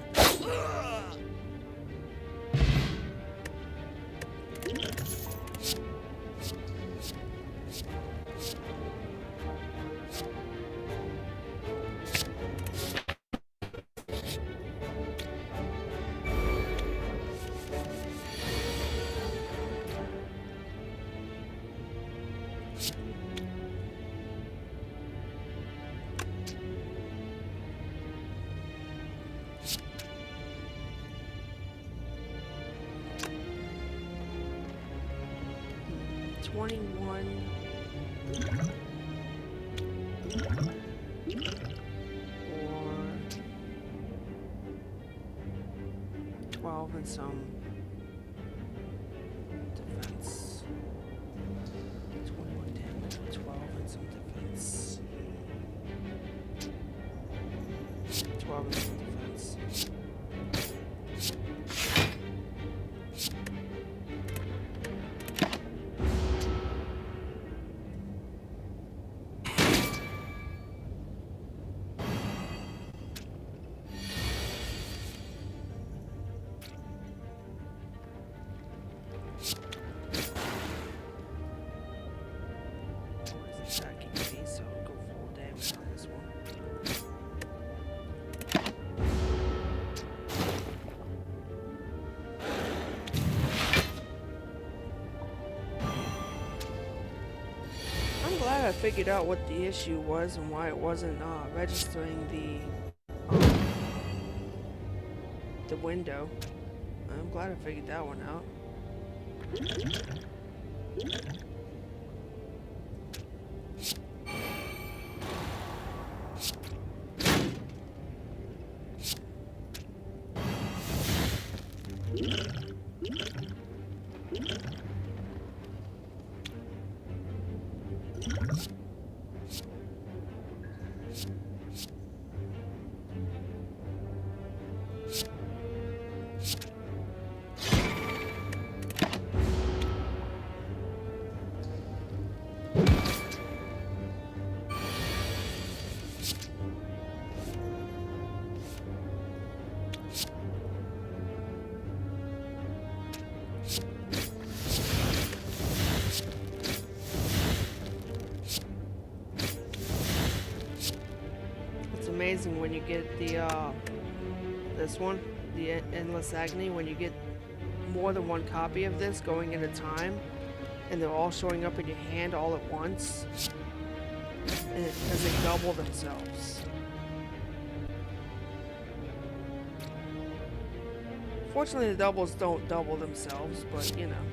Or 12 and some defense. 21 damage, 12 and some defense. 12 and some defense. Attacking me, so I'll go full damage on this one. I'm glad I figured out what the issue was and why it wasn't registering the window. I'm glad I figured that one out. Amazing when you get the this one, the Endless Agony, when you get more than one copy of this going at a time and they're all showing up in your hand all at once, and because they double themselves. Fortunately, the doubles don't double themselves, but you know.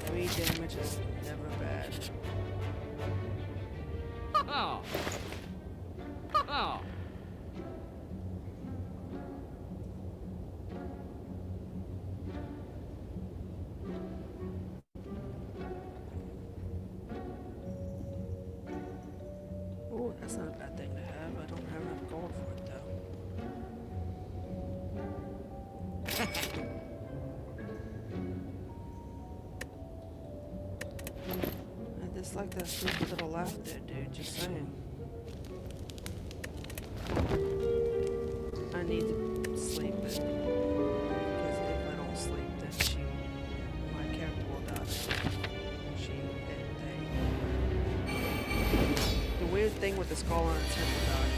3 damage is never bad. Oh. Oh. Oh, that's not a bad thing to have. I don't have enough gold for it though. Just like that sleep to the left there, dude. Just saying. I need to sleep it. Because if I don't sleep, then my character will die. The weird thing with the skull on its head will die.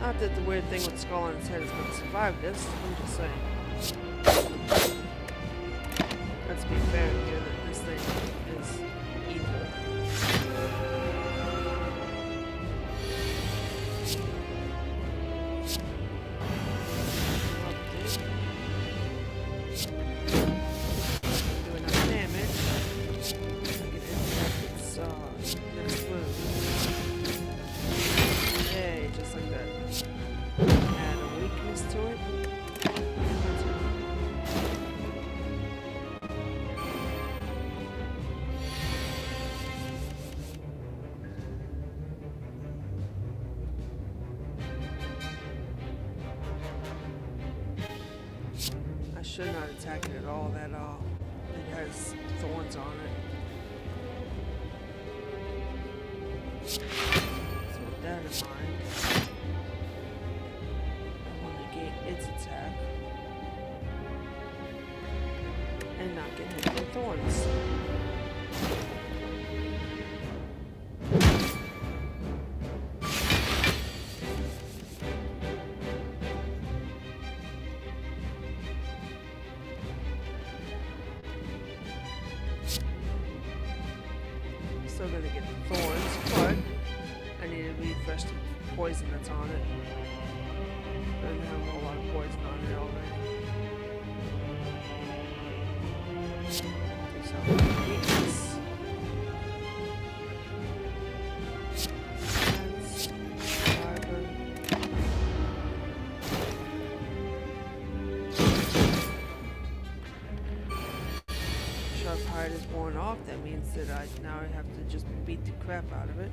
Not that the weird thing with the skull on its head is going to survive this. I'm just saying. Let's be fair here that this thing is evil. Do enough damage. I can impact its next move. Yay, just like that. Add a weakness to it. I should not attack it at all. It has thorns on it. So with that in mind, I want to negate its attack and not get hit with thorns. Still gonna get the thorns, but I need to refresh the poison that's on it. Doesn't have a whole lot of poison on it already. So weakness. Defense, fiber. Sharp hide is worn off. That means that now I have to just beat the crap out of it.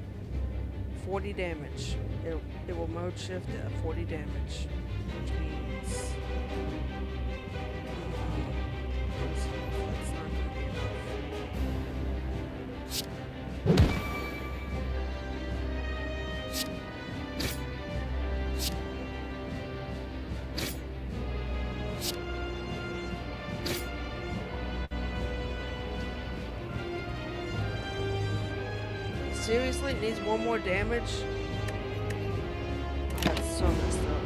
40 damage. It will mode shift at 40 damage, which means that's not going to be enough. Seriously, it needs one more damage? Oh, that's so messed up.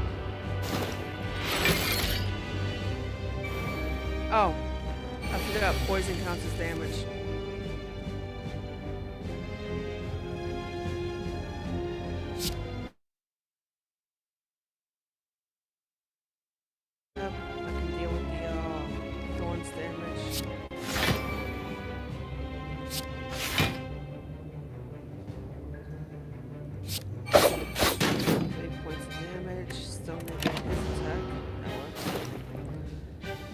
Oh, I forgot poison counts as damage. Yep, I can deal with the thorns damage.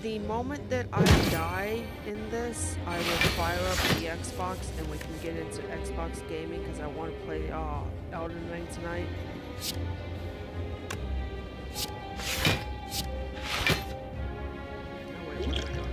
The moment that I die in this, I will fire up the Xbox and we can get into Xbox gaming because I want to play Elden Ring tonight. Oh, wait, what am I doing?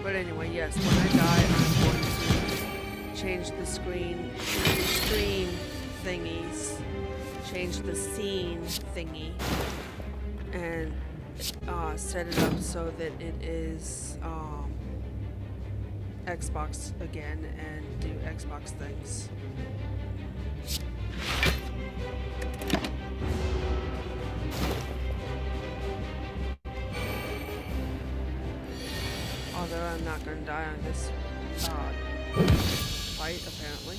But anyway, yes, when I die, I'm going to change the stream thingies, change the scene thingy, and set it up so that it is Xbox again and do Xbox things. Although I'm not going to die on this fight, apparently.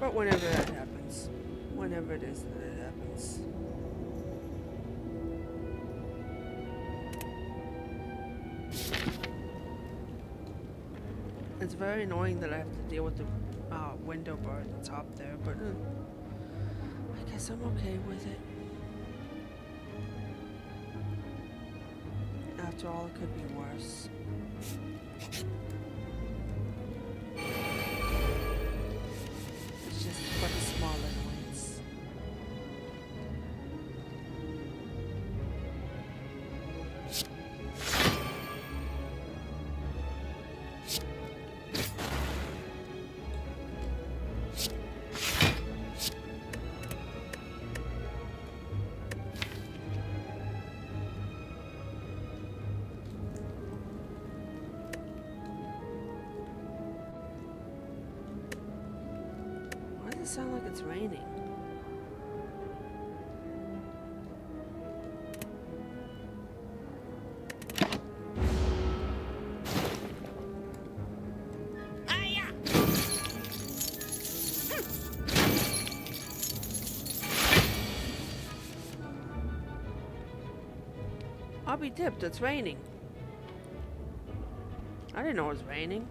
But whenever that happens. Whenever it is that it happens. It's very annoying that I have to deal with the window bar at the top there, but I guess I'm okay with it. After all, it could be worse. It's just but a small annoyance. Why does it sound like it's raining? I'll be dipped, it's raining. I didn't know it was raining.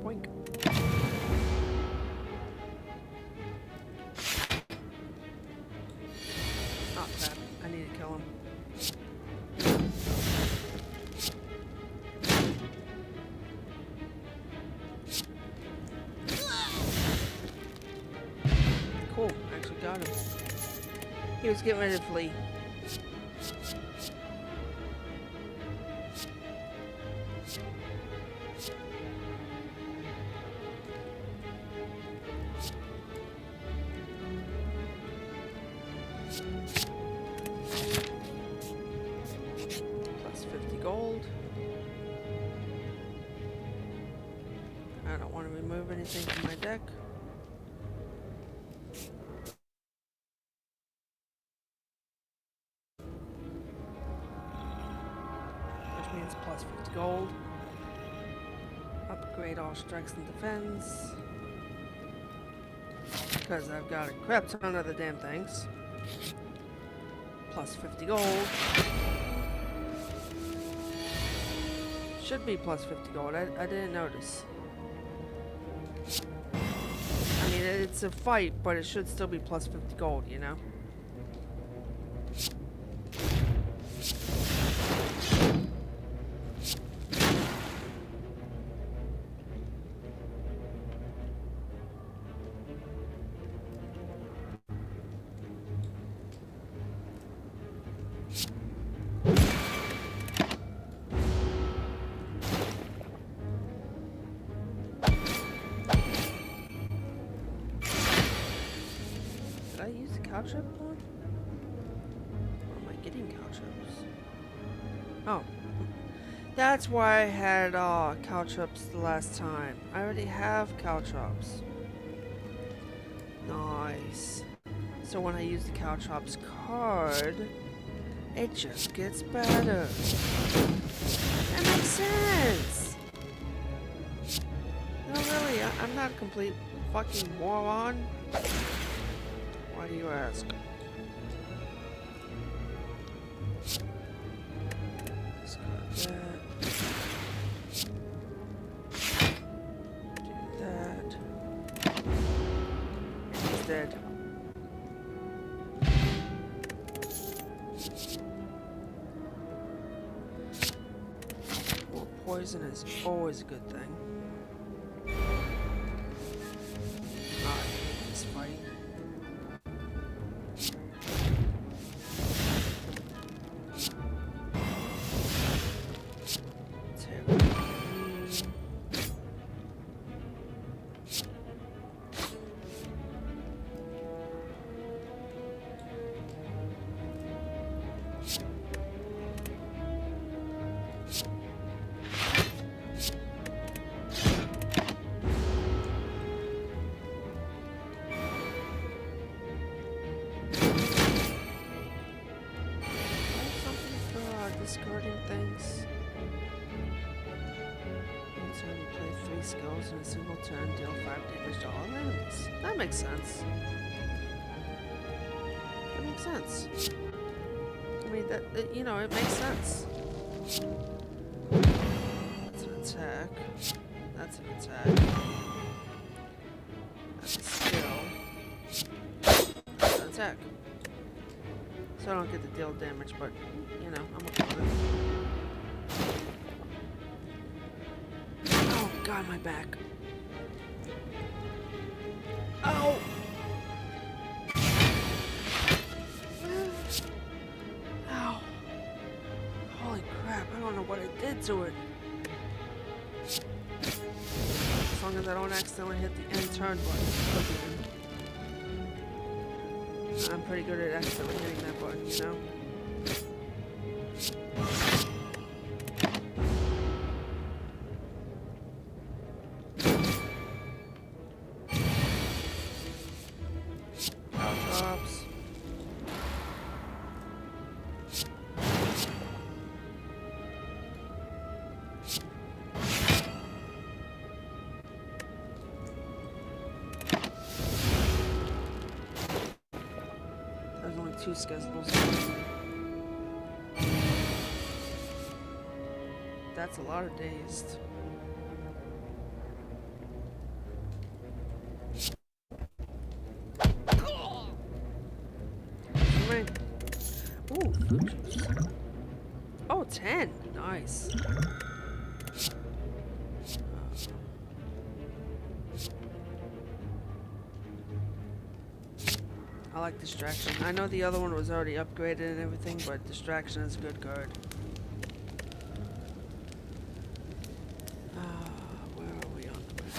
Boink. Oh crap, I need to kill him. Cool, actually got him. He was getting ready to flee. Plus 50 gold. I don't want to remove anything from my deck. Which means plus 50 gold. Upgrade all strikes and defense. Because I've got a crap ton of the damn things. Plus 50 gold. Should be plus 50 gold. I didn't notice. I mean, it's a fight, but it should still be plus 50 gold, you know? Did I use the cow trip one? Or am I getting cow trips? Oh. That's why I had cow trips the last time. I already have cow traps. Nice. So when I use the cow traps card, it just gets better. That makes sense. No, really, I'm not a complete fucking moron. Why do you ask? Discard that. Do that. He's dead. Well, poison is always a good thing. Alright, let's fight. hurting things. Each time you play 3 skills in a single turn, deal 5 damage to all enemies. That makes sense. That makes sense. I mean, that you know, it makes sense. That's an attack. That's an attack. That's a skill. That's an attack. So I don't get to deal damage, but, you know, I'm okay with it. Oh, God, my back. Ow! Ow. Holy crap, I don't know what I did to it. As long as I don't accidentally hit the end turn button. I'm pretty good at accidentally hitting that button, you know? Drops. There's only 2 schedules. That's a lot of dazed. Ooh, food juice. Oh, 10. Nice. I like distraction. I know the other one was already upgraded and everything, but distraction is a good card. Where are we on the map?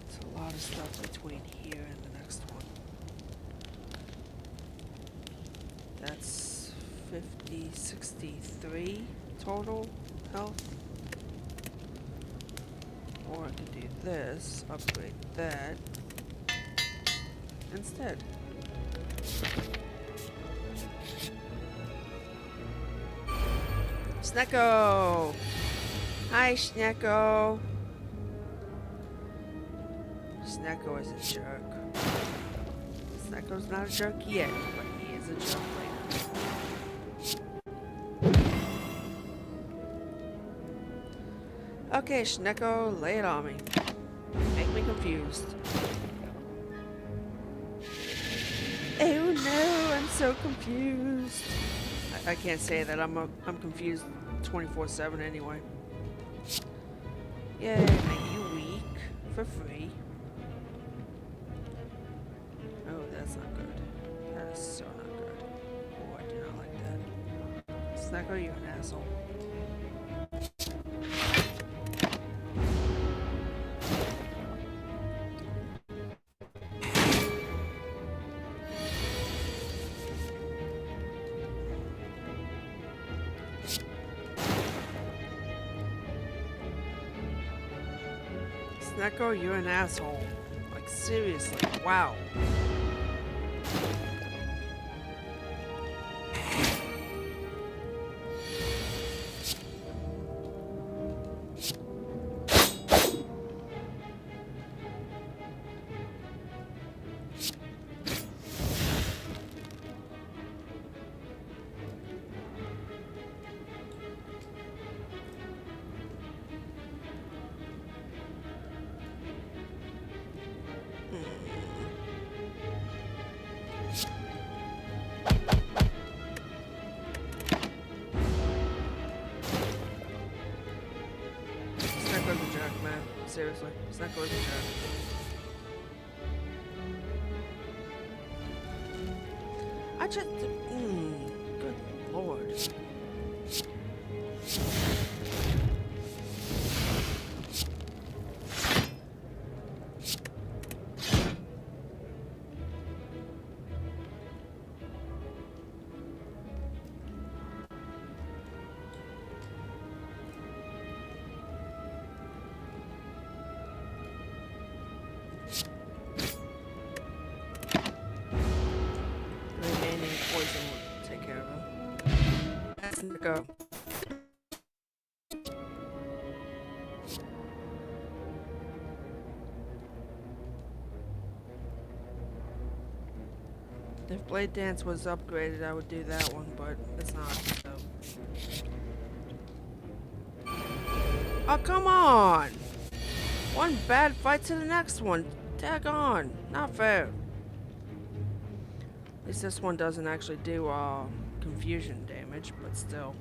It's a lot of stuff between here and the next one. That's 50, 63 total health. Or I can do this, upgrade that instead. Snecko! Hi, Snecko! Snecko is a jerk. Snecko's not a jerk yet, but he is a jerk later. Okay, Snecko, lay it on me. Make me confused. Oh no, I'm so confused. I can't say that. I'm confused 24/7 anyway. Yeah, make you weak for free. Oh, that's not good. That is so not good. Oh, I do not like that. Snecko, you're an asshole. Snecko, you're an asshole. Like, seriously, wow. Snecko's a jerk, man. Seriously, Snecko's a jerk. I just... good lord. poison will take care of him. That's Nico. If Blade Dance was upgraded, I would do that one, but it's not, so. Oh, come on! One bad fight to the next one. Daggone. Not fair. At least this one doesn't actually do confusion damage, but still.